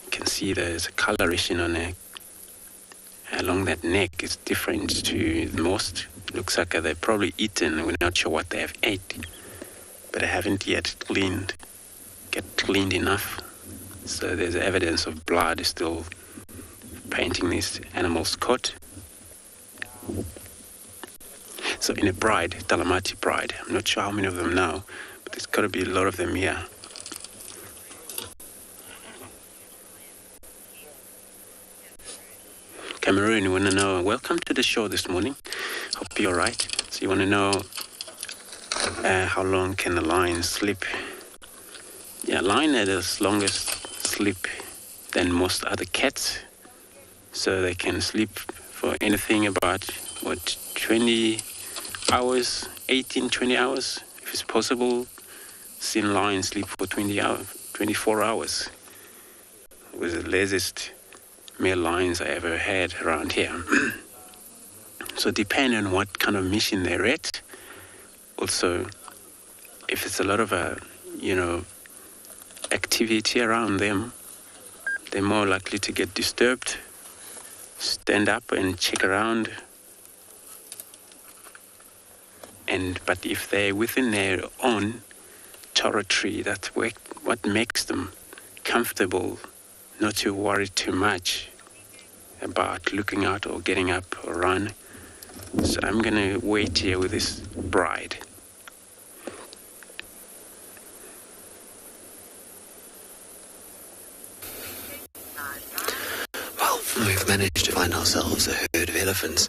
You can see there's a coloration on it along that neck. It's different to most. Looks like they've probably eaten. We're not sure what they have ate, but they haven't yet get cleaned enough. So there's evidence of blood still painting this animal's coat. So in a bride, Talamati bride, I'm not sure how many of them now, but there's got to be a lot of them here. Cameroon, you want to know, welcome to the show this morning. Hope you're all right. So you want to know how long can a lion sleep? Yeah, lion has the longest sleep than most other cats. So they can sleep for anything about, 20 hours, 18, 20 hours. If it's possible, seen lions sleep for 24 hours. It was the latest male lions I ever had around here. So depending on what kind of mission they're at, also if it's a lot of activity around them, they're more likely to get disturbed, stand up and check around. But if they're within their own territory, that's what makes them comfortable, not to worry too much about looking out or getting up or run. So I'm going to wait here with this bride. Well, we've managed to find ourselves a herd of elephants.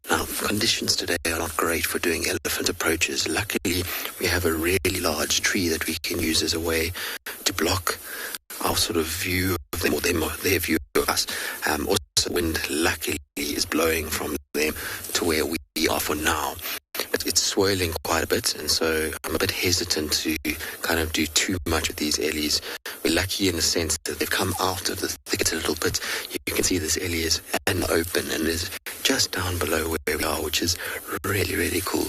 Now, conditions today are not great for doing elephant approaches. Luckily, we have a really large tree that we can use as a way to block our sort of view of them, or their view of us. Also, wind, luckily, is blowing from them to where we are for now. It's swirling quite a bit, and so I'm a bit hesitant to kind of do too much with these ellies. We're lucky in the sense that they've come out of the thicket a little bit. You can see this ellie is open and is just down below where we are, which is really, really cool.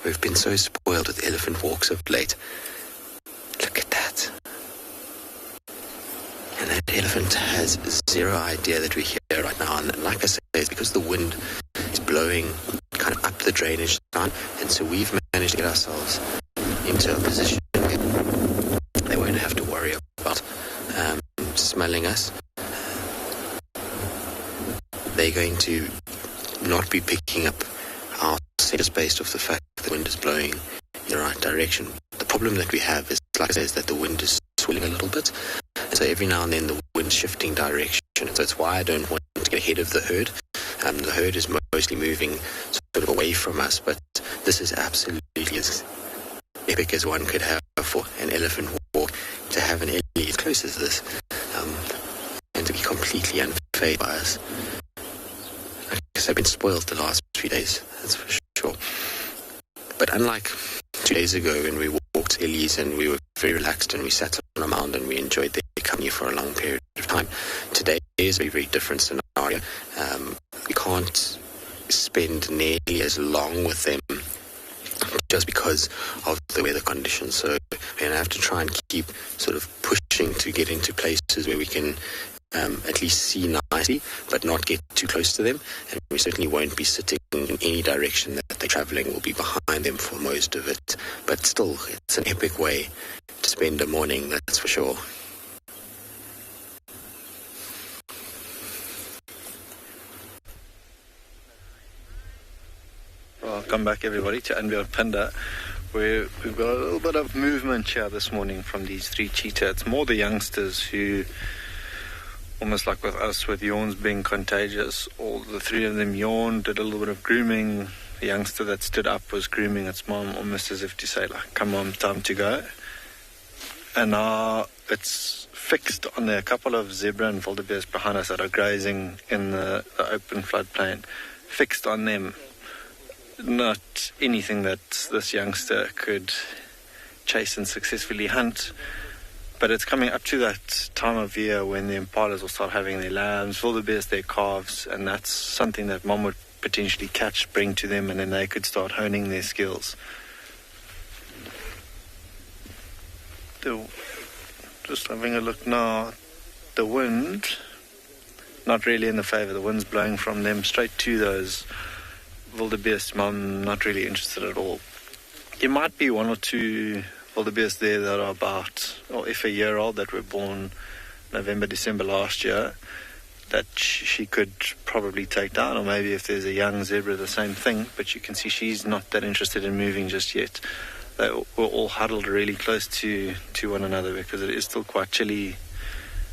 We've been so spoiled with elephant walks of late. Look at that. And that elephant has zero idea that we're here right now. And like I say, it's because the wind is blowing kind of up the drainage line. And so we've managed to get ourselves into a position where they won't have to worry about smelling us. They're going to not be picking up our scent based off the fact that the wind is blowing in the right direction. The problem that we have is, like I say, is that the wind is swirling a little bit. And so every now and then the wind's shifting direction. And so it's why I don't want to get ahead of the herd. The herd is mostly moving sort of away from us, but this is absolutely as epic as one could have for an elephant walk, to have an ellie as close as this, and to be completely unfazed by us. I guess I've been spoiled the last few days, that's for sure. But unlike 2 days ago when we walked ellies and we were very relaxed and we sat on a mound and we enjoyed their company for a long period of time, today is a very, very different scenario. We can't spend nearly as long with them just because of the weather conditions. So we're going to have to try and keep sort of pushing to get into places where we can at least see nicely, but not get too close to them. And we certainly won't be sitting in any direction that they're traveling. We'll be behind them for most of it. But still, it's an epic way to spend a morning, that's for sure. Welcome back, everybody, to and Beyond Phinda. We've got a little bit of movement here this morning from these three cheetah. It's more the youngsters who, almost like with us, with yawns being contagious, all the three of them yawned, did a little bit of grooming. The youngster that stood up was grooming its mom, almost as if to say, like, come on, time to go. And now it's fixed on there. A couple of zebra and wildebeest behind us that are grazing in the open floodplain, fixed on them. Not anything that this youngster could chase and successfully hunt, but it's coming up to that time of year when the impalas will start having their lambs, wildebeest their calves, and that's something that mom would potentially catch, bring to them, and then they could start honing their skills. Just having a look now, the wind, not really in the favour. The wind's blowing from them straight to those wildebeest. Mum not really interested at all. There might be one or two wildebeest there that are about, or if a year old, that were born November, December last year, that she could probably take down, or maybe if there's a young zebra, the same thing. But you can see she's not that interested in moving just yet. They were all huddled really close to one another because it is still quite chilly,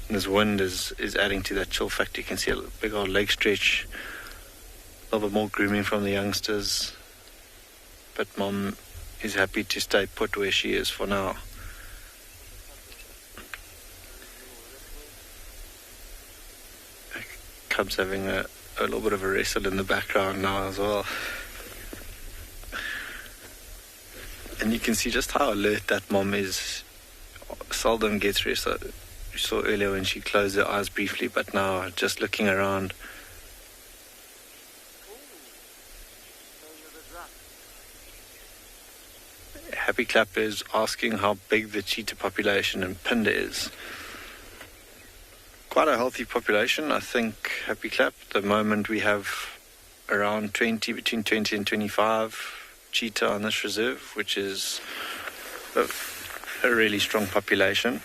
and this wind is adding to that chill factor. You can see a big old leg stretch. A little bit more grooming from the youngsters, but mom is happy to stay put where she is for now. Cubs having a little bit of a wrestle in the background now as well. And you can see just how alert that mom is. Seldom gets rest. You saw earlier when she closed her eyes briefly, but now just looking around. Happy Clap is asking how big the cheetah population in Phinda is. Quite a healthy population, I think, Happy Clap. At the moment we have around between 20 and 25 cheetah on this reserve, which is a really strong population.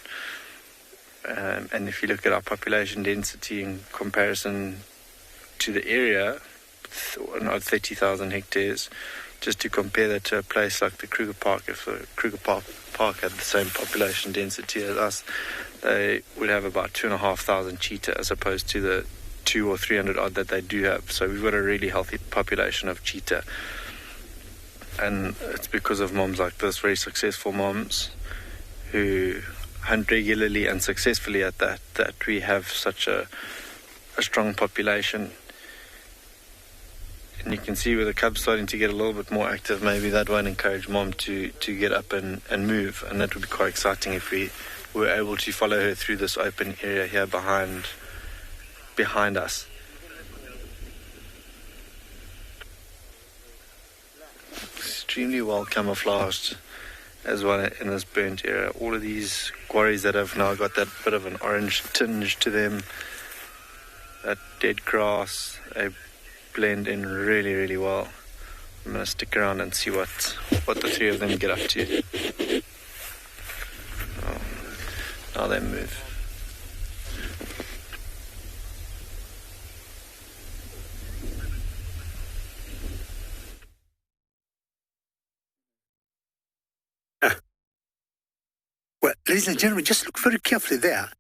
And if you look at our population density in comparison to the area, 30,000 hectares, just to compare that to a place like the Kruger Park, if the Kruger Park had the same population density as us, they would have about 2,500 cheetah as opposed to the 200 or 300 odd that they do have. So we've got a really healthy population of cheetah. And it's because of moms like this, very successful moms who hunt regularly and successfully at that we have such a strong population. And you can see with the cubs starting to get a little bit more active, maybe that won't encourage mom to get up and move. And that would be quite exciting if we were able to follow her through this open area here behind us. Extremely well camouflaged as well in this burnt area. All of these quarries that have now got that bit of an orange tinge to them, that dead grass, they blend in really, really well. I'm going to stick around and see what the three of them get up to. Now they move. Well, ladies and gentlemen, just look very carefully there.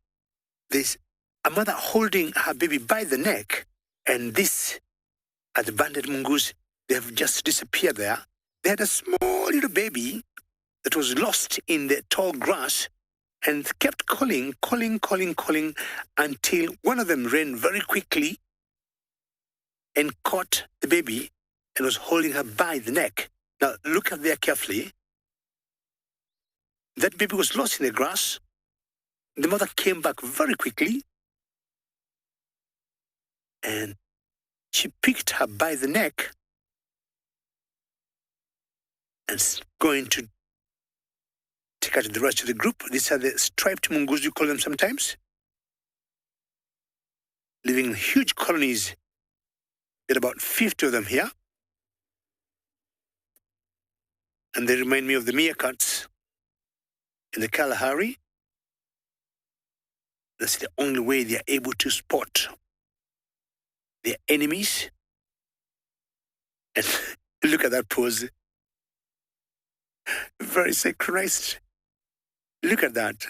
There's a mother holding her baby by the neck, and this are the banded mongoose. They have just disappeared there. They had a small little baby that was lost in the tall grass and kept calling until one of them ran very quickly and caught the baby and was holding her by the neck. Now, look at there carefully. That baby was lost in the grass. The mother came back very quickly and she picked her by the neck and is going to take her to the rest of the group. These are the striped mongoose, you call them sometimes. living in huge colonies. There are about 50 of them here. And they remind me of the meerkats in the Kalahari. That's the only way they are able to spot their enemies. And look at that pose. Very synchronized. Look at that.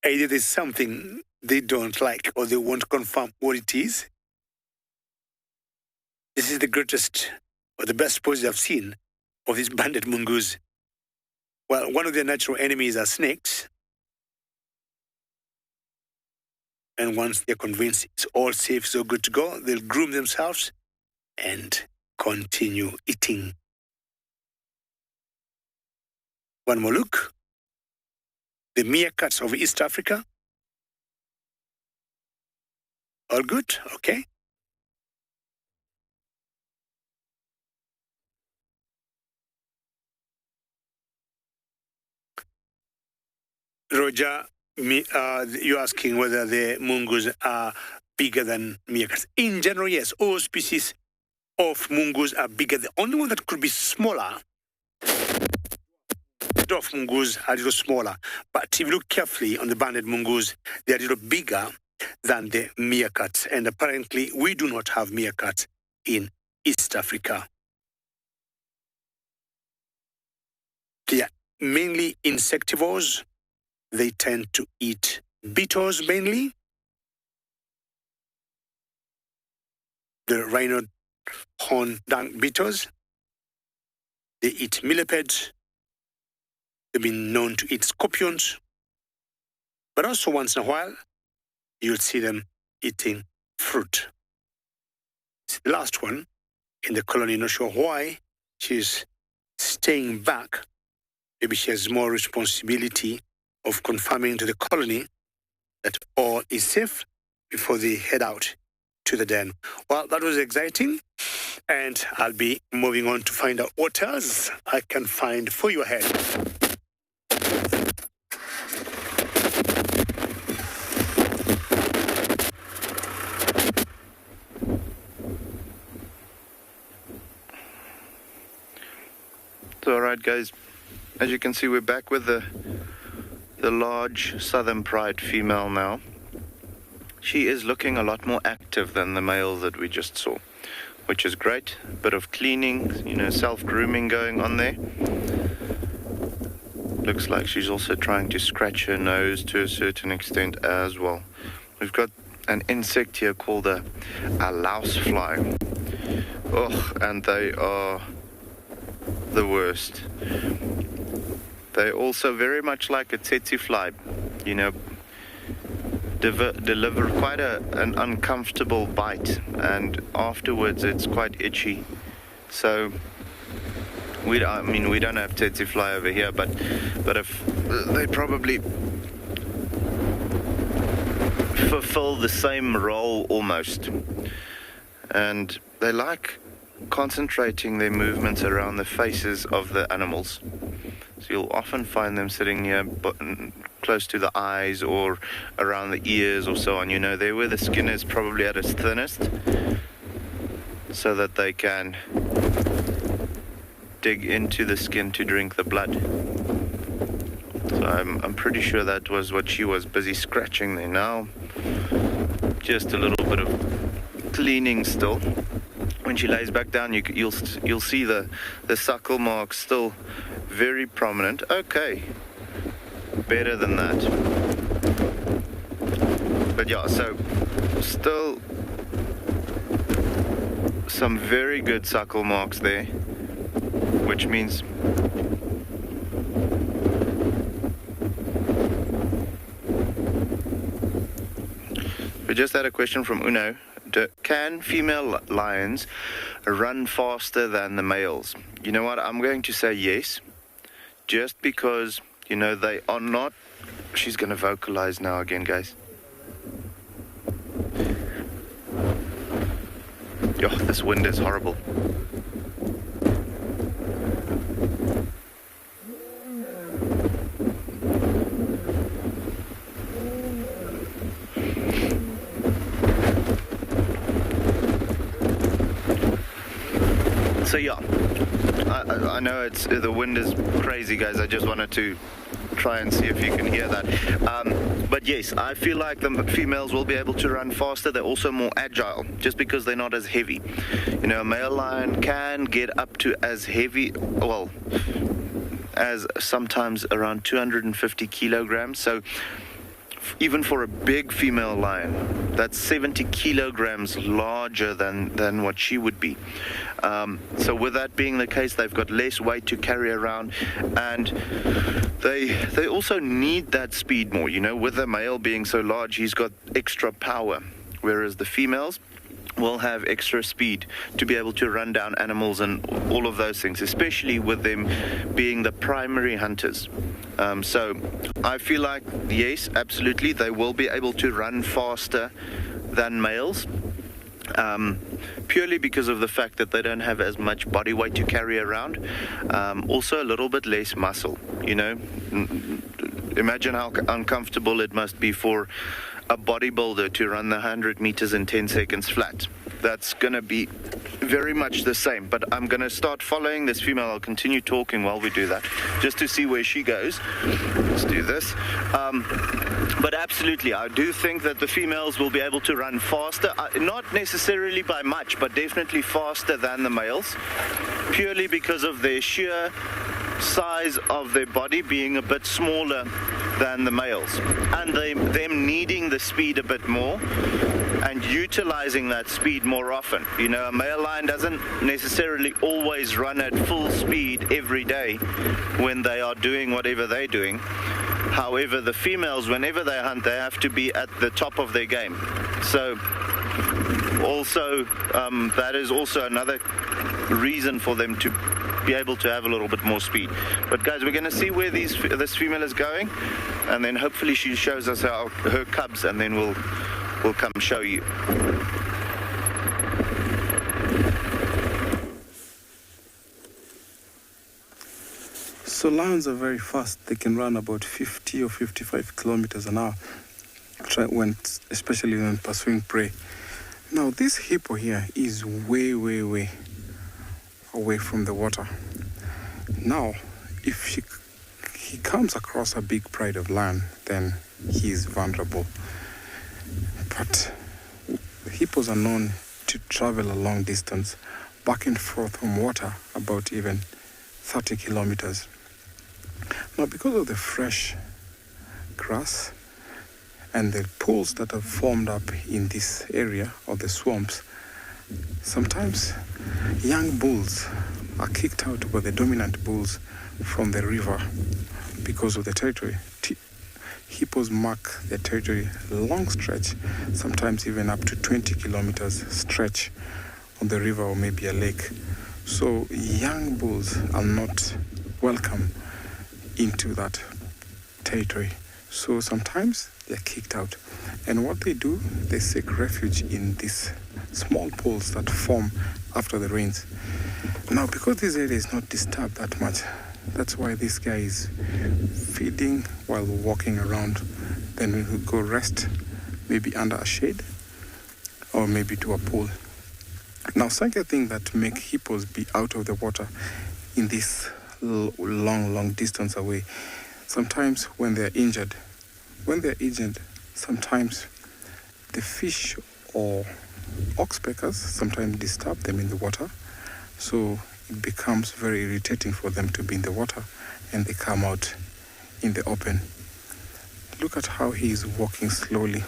Either there's something they don't like or they won't confirm what it is. This is the greatest or the best pose I've seen of these banded mungus. Well, one of their natural enemies are snakes. And once they're convinced it's all safe, so good to go, they'll groom themselves and continue eating. One more look. The meerkats of East Africa. All good? Okay. Roger, you're asking whether the mungus are bigger than meerkats. In general, yes, all species of mungus are bigger. The only one that could be smaller, dwarf mungus are a little smaller. But if you look carefully on the banded mungus, they're a little bigger than the meerkats. And apparently, we do not have meerkats in East Africa. They are mainly insectivores. They tend to eat beetles mainly. The rhino horn dung beetles. They eat millipedes. They've been known to eat scorpions. But also once in a while, you'll see them eating fruit. It's the last one in the colony, not sure why. She's staying back. Maybe she has more responsibility of confirming to the colony that all is safe before they head out to the den. Well, that was exciting, and I'll be moving on to find out what else I can find for you ahead. So, all right, guys, as you can see, we're back with the large southern pride female now. She is looking a lot more active than the males that we just saw, which is great. A bit of cleaning, self-grooming going on there. Looks like she's also trying to scratch her nose to a certain extent as well. We've got an insect here called a louse fly. Oh, and they are the worst. They're also very much like a tsetse fly, deliver quite an uncomfortable bite, and afterwards it's quite itchy. So we don't have tsetse fly over here, but if they probably fulfill the same role almost, and they like concentrating their movements around the faces of the animals. So you'll often find them sitting here close to the eyes or around the ears or so on. They're where the skin is probably at its thinnest, so that they can dig into the skin to drink the blood. So I'm pretty sure that was what she was busy scratching there now. Just a little bit of cleaning still. When she lays back down, you'll see the suckle marks still very prominent. Okay, better than that. But yeah, so still some very good suckle marks there, which means we just had a question from Uno. Can female lions run faster than the males? You know what? I'm going to say yes, just because, they are not... She's going to vocalize now again, guys. Oh, this wind is horrible. So yeah, I know the wind is crazy, guys. I just wanted to try and see if you can hear that. But yes, I feel like the females will be able to run faster. They're also more agile, just because they're not as heavy. You know, a male lion can get up to as heavy, well, as sometimes around 250 kilograms. So even for a big female lion, that's 70 kilograms larger than what she would be. So with that being the case, they've got less weight to carry around, and they also need that speed more. You know, with the male being so large, he's got extra power, whereas the females will have extra speed to be able to run down animals and all of those things, especially with them being the primary hunters. So I feel like, yes, absolutely, they will be able to run faster than males, purely because of the fact that they don't have as much body weight to carry around. Also a little bit less muscle, you know. Imagine how uncomfortable it must be for a bodybuilder to run the 100 meters in 10 seconds flat. That's going to be very much the same. But I'm going to start following this female. I'll continue talking while we do that, just to see where she goes. Let's do this. But absolutely, I do think that the females will be able to run faster, not necessarily by much, but definitely faster than the males, purely because of their sheer size of their body being a bit smaller than the males, and them needing the speed a bit more and utilizing that speed more often. You know, a male lion doesn't necessarily always run at full speed every day when they are doing whatever they're doing. However, the females, whenever they hunt, they have to be at the top of their game. So also that is also another reason for them to be able to have a little bit more speed. But guys, we're going to see where this female is going, and then hopefully she shows us her cubs, and then we'll come show you. So lions are very fast. They can run about 50 or 55 kilometers an hour, especially when pursuing prey. Now this hippo here is way away from the water. Now, if he comes across a big pride of lion, then he is vulnerable. But hippos are known to travel a long distance back and forth from water, about even 30 kilometers. Now, because of the fresh grass and the pools that have formed up in this area of the swamps, sometimes young bulls are kicked out by the dominant bulls from the river because of the territory. Hippos mark their territory a long stretch, sometimes even up to 20 kilometers stretch on the river or maybe a lake. So young bulls are not welcome into that territory. So sometimes they're kicked out. And what they do, they seek refuge in these small pools that form after the rains. Now, because this area is not disturbed that much, that's why this guy is feeding while walking around. Then we will go rest, maybe under a shade, or maybe to a pool. Now, second thing that make hippos be out of the water in this long distance away, sometimes when they're injured, sometimes the fish or oxpeckers sometimes disturb them in the water, so it becomes very irritating for them to be in the water, and they come out in the open. Look at how he is walking slowly.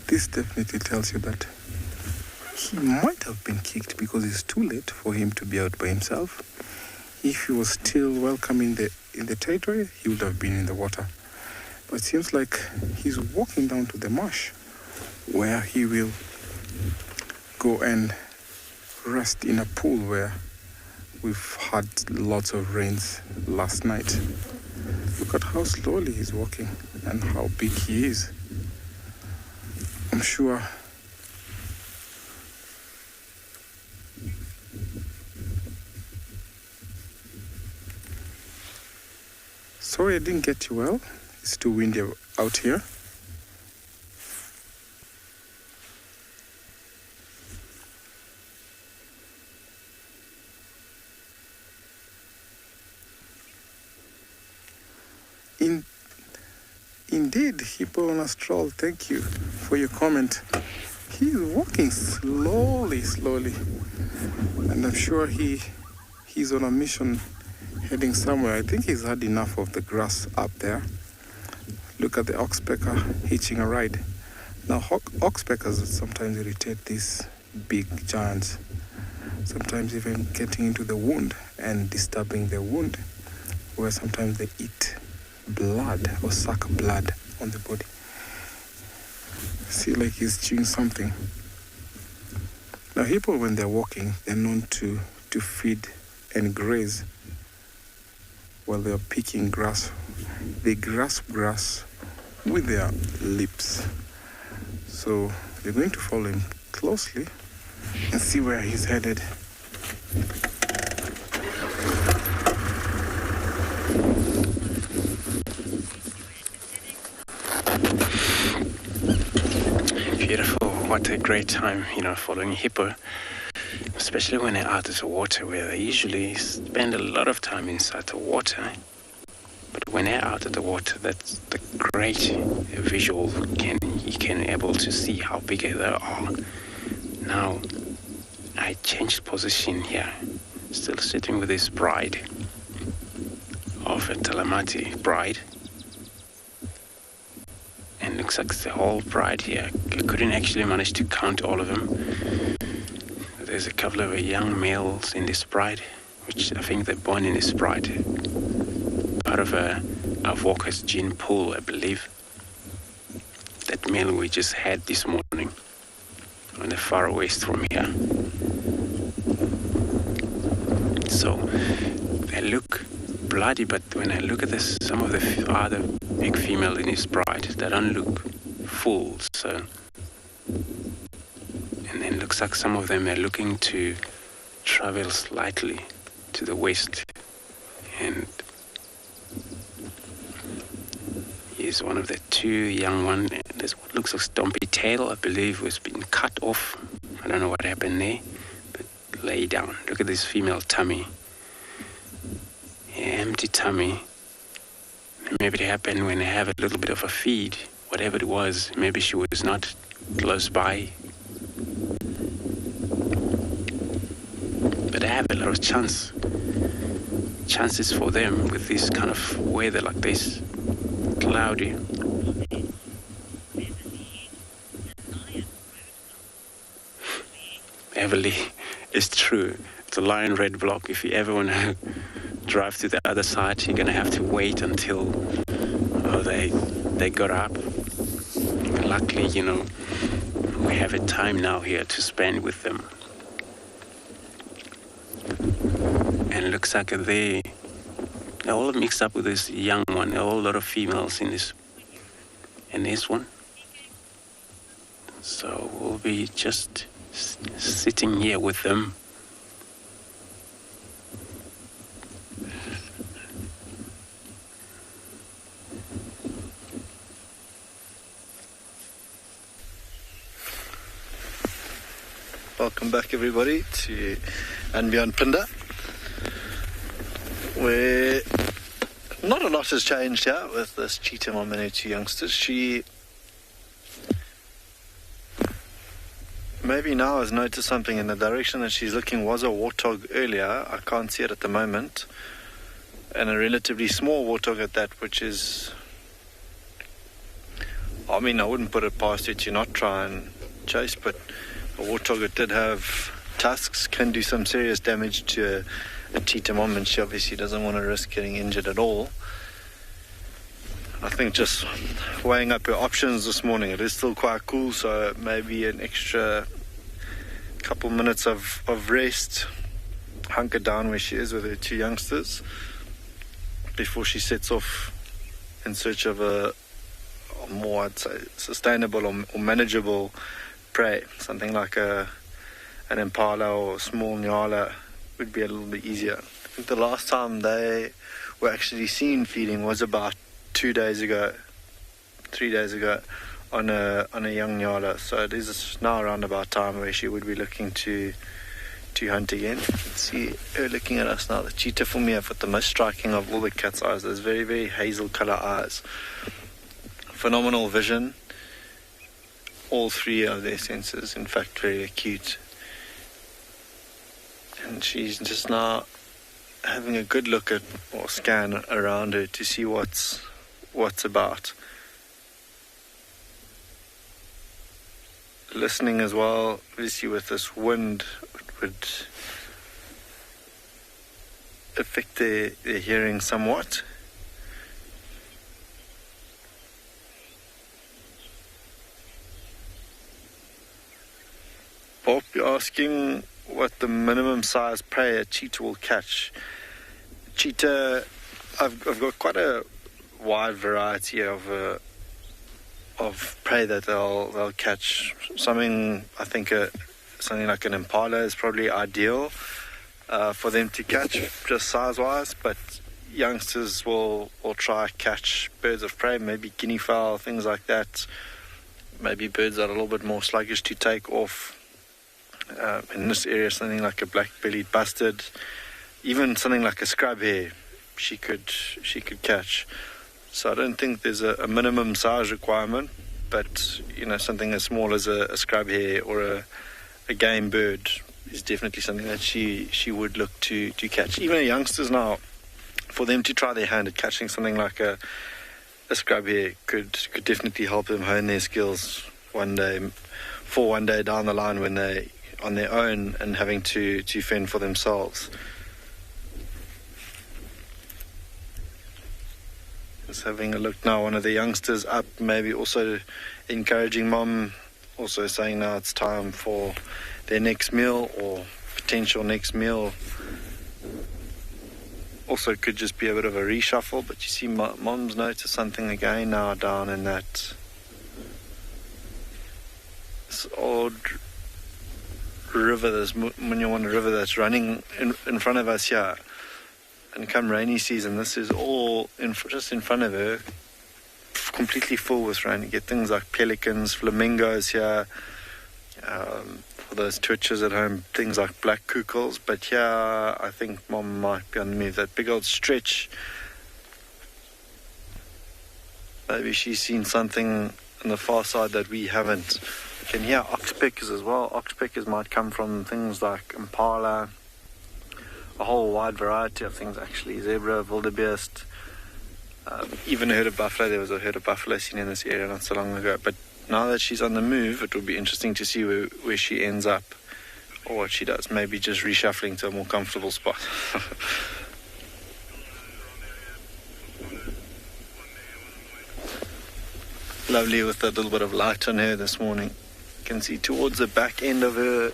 This definitely tells you that he might have been kicked because it's too late for him to be out by himself. If he was still welcome in the territory, he would have been in the water. But it seems like he's walking down to the marsh, where he will go and rest in a pool where we've had lots of rains last night. Look at how slowly he's walking and how big he is. I'm sure sorry I didn't get you well. It's too windy out here. Indeed, Hippo on a stroll. Thank you for your comment. He's walking slowly, and I'm sure he's on a mission heading somewhere. I think he's had enough of the grass up there. Look at the oxpecker hitching a ride. Now, oxpeckers sometimes irritate these big giants, sometimes even getting into the wound and disturbing the wound, where sometimes they eat blood or suck blood on the body. See, like he's chewing something. Now, hippo, when they're walking, they're known to feed and graze while they're picking grass. They grasp grass with their lips. So we're going to follow him closely and see where he's headed. Beautiful. What a great time, following hippo. Especially when they're out of the water, where they usually spend a lot of time inside the water. But when they're out of the water, that's the great visual. You can able to see how big they are. Now, I changed position here. Still sitting with this bride of a Talamati bride. And looks like the whole bride here. I couldn't actually manage to count all of them. There's a couple of young males in this bride, which I think they're born in this bride. Out of a Walker's gene pool, I believe. That male we just had this morning on the far west from here. So they look bloody, but when I look at this, some of the other big female in his bride, they don't look full. So, and then looks like some of them are looking to travel slightly to the west, and he's one of the two young one. This looks like Stompy tail, I believe, was been cut off. I don't know what happened there, but lay down. Look at this female tummy. Yeah, empty tummy. Maybe it happened when they have a little bit of a feed, whatever it was. Maybe she was not close by. But I have a lot of chances for them with this kind of weather like this, cloudy. Beverly, it's true. It's a lion red block. If you ever want to drive to the other side, you're gonna have to wait until they got up. But luckily, we have a time now here to spend with them. And it looks like they're all mixed up with this young one. There are a lot of females in this one. So we'll be just sitting here with them. Welcome back, everybody, to And Beyond Phinda, where not a lot has changed here with this cheetah mom and her two youngsters. She maybe now has noticed something in the direction that she's looking was a warthog earlier. I can't see it at the moment. And a relatively small warthog at that, which is, I wouldn't put it past her to not try and chase, but a warthog that did have tusks can do some serious damage to a cheetah mom, and she obviously doesn't want to risk getting injured at all. I think just weighing up her options this morning, it is still quite cool, so maybe an extra couple minutes of rest, hunker down where she is with her two youngsters before she sets off in search of a more, I'd say, sustainable or manageable prey. Something like an impala or a small nyala would be a little bit easier. I think the last time they were actually seen feeding was about 3 days ago on a young nyala. So it is now around about time where she would be looking to hunt again. You can see her looking at us now. The cheetah for me have got the most striking of all the cat's eyes. Those very, very hazel colour eyes. Phenomenal vision. All three of their senses, in fact, very acute. And she's just now having a good look at or scan around her to see what's about. Listening as well, obviously with this wind, it would affect their hearing somewhat. Bob, you're asking what the minimum size prey a cheetah will catch. Cheetah, I've got quite a wide variety of prey that they'll catch. Something like an impala is probably ideal for them to catch, just size-wise. But youngsters will try catch birds of prey, maybe guinea fowl, things like that. Maybe birds that are a little bit more sluggish to take off. In this area, something like a black-bellied bustard, even something like a scrub hare, she could catch. So I don't think there's a minimum size requirement, but something as small as a scrub hare or a game bird is definitely something that she would look to catch. Even the youngsters now, for them to try their hand at catching something like a scrub hare could definitely help them hone their skills one day down the line when they on their own and having to fend for themselves. Just having a look now, one of the youngsters up, maybe also encouraging mom, also saying now it's time for their next meal or potential next meal. Also could just be a bit of a reshuffle, but you see mom's noticed something again now down in that this old river, this Munyawana river that's running in front of us here. And come rainy season, this is all just in front of her, completely full with rain. You get things like pelicans, flamingos here, for those twitchers at home, things like black kukels. But here, I think mom might be on the move. That big old stretch, maybe she's seen something on the far side that we haven't. You can hear oxpeckers as well. Oxpeckers might come from things like impala, a whole wide variety of things actually, zebra, wildebeest, even a herd of buffalo. There was a herd of buffalo seen in this area not so long ago. But now that she's on the move, it will be interesting to see where she ends up or what she does. Maybe just reshuffling to a more comfortable spot. Lovely with that little bit of light on her this morning. You can see towards the back end of her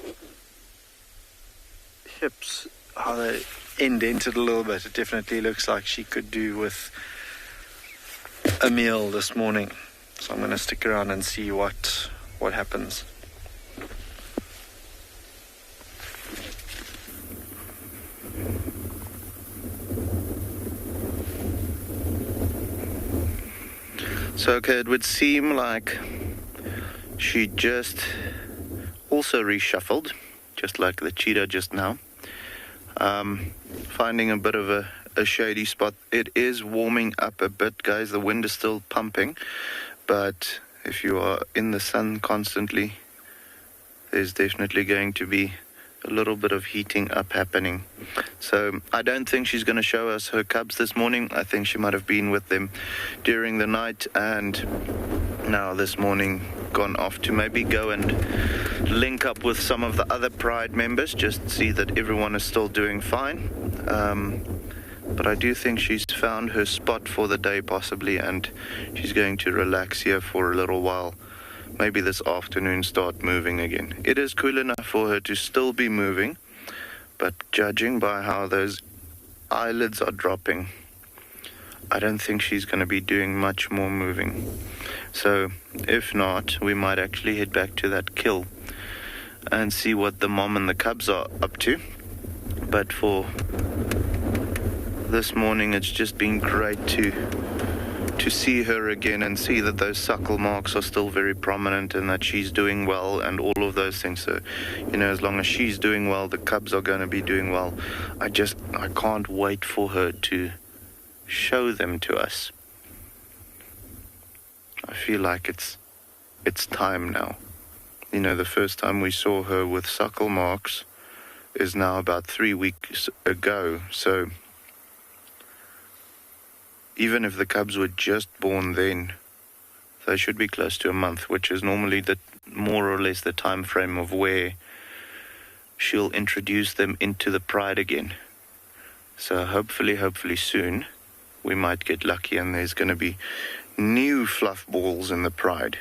hips how they indented a little bit. It definitely looks like she could do with a meal this morning. So I'm going to stick around and see what happens. So, okay, it would seem like she just also reshuffled, just like the cheetah just now. Finding a bit of a shady spot. It is warming up a bit, guys. The wind is still pumping, but if you are in the sun constantly, there's definitely going to be a little bit of heating up happening. So I don't think she's going to show us her cubs this morning. I think she might have been with them during the night and now this morning gone off to maybe go and link up with some of the other Pride members, just see that everyone is still doing fine. But I do think she's found her spot for the day possibly, and she's going to relax here for a little while. Maybe this afternoon start moving again. It is cool enough for her to still be moving, but judging by how those eyelids are dropping, I don't think she's going to be doing much more moving. So if not, we might actually head back to that kill and see what the mom and the cubs are up to. But for this morning, it's just been great to to see her again and see that those suckle marks are still very prominent and that she's doing well and all of those things. So, as long as she's doing well, the cubs are going to be doing well. I can't wait for her to show them to us. I feel like it's time now. The first time we saw her with suckle marks is now about 3 weeks ago. So even if the cubs were just born then, they should be close to a month, which is normally the more or less the time frame of where she'll introduce them into the pride again. So hopefully soon we might get lucky and there's going to be new fluff balls in the pride.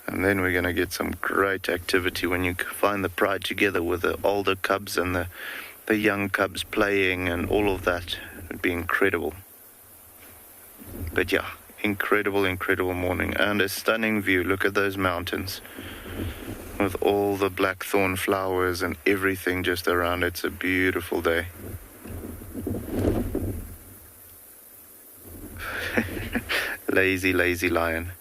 And then we're going to get some great activity when you find the pride together with the older cubs and the young cubs playing and all of that. It would be incredible. But yeah, incredible morning and a stunning view. Look at those mountains with all the blackthorn flowers and everything just around. It's a beautiful day. Lazy lion.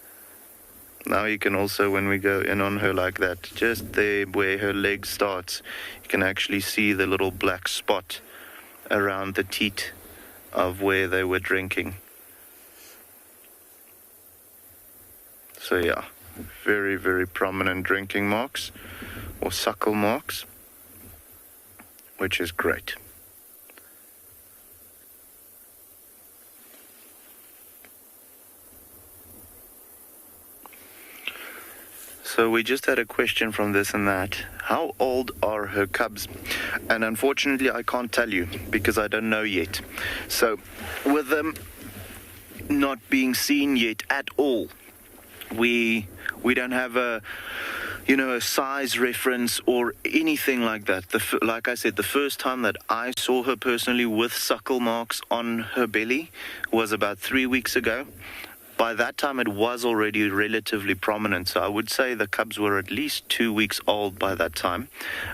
Now you can also, when we go in on her like that, just there where her leg starts, you can actually see the little black spot around the teat of where they were drinking. So yeah, very prominent drinking marks or suckle marks, which is great. So we just had a question from this and that. How old are her cubs? And unfortunately, I can't tell you because I don't know yet. So with them not being seen yet at all, we don't have a size reference or anything like that. Like I said, the first time that I saw her personally with suckle marks on her belly was about 3 weeks ago. By that time, it was already relatively prominent. So I would say the cubs were at least 2 weeks old by that time.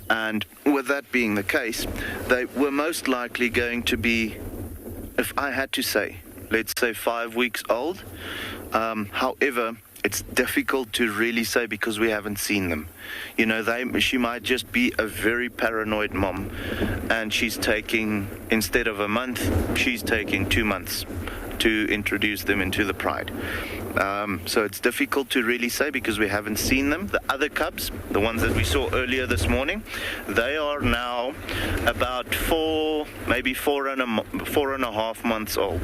And with that being the case, they were most likely going to be, if I had to say, let's say 5 weeks old. However, it's difficult to really say because we haven't seen them. She might just be a very paranoid mom and she's taking, instead of a month, she's taking 2 months to introduce them into the pride. So it's difficult to really say because we haven't seen them. The other cubs, the ones that we saw earlier this morning, they are now about 4 and a half months old.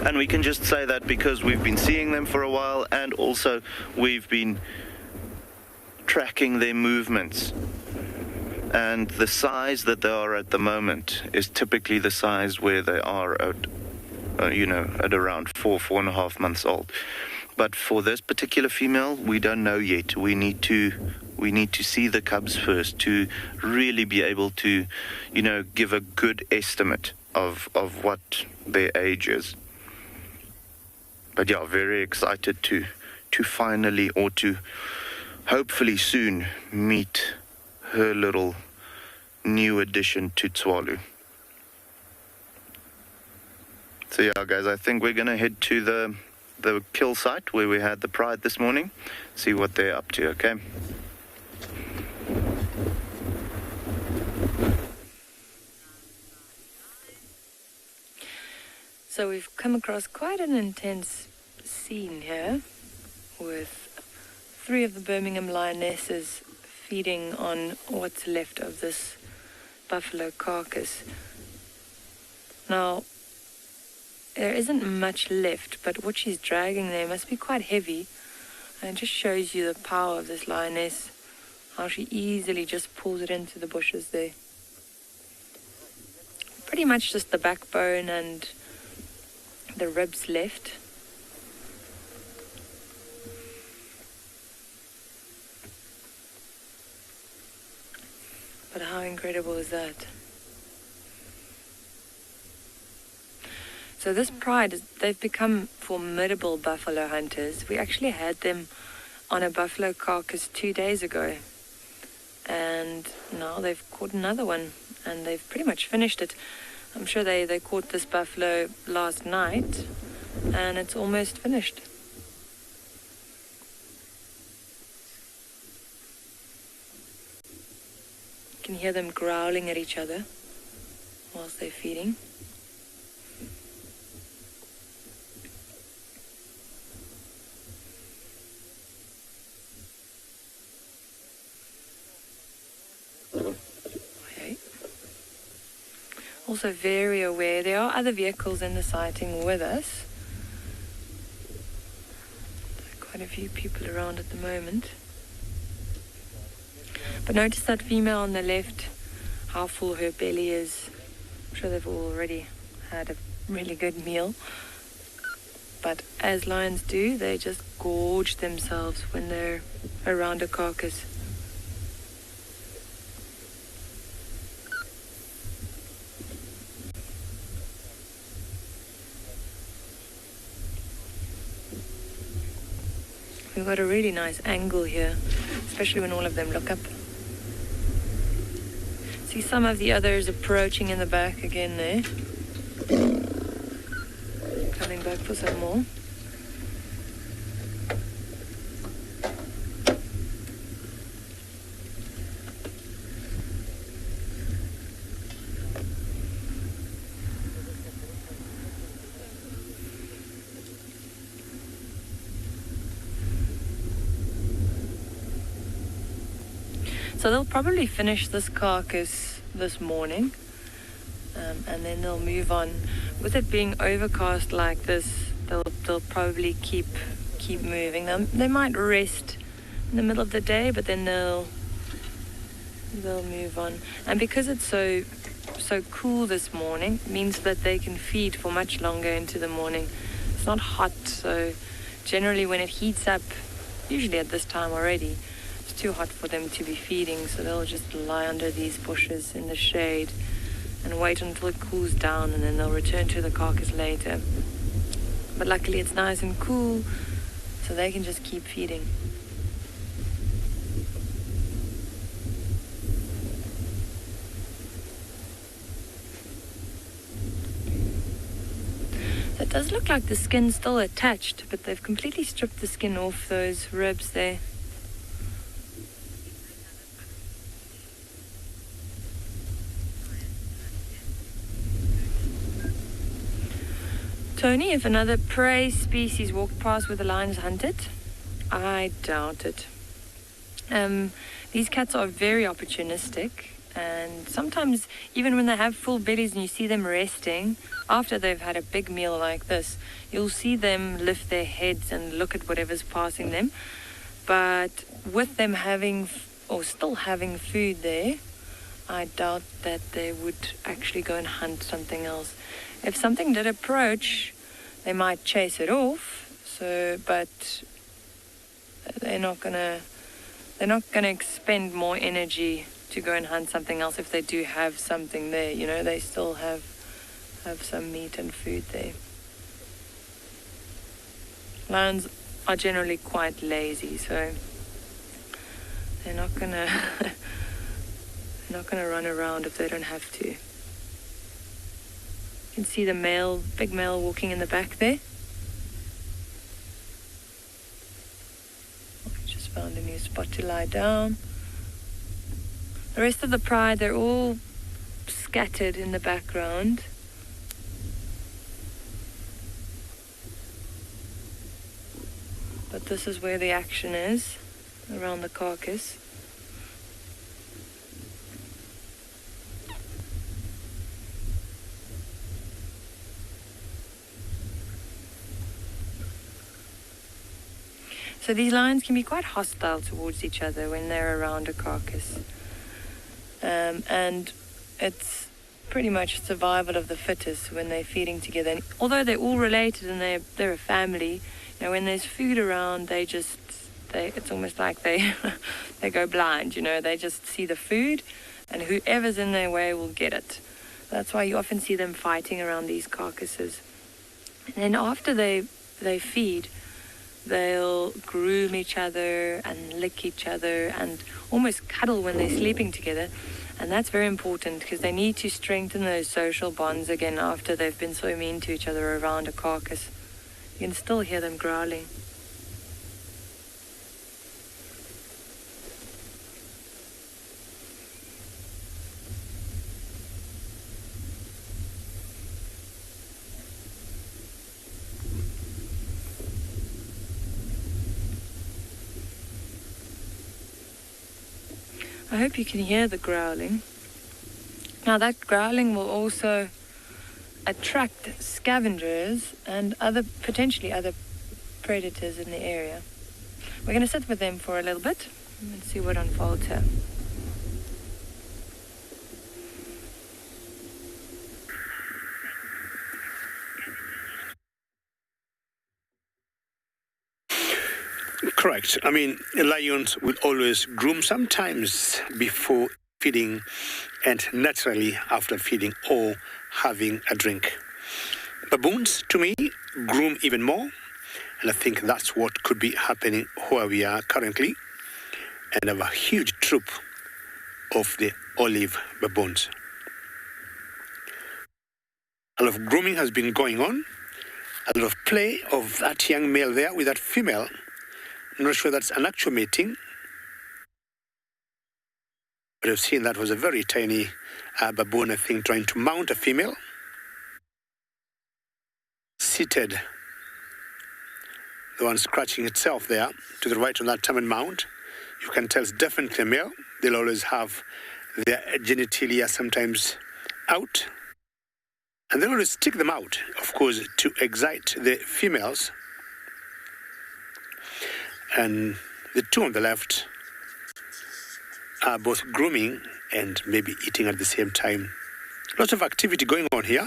And we can just say that because we've been seeing them for a while and also we've been tracking their movements. And the size that they are at the moment is typically the size where they are at around 4.5 months old. But for this particular female, we don't know yet. We need to see the cubs first to really be able to, give a good estimate of what their age is. But yeah, very excited to finally, or to hopefully soon, meet her little new addition to Tswalu. So yeah, guys, I think we're going to head to the kill site where we had the pride this morning, see what they're up to, okay? So we've come across quite an intense scene here with 3 of the Birmingham lionesses feeding on what's left of this buffalo carcass. Now, there isn't much left, but what she's dragging there must be quite heavy. And it just shows you the power of this lioness, how she easily just pulls it into the bushes there. Pretty much just the backbone and the ribs left. But how incredible is that? So this pride, they've become formidable buffalo hunters. We actually had them on a buffalo carcass 2 days ago. And now they've caught another one. And they've pretty much finished it. I'm sure they caught this buffalo last night. and it's almost finished. You can hear them growling at each other whilst they're feeding. Okay. Also very aware. There are other vehicles in the sighting with us. Quite a few people around at the moment. But notice that female on the left, how full her belly is. I'm sure they've already had a really good meal. But as lions do, they just gorge themselves when they're around a carcass. We've got a really nice angle here, especially when all of them look up. See some of the others approaching in the back again there. Coming back for some more. So they'll probably finish this carcass this morning, and then they'll move on. With it being overcast like this, they'll probably keep moving. They might rest in the middle of the day, but then they'll move on. And because it's so cool this morning, it means that they can feed for much longer into the morning. It's not hot, so generally when it heats up, usually at this time already, it's too hot for them to be feeding, so they'll just lie under these bushes in the shade and wait until it cools down, and then they'll return to the carcass later. But luckily it's nice and cool, so they can just keep feeding. It does look like the skin's still attached, but they've completely stripped the skin off those ribs there. Tony, if another prey species walked past where the lions hunted, I doubt it. These cats are very opportunistic, and sometimes even when they have full bellies and you see them resting after they've had a big meal like this, you'll see them lift their heads and look at whatever's passing them. But with them having or still having food there, I doubt that they would actually go and hunt something else. If something did approach, they might chase it off. But they're not gonna expend more energy to go and hunt something else if they do have something there. You know, they still have some meat and food there. Lions are generally quite lazy, so they're not gonna run around if they don't have to. You can see the big male walking in the back there. Just found a new spot to lie down. The rest of the pride, they're all scattered in the background. But this is where the action is, around the carcass. So these lions can be quite hostile towards each other when they're around a carcass. And it's pretty much survival of the fittest when they're feeding together. And although they're all related and they're a family, you know, when there's food around, it's almost like they go blind, you know, they just see the food and whoever's in their way will get it. That's why you often see them fighting around these carcasses. And then after they feed, they'll groom each other and lick each other and almost cuddle when they're sleeping together. And that's very important because they need to strengthen those social bonds again after they've been so mean to each other around a carcass. You can still hear them growling. I hope you can hear the growling. Now that growling will also attract scavengers and potentially other predators in the area. We're going to sit with them for a little bit and see what unfolds here. Correct. I mean, lions will always groom sometimes before feeding and naturally after feeding or having a drink. Baboons, to me, groom even more, and I think that's what could be happening where we are currently, and have a huge troop of the olive baboons. A lot of grooming has been going on, a lot of play of that young male there with that female. I'm not sure that's an actual mating, but I've seen that was a very tiny baboon, I think, trying to mount a female. Seated, the one scratching itself there to the right on that termen mount. You can tell it's definitely a male. They'll always have their genitalia sometimes out, and they'll always stick them out, of course, to excite the females. And the two on the left are both grooming and maybe eating at the same time. Lots of activity going on here.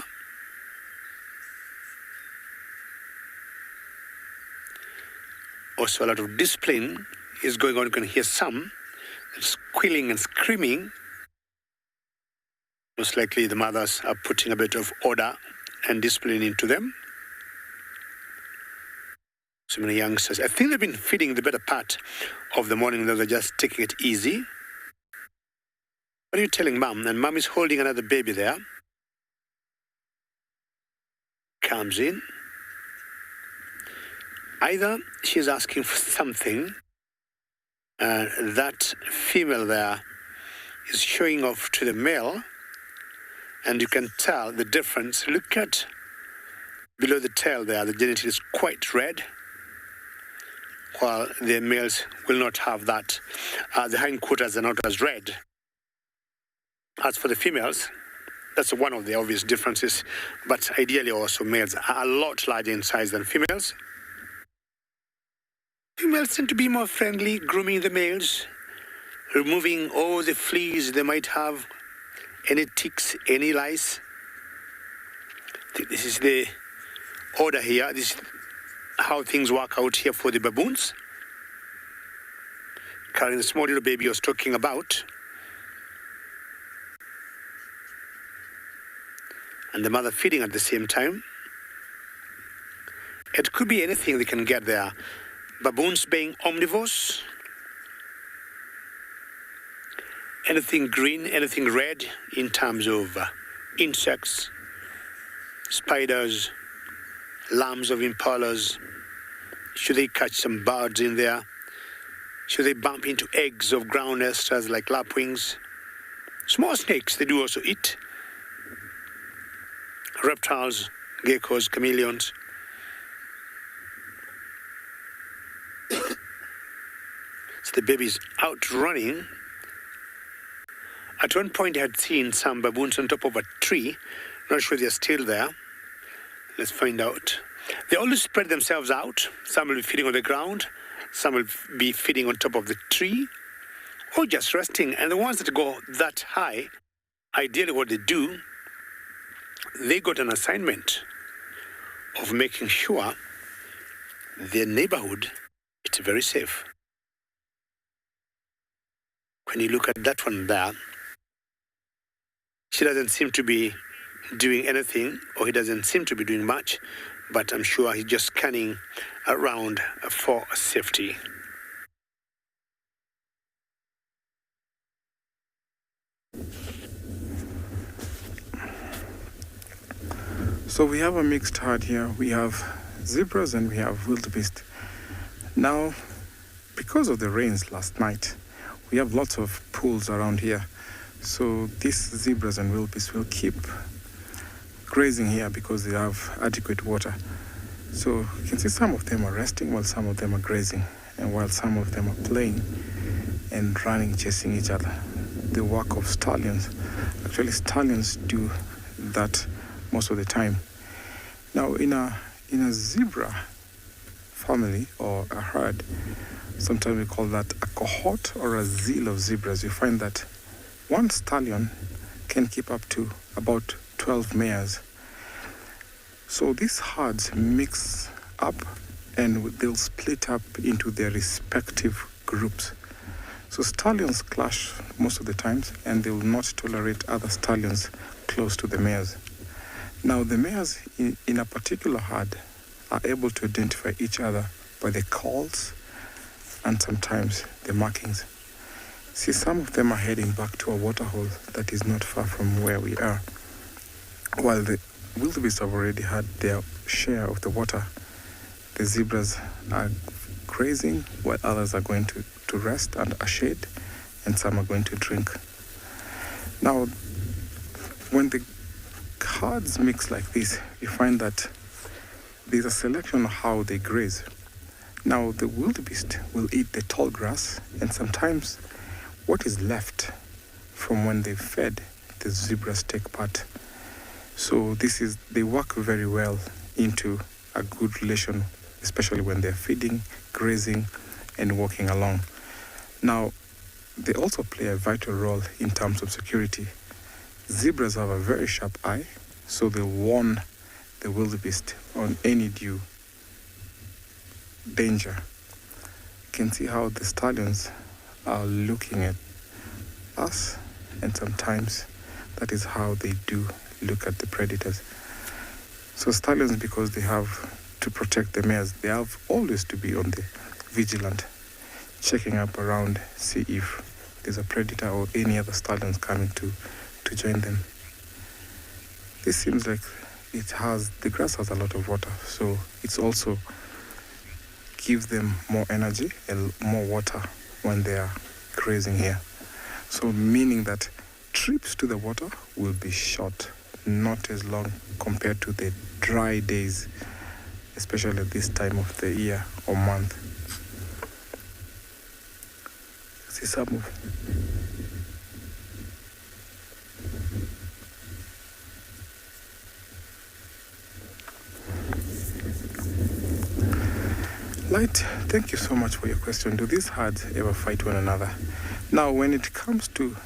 Also, a lot of discipline is going on. You can hear some squealing and screaming. Most likely the mothers are putting a bit of order and discipline into them. So many youngsters, I think they've been feeding the better part of the morning, though they're just taking it easy. What are you telling mom? And mom is holding another baby there. Comes in. Either she's asking for something, that female there is showing off to the male, and you can tell the difference. Look at below the tail there, the genital is quite red, while the males will not have that. The hindquarters are not as red. As for the females, that's one of the obvious differences, but ideally also males are a lot larger in size than females. Females tend to be more friendly, grooming the males, removing all the fleas they might have, any ticks, any lice. I think this is the order here. This is how things work out here for the baboons. Carrying the small little baby I was talking about. And the mother feeding at the same time. It could be anything they can get there. Baboons being omnivores. Anything green, anything red in terms of insects, spiders, lambs of impalas. Should they catch some birds in there? Should they bump into eggs of ground nesters like lapwings? Small snakes, they do also eat. Reptiles, geckos, chameleons. So the baby's out running. At one point I had seen some baboons on top of a tree. Not sure they're still there. Let's find out. They always spread themselves out. Some will be feeding on the ground. Some will be feeding on top of the tree. Or just resting. And the ones that go that high, ideally what they do, they got an assignment of making sure their neighborhood is very safe. When you look at that one there, she doesn't seem to be doing anything, or he doesn't seem to be doing much, but I'm sure he's just scanning around for safety. So we have a mixed herd here. We have zebras and we have wildebeest. Now, because of the rains last night, we have lots of pools around here. So these zebras and wildebeest will keep grazing here because they have adequate water. So you can see some of them are resting while some of them are grazing, and while some of them are playing and running, chasing each other. The work of stallions. Actually, stallions do that most of the time. Now, in a zebra family or a herd, sometimes we call that a cohort or a zeal of zebras. You find that one stallion can keep up to about 12 mares. So these herds mix up and they'll split up into their respective groups. So stallions clash most of the times, and they will not tolerate other stallions close to the mares. Now, the mares in a particular herd are able to identify each other by the calls and sometimes the markings. See, some of them are heading back to a waterhole that is not far from where we are, while the wildebeest have already had their share of the water. The zebras are grazing while others are going to rest under a shade, and some are going to drink. Now, when the herds mix like this, you find that there's a selection of how they graze. Now, the wildebeest will eat the tall grass, and sometimes what is left from when they fed, the zebras take part. So they work very well into a good relation, especially when they're feeding, grazing, and walking along. Now, they also play a vital role in terms of security. Zebras have a very sharp eye, so they'll warn the wildebeest on any due danger. You can see how the stallions are looking at us, and sometimes that is how they do look at the predators. So stallions, because they have to protect the mares, they have always to be on the vigilant, checking up around, see if there's a predator or any other stallions coming to join them. This seems like the grass has a lot of water, so it's also gives them more energy and more water when they are grazing here. So meaning that trips to the water will be short, not as long compared to the dry days, especially at this time of the year or month. See some of Light, thank you so much for your question. Do these herds ever fight one another? Now, when it comes to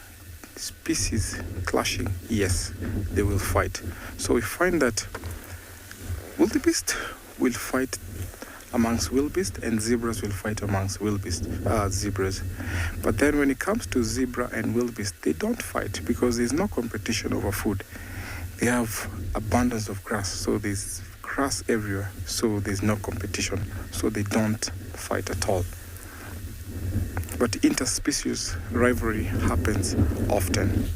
species clashing, yes, they will fight. So we find that wildebeest will fight amongst wildebeest and zebras will fight amongst zebras. But then when it comes to zebra and wildebeest, they don't fight because there's no competition over food. They have abundance of grass, so there's grass everywhere, so there's no competition, so they don't fight at all. But interspecies rivalry happens often.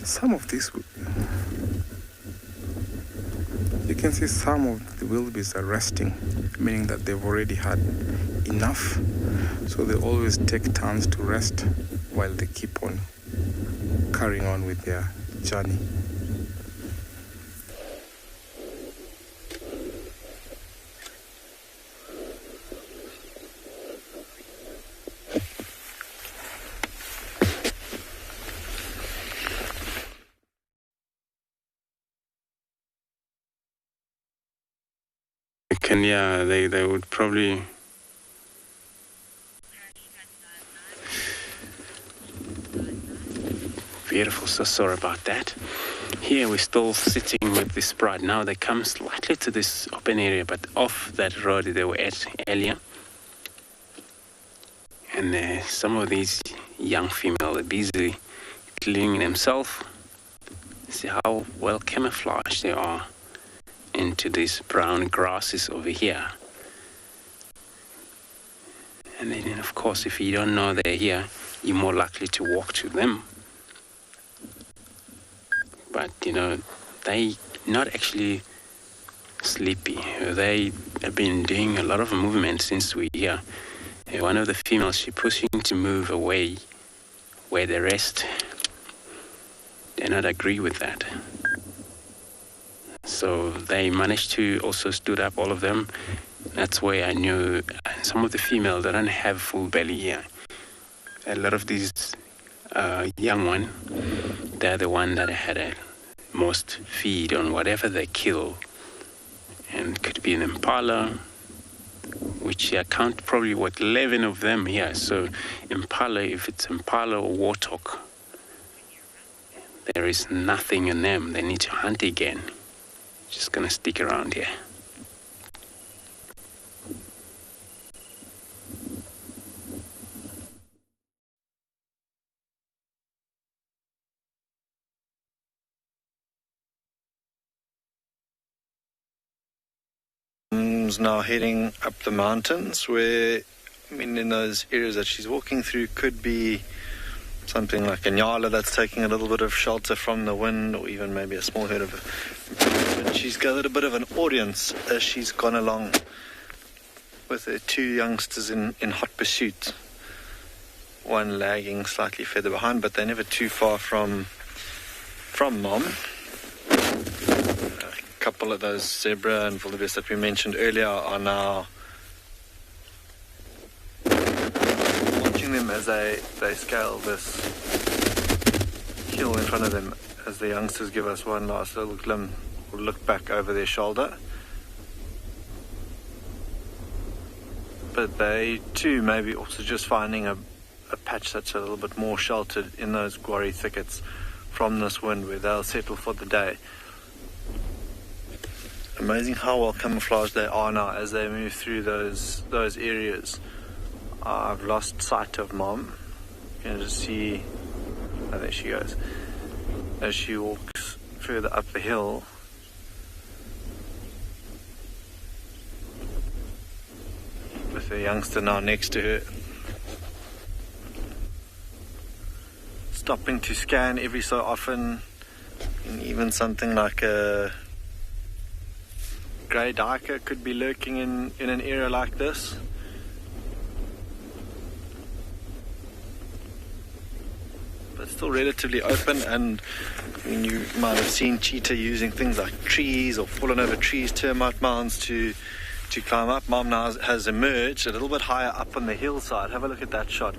Some of these, you can see some of the wildebeest are resting, meaning that they've already had enough, so they always take turns to rest while they keep on carrying on with their journey. They would probably beautiful, so sorry about that. Here we're still sitting with this bride. Now they come slightly to this open area, but off that road they were at earlier. And some of these young females are busy cleaning themselves. See how well camouflaged they are into these brown grasses over here. And then, of course, if you don't know they're here, you're more likely to walk to them. but they not actually sleepy. They have been doing a lot of movement since we're here. One of the females, she's pushing to move away where the rest do not agree with that. So they managed to also stood up, all of them. That's where I knew some of the females, they don't have full belly here. A lot of these young ones, they're the one that had a most feed on whatever they kill. And it could be an impala, which I count probably 11 of them here. So impala, if it's impala or warthog, there is nothing in them. They need to hunt again. Just gonna stick around here. Now heading up the mountains where, in those areas that she's walking through could be something like a nyala that's taking a little bit of shelter from the wind, or even maybe a small herd of. But she's gathered a bit of an audience as she's gone along with her two youngsters in hot pursuit. One lagging slightly further behind, but they're never too far from mom. A couple of those zebra and wildebeest that we mentioned earlier are now watching them as they scale this hill in front of them, as the youngsters give us one last little glimpse or look back over their shoulder. But they too maybe also just finding a patch that's a little bit more sheltered in those guarri thickets from this wind, where they'll settle for the day. Amazing how well camouflaged they are now as they move through those areas. I've lost sight of mom. You can just see, oh, there she goes, as she walks further up the hill. With the youngster now next to her. Stopping to scan every so often, and even something like a grey duiker could be lurking in an area like this. But still relatively open, and you might have seen cheetah using things like trees or fallen over trees, termite mounds to climb up. Mom now has emerged a little bit higher up on the hillside. Have a look at that shot.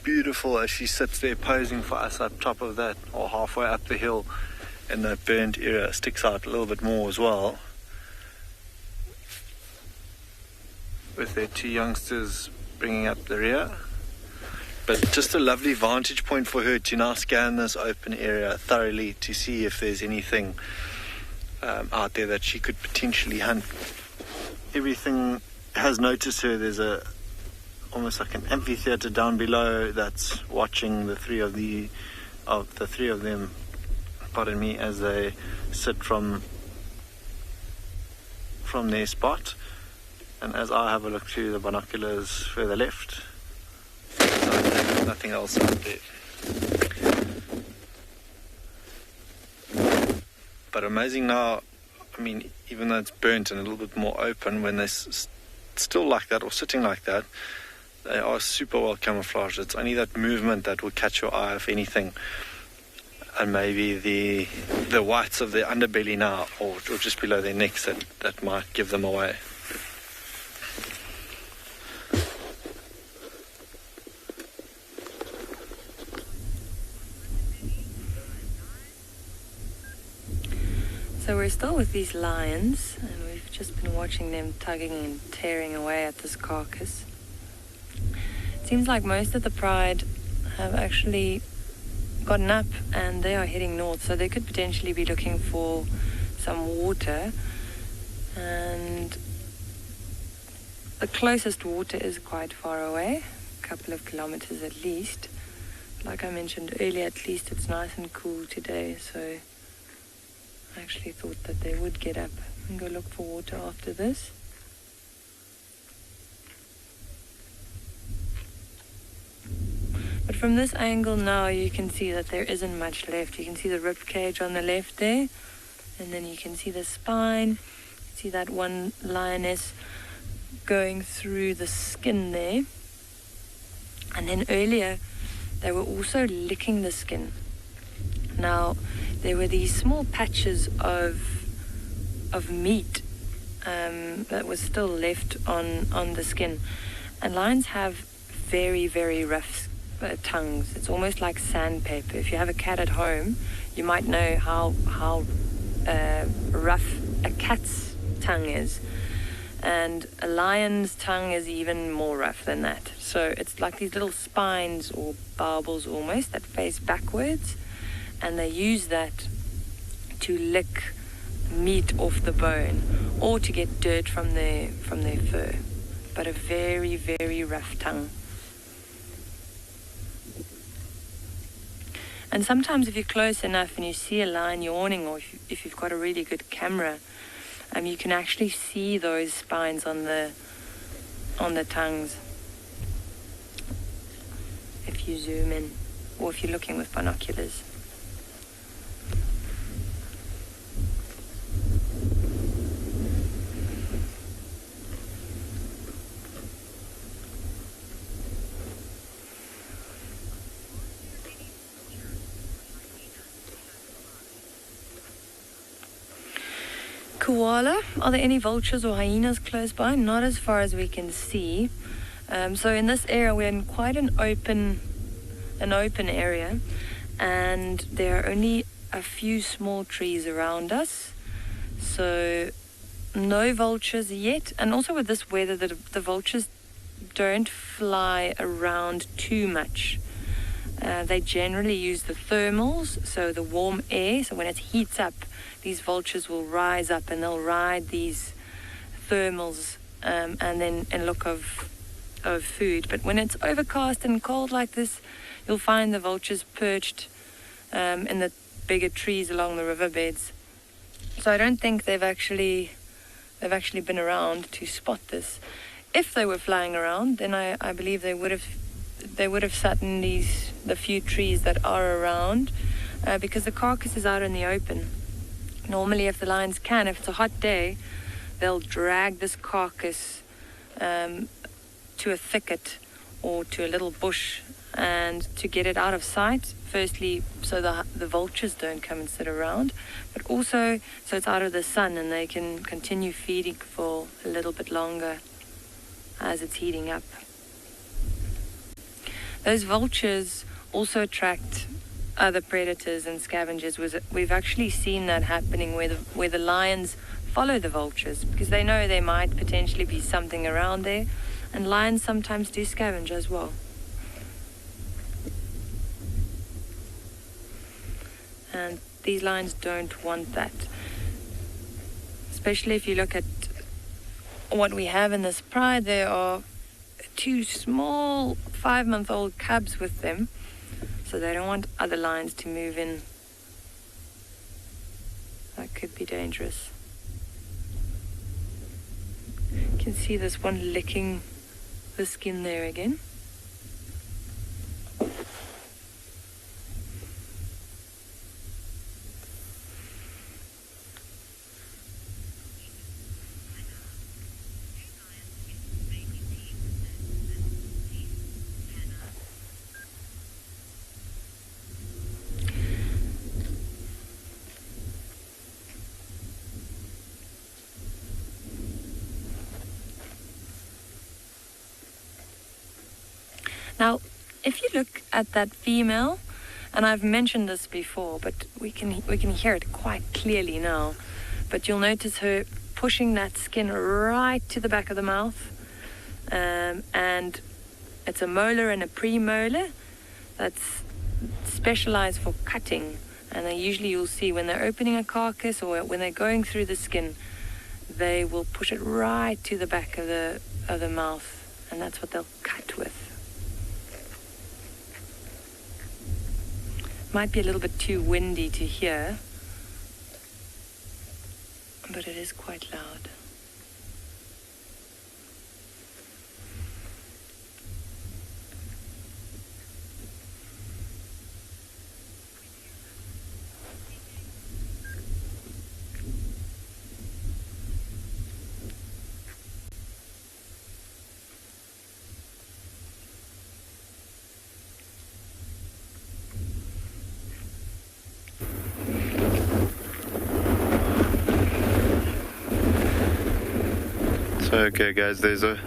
Beautiful as she sits there posing for us up top of that, or halfway up the hill. And that burnt area sticks out a little bit more as well, with their two youngsters bringing up the rear. But just a lovely vantage point for her to now scan this open area thoroughly to see if there's anything out there that she could potentially hunt. Everything has noticed her. There's almost like an amphitheater down below that's watching the three of them, pardon me, as they sit from their spot. And as I have a look through the binoculars further left, there's nothing else out there. But amazing now, even though it's burnt and a little bit more open, when they're still like that or sitting like that, they are super well camouflaged. It's only that movement that will catch your eye, if anything. And maybe the whites of their underbelly now, or just below their necks, that might give them away. So we're still with these lions, and we've just been watching them tugging and tearing away at this carcass. It seems like most of the pride have actually gotten up and they are heading north, so they could potentially be looking for some water, and the closest water is quite far away, a couple of kilometers at least. Like I mentioned earlier, at least it's nice and cool today, so I actually thought that they would get up and go look for water after this. But from this angle now, you can see that there isn't much left. You can see the rib cage on the left there, and then you can see the spine. See that one lioness going through the skin there. And then earlier, they were also licking the skin. Now, there were these small patches of meat that was still left on the skin. And lions have very, very rough tongues. It's almost like sandpaper. If you have a cat at home, you might know how rough a cat's tongue is. And a lion's tongue is even more rough than that. So it's like these little spines or barbels almost that face backwards. And they use that to lick meat off the bone or to get dirt from their fur. But a very, very rough tongue. And sometimes if you're close enough and you see a lion yawning, or if you've got a really good camera, you can actually see those spines on the tongues if you zoom in, or if you're looking with binoculars. Koala, are there any vultures or hyenas close by? Not as far as we can see. So in this area, we're in quite an open area, and there are only a few small trees around us. So no vultures yet. And also with this weather, the vultures don't fly around too much. They generally use the thermals, so the warm air. So when it heats up, these vultures will rise up and they'll ride these thermals and then in look of food. But when it's overcast and cold like this, you'll find the vultures perched in the bigger trees along the riverbeds. So I don't think they've actually been around to spot this. If they were flying around, then I believe they would have sat in the few trees that are around, because the carcass is out in the open. Normally, if the lions can, if it's a hot day, they'll drag this carcass to a thicket or to a little bush, and to get it out of sight, firstly so the vultures don't come and sit around, but also so it's out of the sun and they can continue feeding for a little bit longer as it's heating up. Those vultures also attract other predators and scavengers. We've actually seen that happening where the lions follow the vultures because they know there might potentially be something around there, and lions sometimes do scavenge as well. And these lions don't want that. Especially if you look at what we have in this pride, there are 2 small 5-month-old cubs with them. So they don't want other lions to move in. That could be dangerous. You can see this one licking the skin there again. Now, if you look at that female, and I've mentioned this before, but we can hear it quite clearly now, but you'll notice her pushing that skin right to the back of the mouth, and it's a molar and a premolar that's specialized for cutting, and usually you'll see when they're opening a carcass or when they're going through the skin, they will push it right to the back of the mouth, and that's what they'll cut with. Might be a little bit too windy to hear, but it is quite loud. Okay, guys, there's a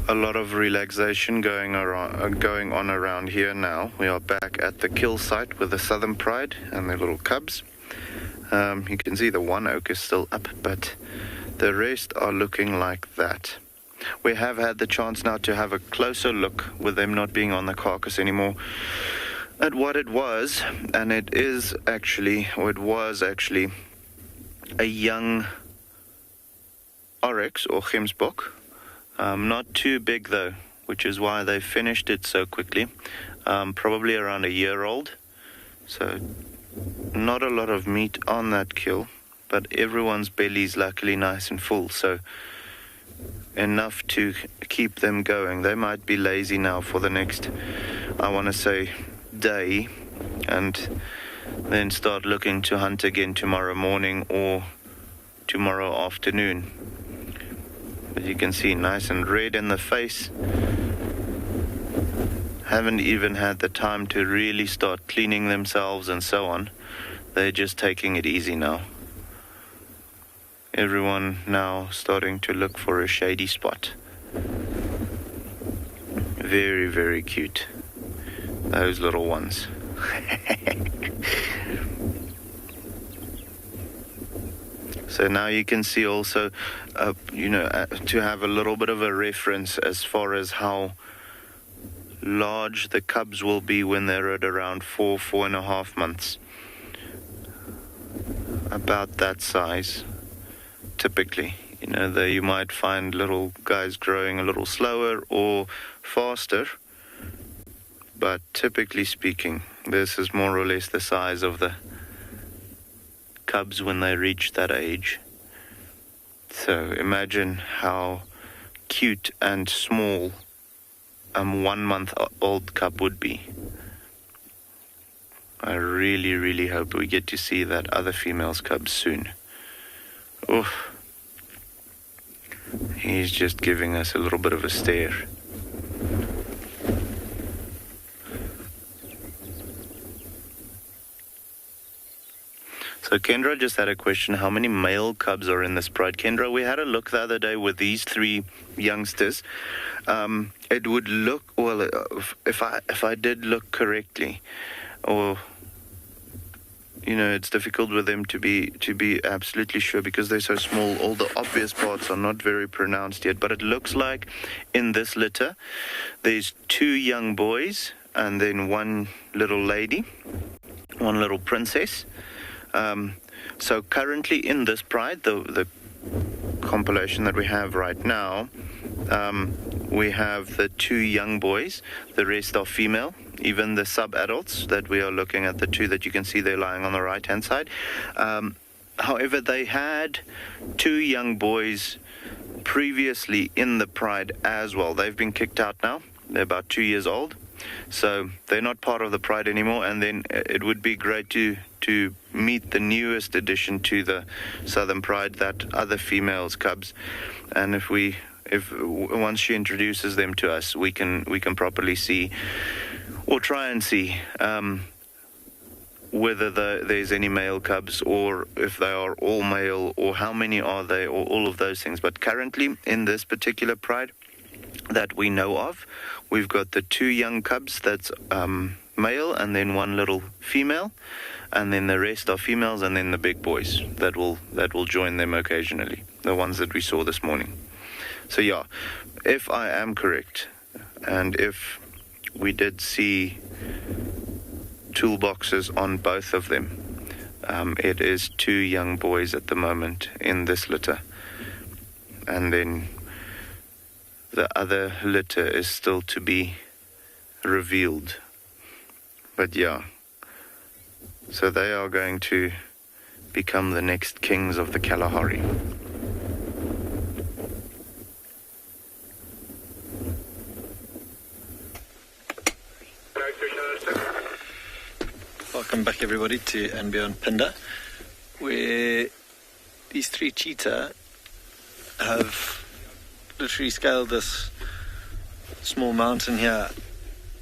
lot of relaxation going on around here now. We are back at the kill site with the Southern Pride and their little cubs. You can see the one oak is still up, but the rest are looking like that. We have had the chance now to have a closer look, with them not being on the carcass anymore, at what it was, and it was actually a young oryx or gemsbok. Not too big though, which is why they finished it so quickly. Probably around a year old, so not a lot of meat on that kill, but everyone's belly's luckily nice and full, so enough to keep them going. They might be lazy now for the next, I want to say, day, and then start looking to hunt again tomorrow morning or tomorrow afternoon. But you can see nice and red in the face. Haven't even had the time to really start cleaning themselves and so on. They're just taking it easy now. Everyone now starting to look for a shady spot. Very, very cute. Those little ones. So now you can see also, to have a little bit of a reference as far as how large the cubs will be when they're at around 4.5 months. About that size, typically. You might find little guys growing a little slower or faster, but typically speaking, this is more or less the size of the cubs when they reach that age. So imagine how cute and small a 1 month old cub would be. I really, really hope we get to see that other female's cub soon. Oof. He's just giving us a little bit of a stare. So Kendra just had a question, how many male cubs are in this pride? Kendra, we had a look the other day with these 3 youngsters. It would look, well, if I did look correctly, or it's difficult with them to be absolutely sure because they're so small. All the obvious parts are not very pronounced yet, but it looks like in this litter there's 2 young boys and then 1 little lady, 1 little princess. So currently in this pride, the compilation that we have right now, we have the 2 young boys, the rest are female, even the sub-adults that we are looking at, the 2 that you can see there lying on the right-hand side. However, they had 2 young boys previously in the pride as well. They've been kicked out now. They're about 2 years old, so they're not part of the pride anymore, and then it would be great to meet the newest addition to the Southern Pride, that other female's cubs. And if once she introduces them to us, we can properly see, or try and see, whether there's any male cubs, or if they are all male, or how many are they, or all of those things. But currently in this particular pride that we know of, we've got the 2 young cubs that's male, and then 1 little female, and then the rest are females, and then the big boys that will join them occasionally, the ones that we saw this morning. So yeah, if I am correct, and if we did see toolboxes on both of them, it is 2 young boys at the moment in this litter, and then the other litter is still to be revealed. But yeah, so they are going to become the next kings of the Kalahari. Welcome back everybody to And Beyond Phinda, where these 3 cheetah have literally scaled this small mountain here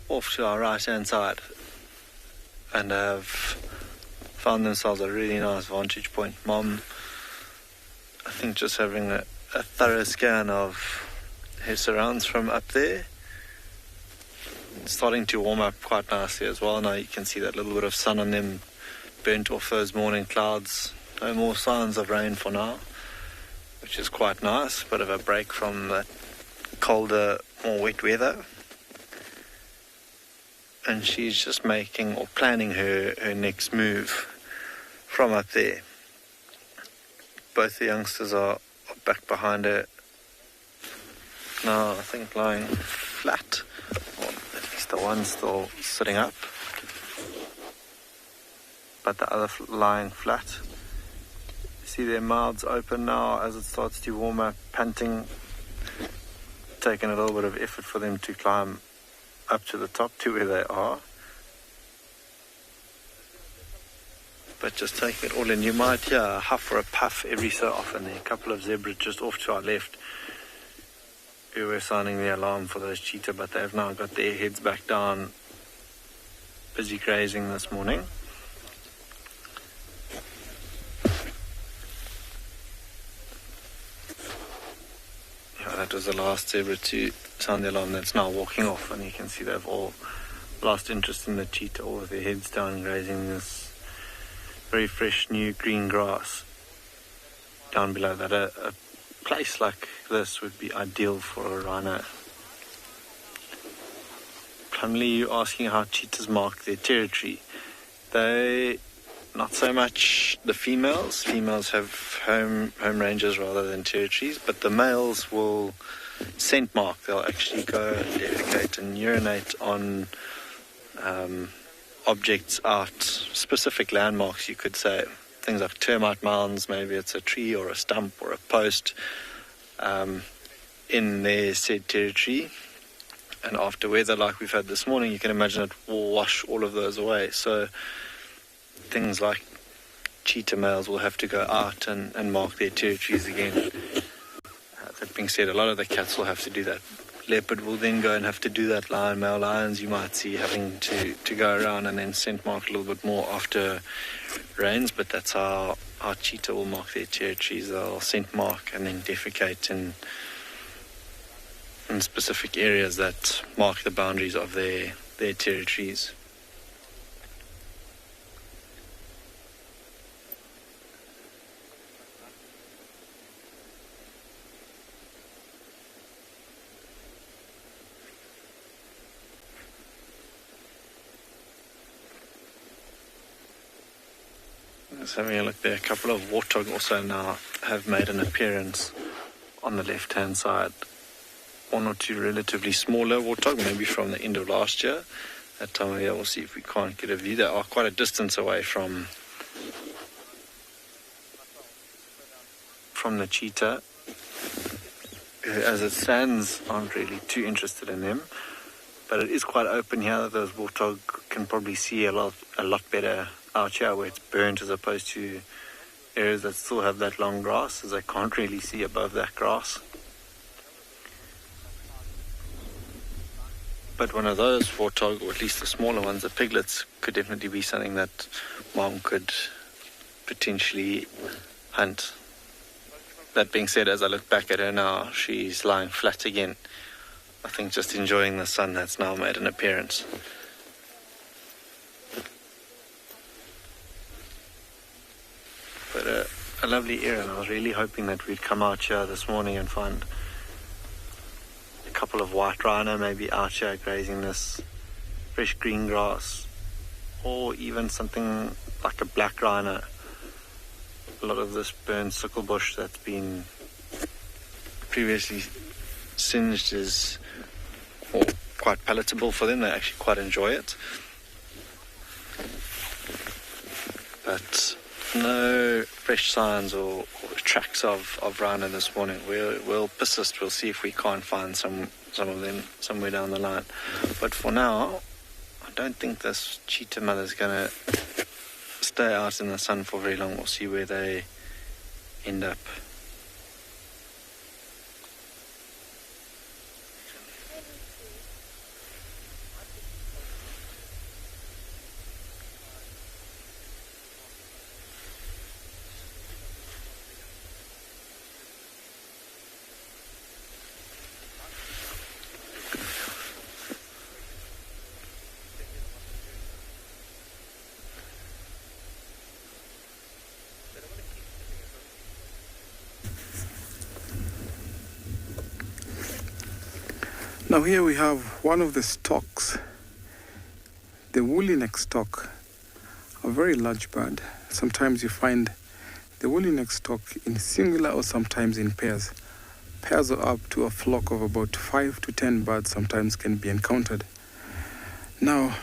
off to our right hand side and have found themselves a really nice vantage point. Mom, I think, just having a a thorough scan of her surrounds from up there. It's starting to warm up quite nicely as well. Now you can see that little bit of sun on them, burnt off those morning clouds. No more signs of rain for now, which is quite nice. Bit of a break from that colder, more wet weather. And she's just making or planning her next move from up there. Both the youngsters are back behind her now, I think lying flat, or at least the one still sitting up, but the other lying flat. You see their mouths open now as it starts to warm up, panting, taking a little bit of effort for them to climb up to the top to where they are. But just taking it all in. You might hear a huff or a puff every so often. There are a couple of zebras just off to our left who were sounding the alarm for those cheetah, but they've now got their heads back down, busy grazing this morning. Yeah, that was the last zebra to sound the alarm. That's now walking off, and you can see they've all lost interest in the cheetah, all with their heads down, grazing this very fresh new green grass down below that. A place like this would be ideal for a rhino. Primarily you're asking how cheetahs mark their territory. They, not so much the females. Females have home ranges rather than territories, but the males will scent mark. They'll actually go and defecate and urinate on objects out, specific landmarks, you could say. Things like termite mounds, maybe it's a tree or a stump or a post in their said territory. And after weather like we've had this morning, you can imagine it will wash all of those away. So things like cheetah males will have to go out and mark their territories again. That being said, a lot of the cats will have to do that. Leopard will then go and have to do that. Male lions you might see having to go around and then scent mark a little bit more after rains, but that's how cheetah will mark their territories. They'll scent mark and then defecate in specific areas that mark the boundaries of their territories. Just having a look there, a couple of warthog also now have made an appearance on the left-hand side. One or two relatively smaller warthog, maybe from the end of last year. That time of year, we'll see if we can't get a view. They are quite a distance away from the cheetah. As it stands, aren't really too interested in them. But it is quite open here. Those warthog can probably see a lot better out here where it's burnt, as opposed to areas that still have that long grass, as I can't really see above that grass. But one of those warthog, or at least the smaller ones, the piglets, could definitely be something that Mom could potentially hunt. That being said, as I look back at her now, she's lying flat again. I think just enjoying the sun that's now made an appearance. But a lovely area, and I was really hoping that we'd come out here this morning and find a couple of white rhino maybe out here grazing this fresh green grass, or even something like a black rhino. A lot of this burnt sickle bush that's been previously singed is quite palatable for them. They actually quite enjoy it. But no fresh signs or tracks of rhino this morning. We'll persist. We'll see if we can't find some of them somewhere down the line. But for now, I don't think this cheetah mother's going to stay out in the sun for very long. We'll see where they end up. Now here we have one of the storks, the woolly-necked stork, a very large bird. Sometimes you find the woolly-necked stork in singular or sometimes in pairs. Pairs of up to a flock of about 5 to 10 birds sometimes can be encountered. Now,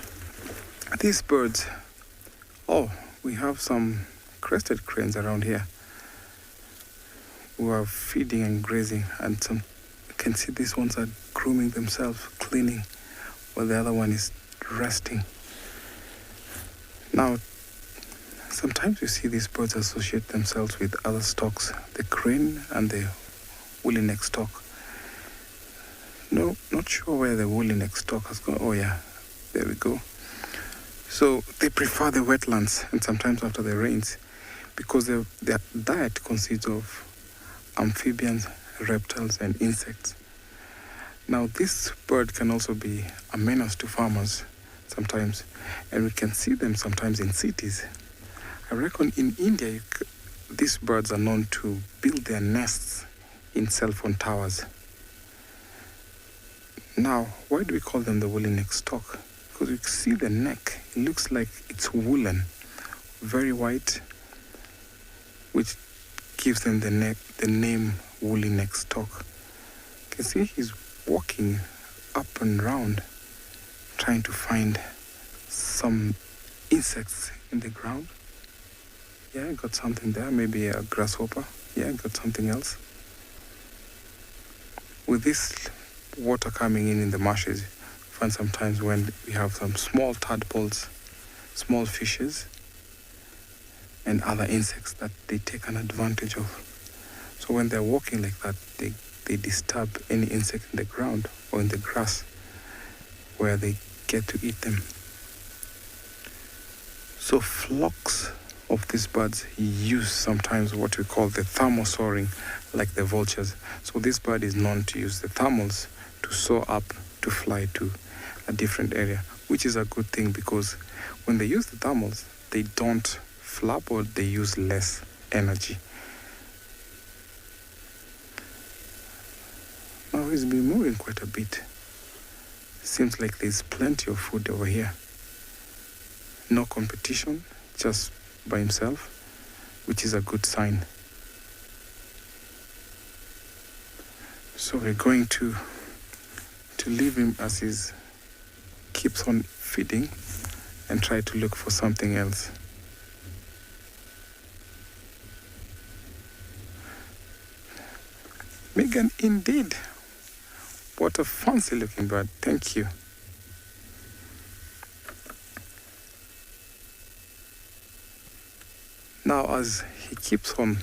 these birds, we have some crested cranes around here who are feeding and grazing, and you can see these ones are grooming themselves, cleaning, while the other one is resting. Now, sometimes you see these birds associate themselves with other storks, the crane and the woolly-necked stork. No, not sure where the woolly-necked stork has gone. Oh yeah, there we go. So they prefer the wetlands and sometimes after the rains because their diet consists of amphibians, reptiles, and insects. Now this bird can also be a menace to farmers sometimes, and we can see them sometimes in cities. I reckon in India, these birds are known to build their nests in cell phone towers. Now, why do we call them the woolly-necked stork? Because you see the neck, it looks like it's woolen, very white, which gives them the name woolly-necked stork. You can see he's walking up and round, trying to find some insects in the ground. Yeah, I got something there, maybe a grasshopper. Yeah, I got something else. With this water coming in the marshes, you find sometimes when we have some small tadpoles, small fishes, and other insects that they take an advantage of. So when they're walking like that, they disturb any insect in the ground or in the grass where they get to eat them. So flocks of these birds use sometimes what we call the thermal soaring, like the vultures. So this bird is known to use the thermals to soar up, to fly to a different area, which is a good thing because when they use the thermals, they don't flap or they use less energy. Now he's been moving quite a bit. Seems like there's plenty of food over here. No competition, just by himself, which is a good sign. So we're going to leave him as he keeps on feeding and try to look for something else. Megan, indeed. What a fancy looking bird. Thank you. Now, as he keeps on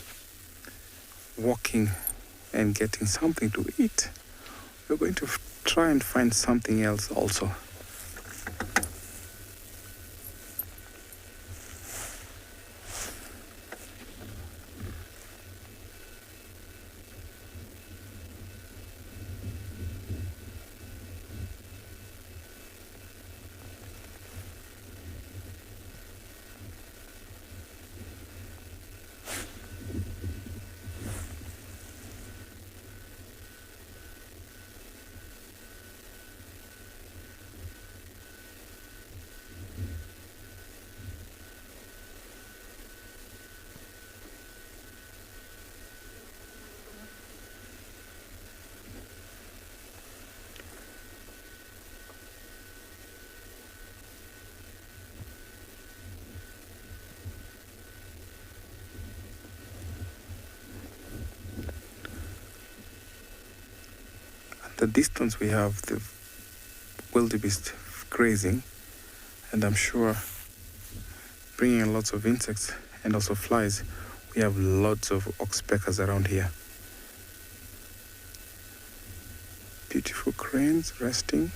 walking and getting something to eat, we're going to try and find something else also. The distance we have the wildebeest grazing, and I'm sure bringing in lots of insects and also flies. We have lots of oxpeckers around here. Beautiful cranes resting.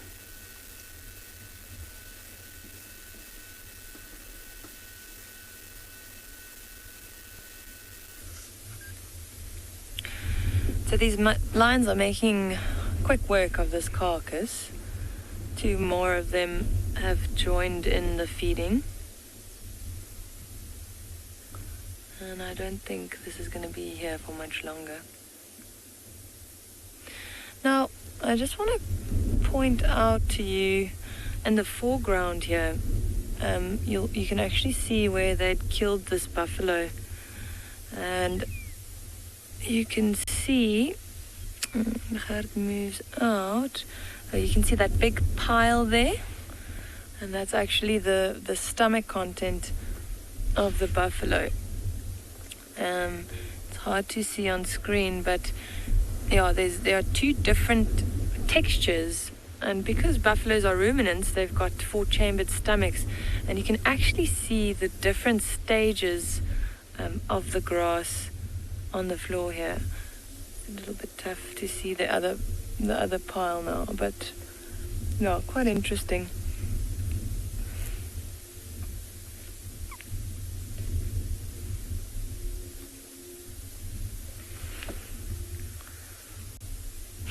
So these lions are making quick work of this carcass. 2 more of them have joined in the feeding. And I don't think this is going to be here for much longer. Now, I just want to point out to you in the foreground here, you can actually see where they'd killed this buffalo. And you can see, Gert moves out, you can see that big pile there, and that's actually the stomach content of the buffalo. It's hard to see on screen, but yeah, there are two different textures, and because buffaloes are ruminants, they've got 4-chambered stomachs, and you can actually see the different stages of the grass on the floor here. It's a little bit tough to see the other pile now, but no, quite interesting.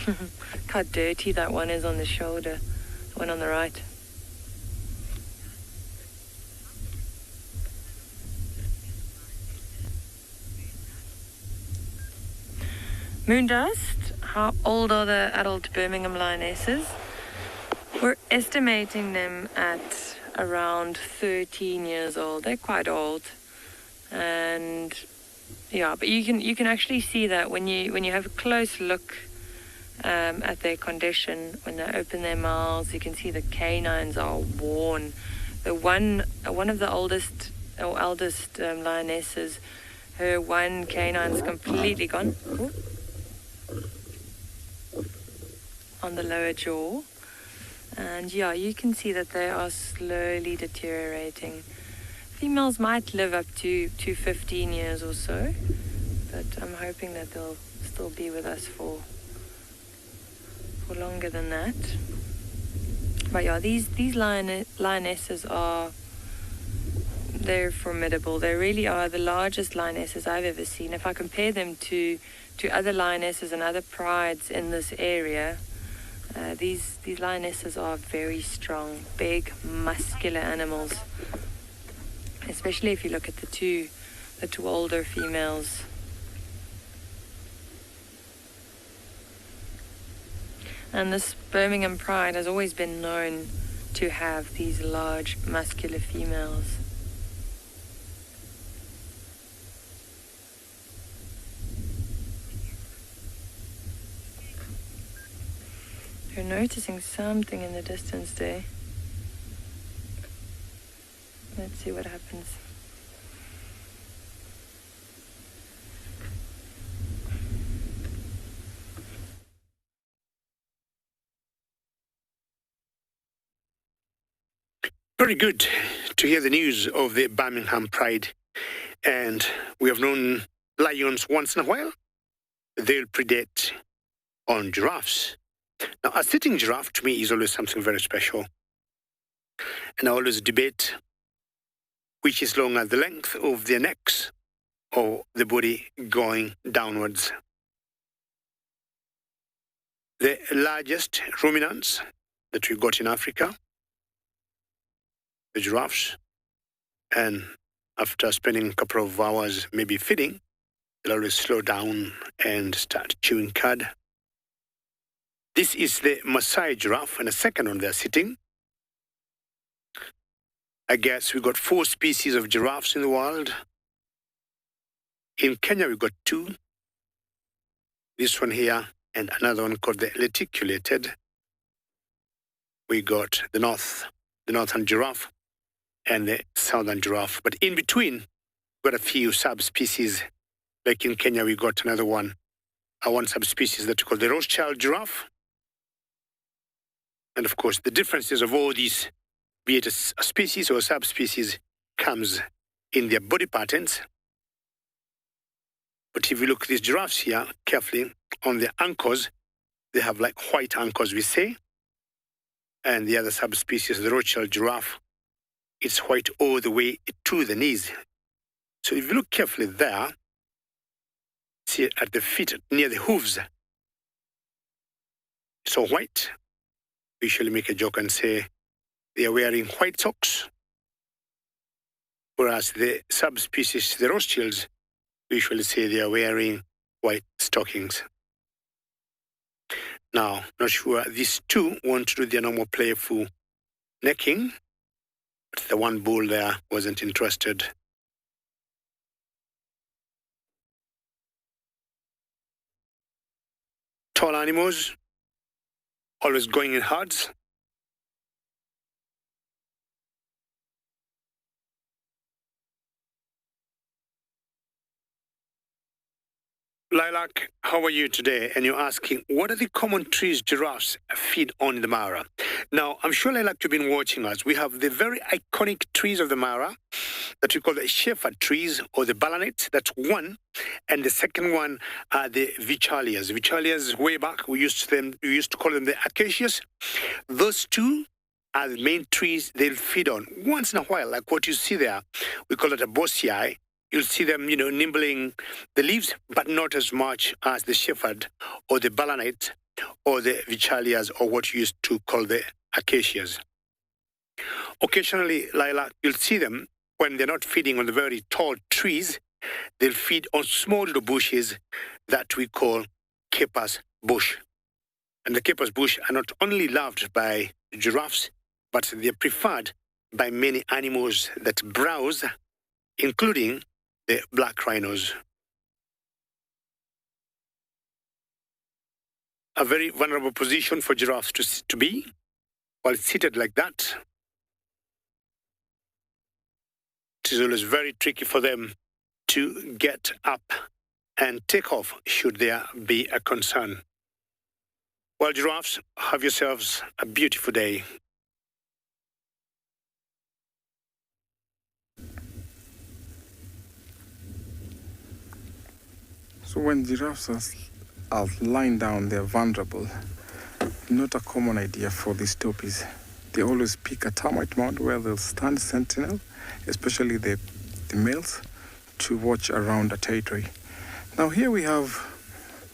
Look how dirty that one is on the shoulder, the one on the right. Moondust, how old are the adult Birmingham lionesses? We're estimating them at around 13 years old. They're quite old. And yeah, but you can actually see that when you have a close look at their condition. When they open their mouths, you can see the canines are worn. The one of the eldest lionesses, her one canine's completely gone. Ooh. On the lower jaw, and yeah, you can see that they are slowly deteriorating. Females might live up to 15 years or so, but I'm hoping that they'll still be with us for longer than that. But yeah, these lionesses they're formidable. They really are the largest lionesses I've ever seen. If I compare them to other lionesses and other prides in this area, these lionesses are very strong, big, muscular animals. Especially if you look at the two older females. And this Birmingham pride has always been known to have these large, muscular females. You're noticing something in the distance there. Let's see what happens. Very good to hear the news of the Birmingham Pride. And we have known lions once in a while. They'll predate on giraffes. Now, a sitting giraffe to me is always something very special. And I always debate which is longer, the length of their necks or the body going downwards. The largest ruminants that we got in Africa, the giraffes, and after spending a couple of hours maybe feeding, they'll always slow down and start chewing cud. This is the Maasai giraffe, and a second one they're sitting. I guess we got 4 species of giraffes in the world. In Kenya, we got 2. This one here and another one called the reticulated. We got the northern giraffe and the southern giraffe. But in between, we got a few subspecies. Like in Kenya, we got another one subspecies that we call the Rothschild giraffe. And of course, the differences of all these, be it a species or a subspecies, comes in their body patterns. But if you look at these giraffes here carefully, on their anchors, they have like white anchors, we say. And the other subspecies, the Rothschild giraffe, it's white all the way to the knees. So if you look carefully there, see at the feet, near the hooves, it's all white. We usually make a joke and say they are wearing white socks, whereas the subspecies, the Rothschilds, we usually say they are wearing white stockings. Now, not sure. These two want to do their normal playful necking, but the one bull there wasn't interested. Tall animals, always going in herds. Lilac, how are you today? And you're asking, what are the common trees giraffes feed on in the Mara? Now, I'm sure, Lilac, you've been watching us. We have the very iconic trees of the Mara that we call the shepherd trees or the balanets. That's one. And the second one are the Vichalias. Vichalias, way back, we used to call them the acacias. Those two are the main trees they'll feed on. Once in a while, like what you see there, we call it a bossiae. You'll see them, nibbling the leaves, but not as much as the shepherd or the balanet or the Vichalias or what you used to call the acacias. Occasionally, Lilac, you'll see them when they're not feeding on the very tall trees. They'll feed on small little bushes that we call Kepa's bush. And the Kepa's bush are not only loved by giraffes, but they're preferred by many animals that browse, including the black rhinos. A very vulnerable position for giraffes to be, while seated like that. It is always very tricky for them to get up and take off should there be a concern. Well, giraffes, have yourselves a beautiful day. So when giraffes are lying down, they're vulnerable. Not a common idea for these topies. They always pick a termite mound where they'll stand sentinel, especially the males, to watch around the territory. Now here we have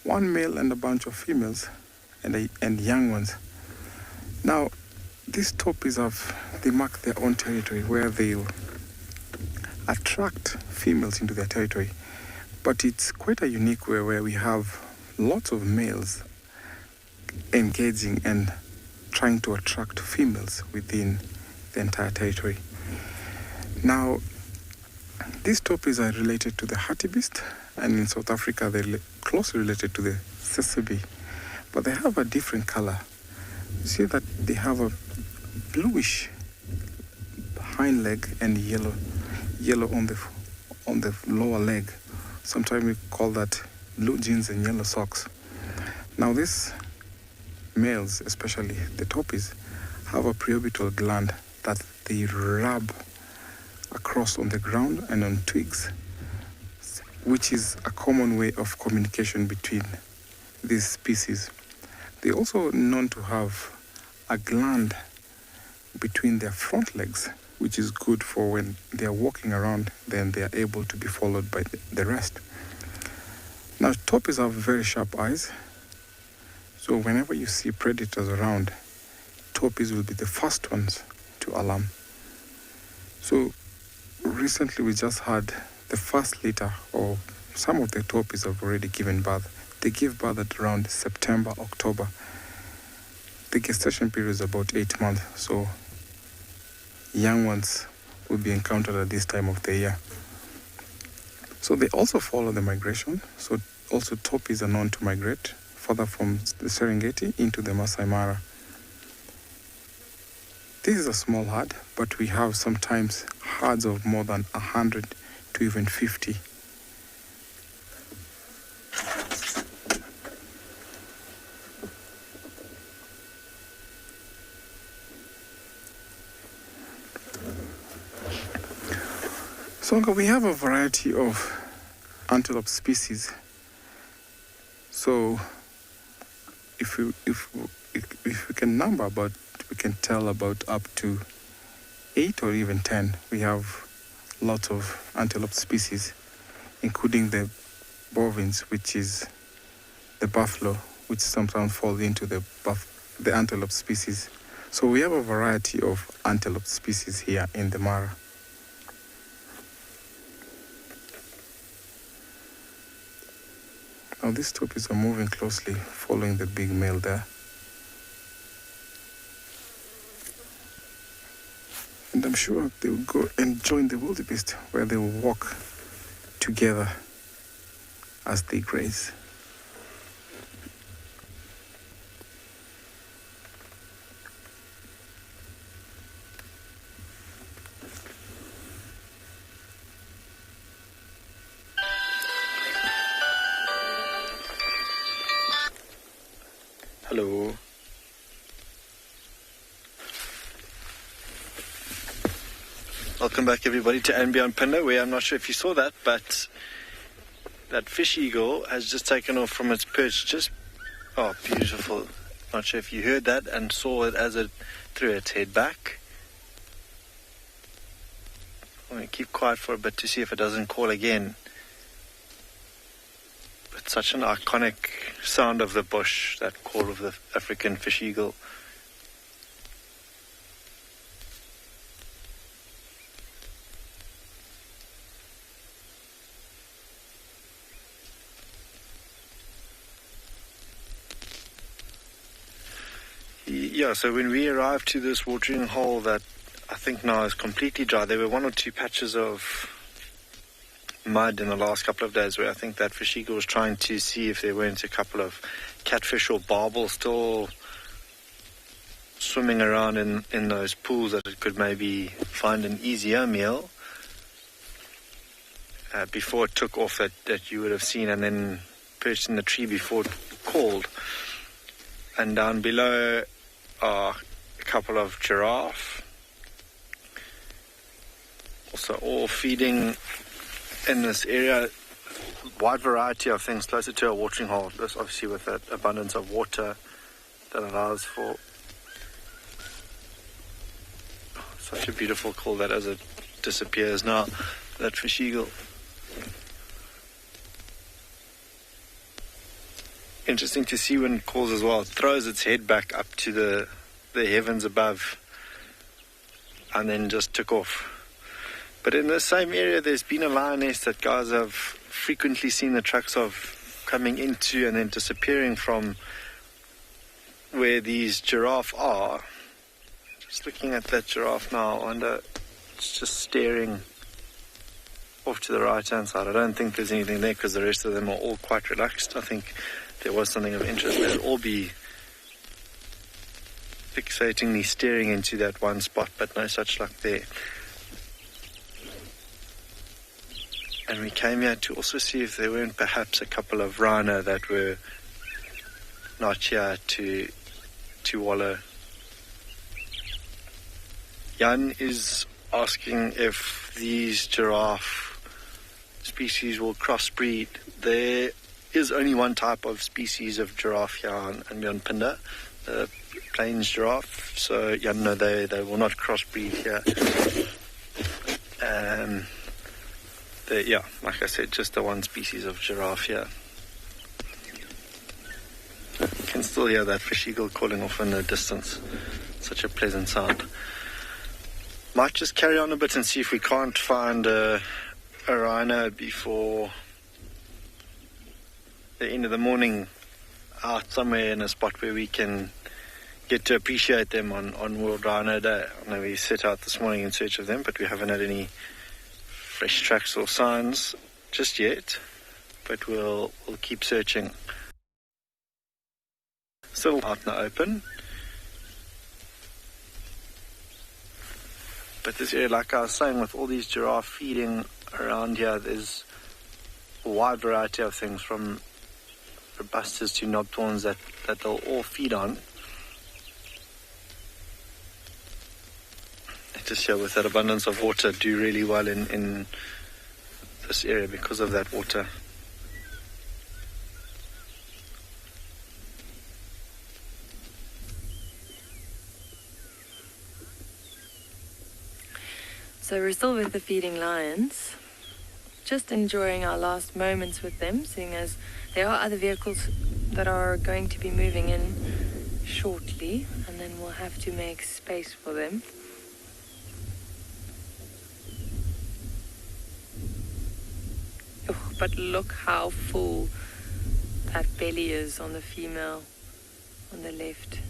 one male and a bunch of females and young ones. Now these topies they mark their own territory where they'll attract females into their territory. But it's quite a unique way where we have lots of males engaging and trying to attract females within the entire territory. Now, these topies are related to the hartebeest, and in South Africa they're closely related to the tsetse, but they have a different color. You see that they have a bluish hind leg and yellow on the lower leg. Sometimes we call that blue jeans and yellow socks. Now these males, especially the topies, have a preorbital gland that they rub across on the ground and on twigs, which is a common way of communication between these species. They're also known to have a gland between their front legs, which is good for when they are walking around, then they are able to be followed by the rest. Now, topies have very sharp eyes, so whenever you see predators around, topies will be the first ones to alarm. So, recently we just had the first litter, or some of the topies have already given birth. They give birth at around September, October. The gestation period is about 8 months, so young ones will be encountered at this time of the year. So they also follow the migration. So also topies are known to migrate further from the Serengeti into the Masai Mara. This is a small herd, but we have sometimes herds of more than 100 to even 50. So we have a variety of antelope species. So if we can number about, we can tell about up to 8 or even 10. We have lots of antelope species, including the bovines, which is the buffalo, which sometimes falls into the antelope species. So we have a variety of antelope species here in the Mara. Now these tortoises are moving closely, following the big male there. And I'm sure they will go and join the wildebeest, where they will walk together as they graze. Hello. Welcome back, everybody, to And Beyond Phinda, where I'm not sure if you saw that, but that fish eagle has just taken off from its perch. Just, oh, beautiful. Not sure if you heard that and saw it as it threw its head back. I'm going to keep quiet for a bit to see if it doesn't call again. But such an iconic sound of the bush, that call of the African fish eagle. Yeah, so when we arrived to this watering hole that I think now is completely dry, there were one or two patches of mud in the last couple of days where I think that fish eagle was trying to see if there weren't a couple of catfish or barbel still swimming around in those pools that it could maybe find an easier meal before it took off that you would have seen, and then perched in the tree before it called. And down below are a couple of giraffe, also all feeding in this area. Wide variety of things closer to a watering hole. This obviously with that abundance of water that allows for such a beautiful call that as it disappears now, that fish eagle. Interesting to see when it calls as well. It throws its head back up to the heavens above and then just took off. But in the same area, there's been a lioness that guys have frequently seen the tracks of coming into and then disappearing from where these giraffe are. Just looking at that giraffe now, I wonder, it's just staring off to the right-hand side. I don't think there's anything there because the rest of them are all quite relaxed. I think there was something of interest, they'd all be fixatingly staring into that one spot, but no such luck there. And we came here to also see if there weren't perhaps a couple of rhino that were not here to wallow. Jan is asking if these giraffe species will crossbreed. There is only one type of species of giraffe here on Beyond Phinda, the plains giraffe. So no, they will not crossbreed here. Like I said, just the one species of giraffe here. You can still hear that fish eagle calling off in the distance. Such a pleasant sound. Might just carry on a bit and see if we can't find a rhino before the end of the morning out somewhere in a spot where we can get to appreciate them on World Rhino Day. I know we set out this morning in search of them, but we haven't had any fresh tracks or signs just yet, but we'll keep searching. Still out in the open, but this area, like I was saying, with all these giraffe feeding around here, there's a wide variety of things from robustas to knobthorns that they'll all feed on. Just here with that abundance of water do really well in this area because of that water. So we're still with the feeding lions, just enjoying our last moments with them, seeing as there are other vehicles that are going to be moving in shortly, and then we'll have to make space for them. But look how full that belly is on the female on the left.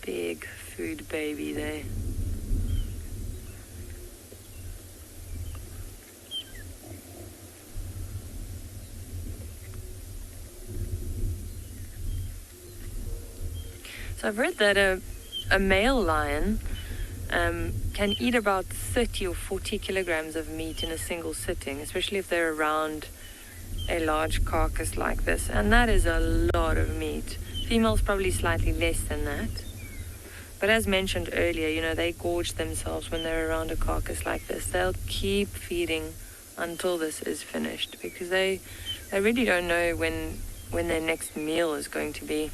Big food baby there. So I've read that a male lion can eat about 30 or 40 kilograms of meat in a single sitting, especially if they're around a large carcass like this. And that is a lot of meat. Females probably slightly less than that. But as mentioned earlier, you know, they gorge themselves when they're around a carcass like this. They'll keep feeding until this is finished because they really don't know when their next meal is going to be.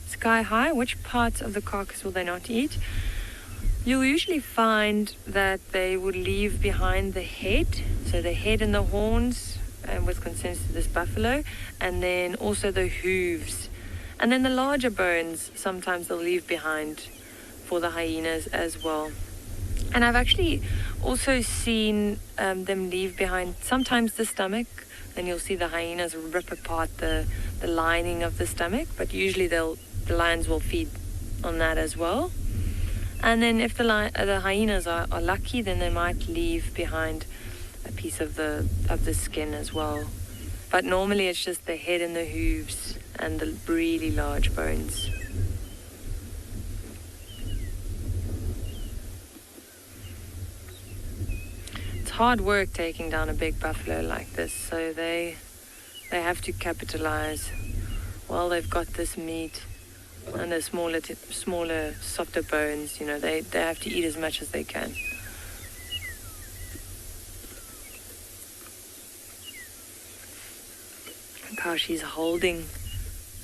Sky high, which parts of the carcass will they not eat? You'll usually find that they would leave behind the head, so the head and the horns, with concerns to this buffalo, and then also the hooves. And then the larger bones, sometimes they'll leave behind for the hyenas as well. And I've actually also seen them leave behind sometimes the stomach, and you'll see the hyenas rip apart the lining of the stomach, but usually the lions will feed on that as well. And then if the hyenas are lucky, then they might leave behind a piece of the skin as well. But normally it's just the head and the hooves and the really large bones. It's hard work taking down a big buffalo like this, so they have to capitalize while they've got this meat. And the smaller, softer bones, you know, they have to eat as much as they can. Look how she's holding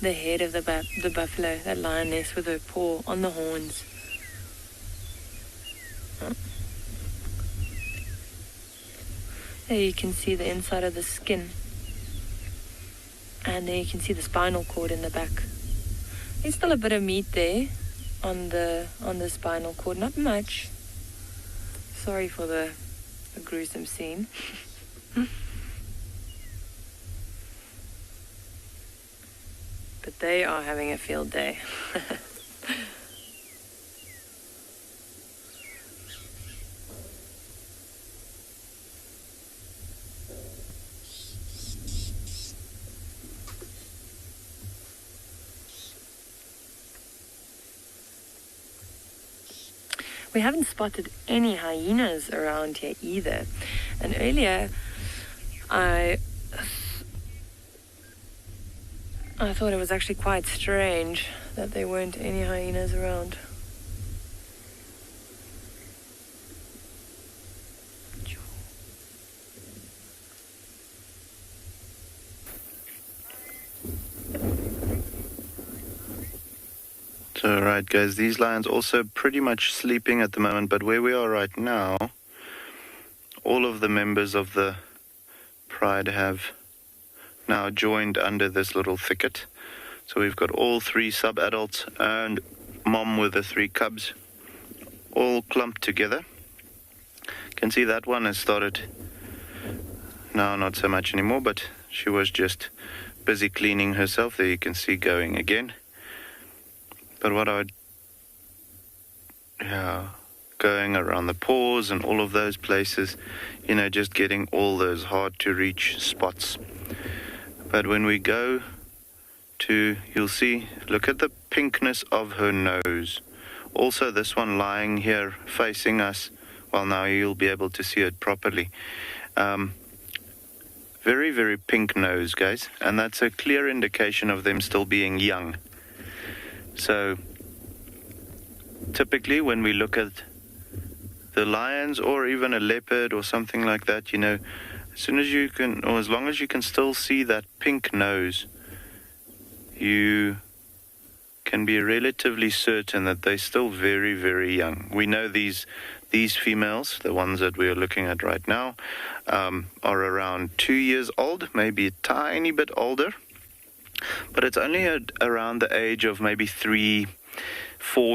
the head of the buffalo, that lioness, with her paw on the horns. Oh. There you can see the inside of the skin. And there you can see the spinal cord in the back. There's still a bit of meat there on the spinal cord, not much. Sorry for the gruesome scene. But they are having a field day. We haven't spotted any hyenas around here either. And earlier, I thought it was actually quite strange that there weren't any hyenas around. So, right, guys, these lions also pretty much sleeping at the moment, but where we are right now, all of the members of the pride have now joined under this little thicket. So we've got all 3 sub-adults and mom with the 3 cubs all clumped together. You can see that one has started, now not so much anymore, but she was just busy cleaning herself. There you can see going again. But what going around the paws and all of those places, you know, just getting all those hard to reach spots. But when we go to, you'll see, look at the pinkness of her nose. Also this one lying here facing us, well, now you'll be able to see it properly. Very, very pink nose, guys, and that's a clear indication of them still being young. So typically when we look at the lions or even a leopard or something like that, you know, as soon as you can, or as long as you can still see that pink nose, you can be relatively certain that they're still very, very young. We know these females, the ones that we are looking at right now, are around 2 years old, maybe a tiny bit older. But it's only around the age of maybe 3-4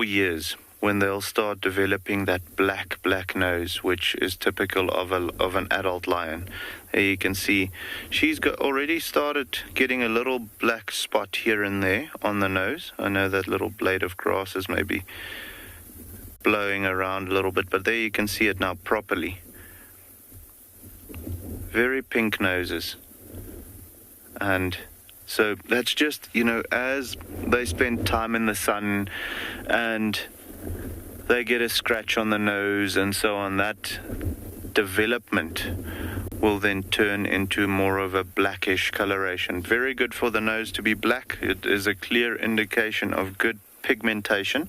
years when they'll start developing that black nose, which is typical of an adult lion. There you can see she's already started getting a little black spot here and there on the nose. I know that little blade of grass is maybe blowing around a little bit, but there you can see it now properly. Very pink noses. And so that's just, as they spend time in the sun and they get a scratch on the nose and so on, that development will then turn into more of a blackish coloration. Very good for the nose to be black. It is a clear indication of good pigmentation.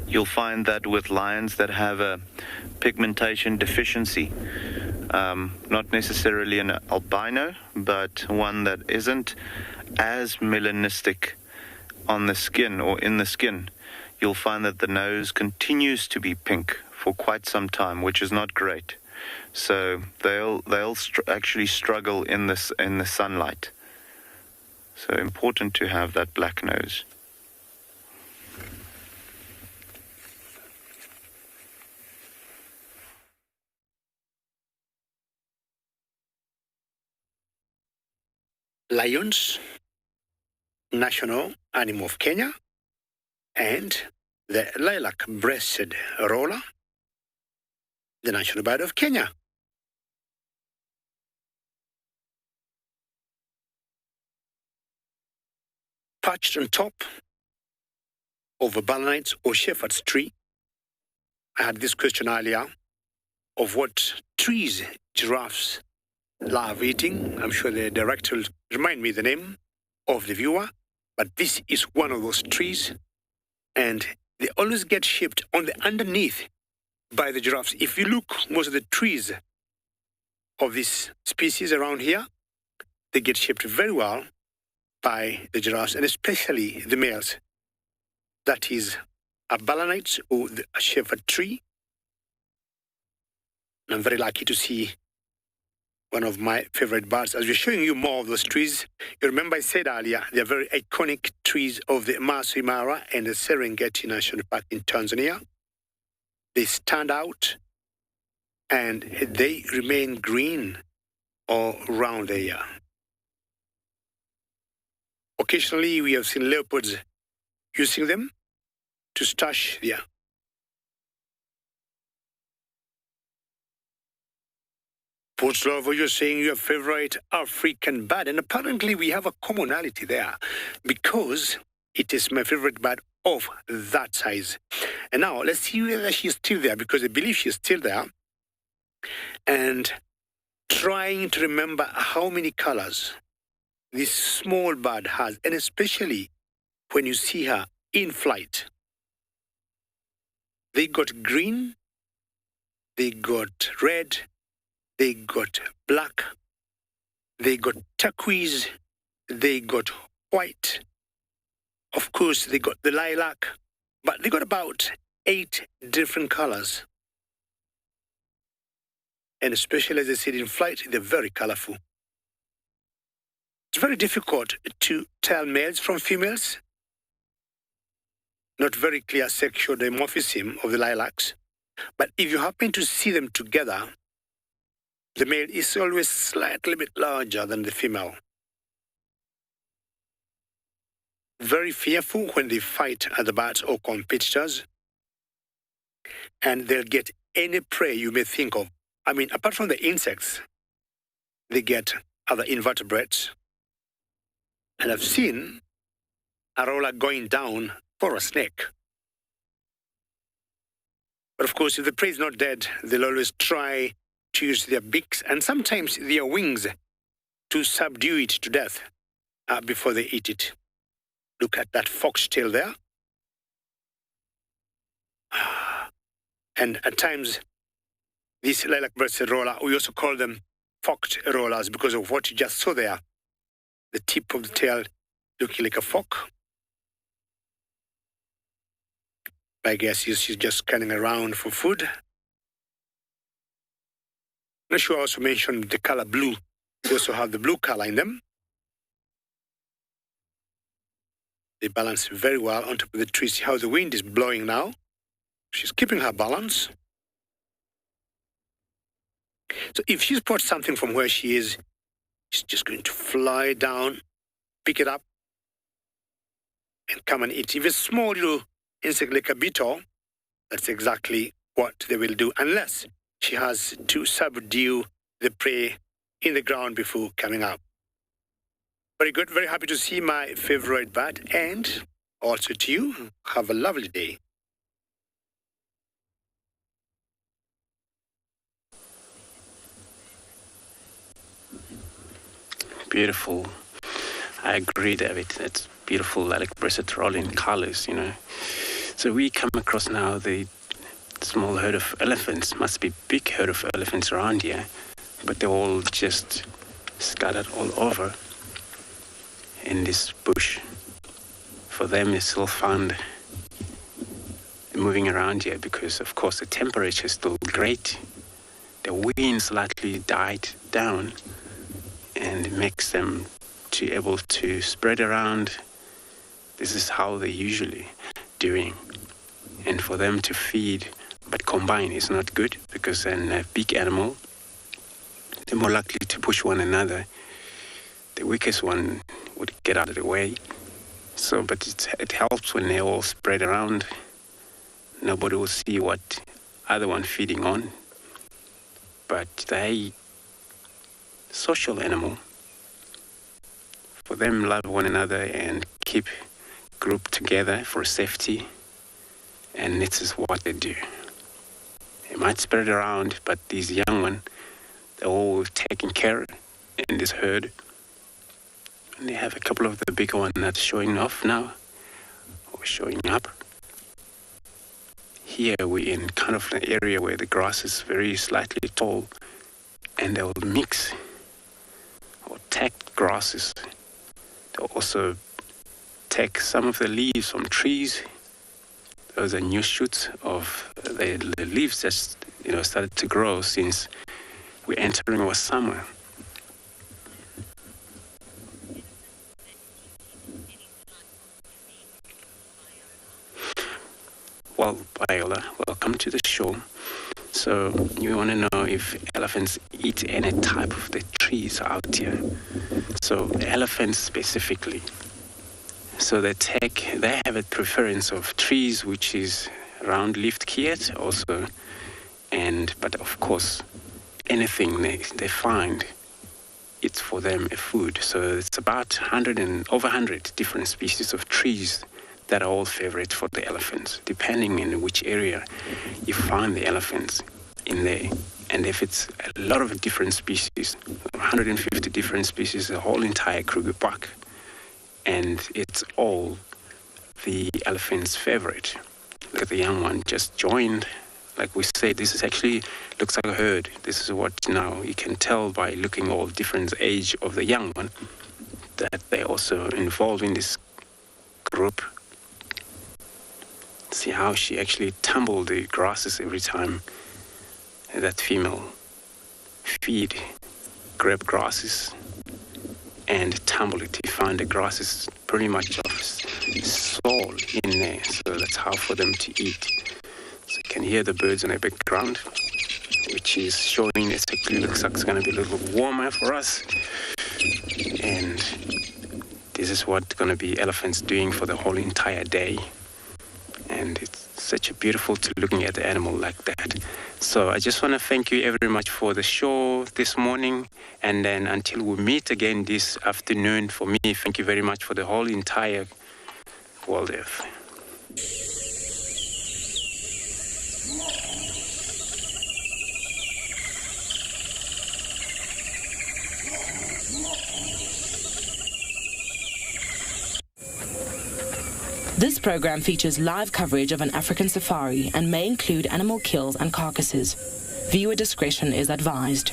You'll find that with lions that have a pigmentation deficiency, not necessarily an albino, but one that isn't as melanistic on the skin or in the skin, you'll find that the nose continues to be pink for quite some time, which is not great. So they'll actually struggle in the sunlight. So important to have that black nose. Lions, national animal of Kenya, and the lilac-breasted roller, the national bird of Kenya. Perched on top of a balanite or shepherd's tree. I had this question earlier of what trees giraffes love eating. I'm sure the director will remind me the name of the viewer, but this is one of those trees, and they always get shaped on the underneath by the giraffes. If you look, most of the trees of this species around here, they get shaped very well by the giraffes, and especially the males. That is a balanite or a shepherd tree. I'm very lucky to see one of my favorite birds. As we're showing you more of those trees, you remember I said earlier, they're very iconic trees of the Masai Mara and the Serengeti National Park in Tanzania. They stand out and they remain green all around the year. Occasionally, we have seen leopards using them to stash their Port Lover, you're saying your favorite African bird, and apparently we have a commonality there because it is my favorite bird of that size. And now let's see whether she's still there, because I believe she's still there, and trying to remember how many colors this small bird has, and especially when you see her in flight. They got green, they got red, they got black, they got turquoise, they got white. Of course, they got the lilac, but they got about 8 different colors. And especially as I said in flight, they're very colorful. It's very difficult to tell males from females. Not very clear sexual dimorphism of the lilacs. But if you happen to see them together, the male is always slightly bit larger than the female. Very fearful when they fight other birds or competitors. And they'll get any prey you may think of. I mean, apart from the insects, they get other invertebrates. And I've seen a roller going down for a snake. But of course, if the prey is not dead, they'll always try to use their beaks and sometimes their wings to subdue it to death before they eat it. Look at that foxtail there. And at times, these lilac-breasted roller, we also call them forked rollers because of what you just saw there. The tip of the tail looking like a fork. I guess she's just scanning around for food. Not sure I also mentioned the color blue. They also have the blue color in them. They balance very well on top of the tree. See how the wind is blowing now? She's keeping her balance. So if she spots something from where she is, she's just going to fly down, pick it up, and come and eat. If a small little insect like a beetle, that's exactly what they will do, unless she has to subdue the prey in the ground before coming out. Very good. Very happy to see my favorite bat, and also to you. Have a lovely day. Beautiful. I agree, David. It's beautiful, like versatile in colors, you know. So we come across now the small herd of elephants. Must be big herd of elephants around here, but they're all just scattered all over in this bush. For them, it's still fun moving around here because, of course, the temperature is still great. The wind slightly died down, and it makes them to able to spread around. This is how they usually doing. And for them to feed but combine is not good, because then a big animal, they're more likely to push one another. The weakest one would get out of the way. So, but it helps when they all spread around. Nobody will see what other one feeding on. But they social animal. For them, love one another and keep group together for safety. And this is what they do. They might spread around, but these young ones, they're all taken care of in this herd. And they have a couple of the bigger ones that's showing off now, or showing up. Here we're in kind of an area where the grass is very slightly tall, and they'll mix or take grasses. They'll also take some of the leaves from trees. Those are new shoots of the leaves that started to grow since we're entering our summer. Well, Viola, welcome to the show. So you want to know if elephants eat any type of the trees out here. So elephants specifically. So they have a preference of trees which is round-leaved keyet also, but of course anything they find, it's for them a food. So it's about over 100 different species of trees that are all favorite for the elephants, depending in which area you find the elephants in there. And if it's a lot of different species, 150 different species, the whole entire Kruger Park, and it's all the elephant's favorite. Look at the young one just joined. Like we said, this is actually looks like a herd. This is what now you can tell by looking all different age of the young one that they're also involved in this group. See how she actually tumbled the grasses every time that female grab grasses and tumble it. You find the grasses pretty much of soil in there, so that's how for them to eat. So you can hear the birds in the background, which is showing it actually looks like it's going to be a little warmer for us. And this is what's going to be elephants doing for the whole entire day. And it's such a beautiful to looking at the animal like that. So I just want to thank you very much for the show this morning. And then until we meet again this afternoon, for me, thank you very much for the whole entire World Earth. This program features live coverage of an African safari and may include animal kills and carcasses. Viewer discretion is advised.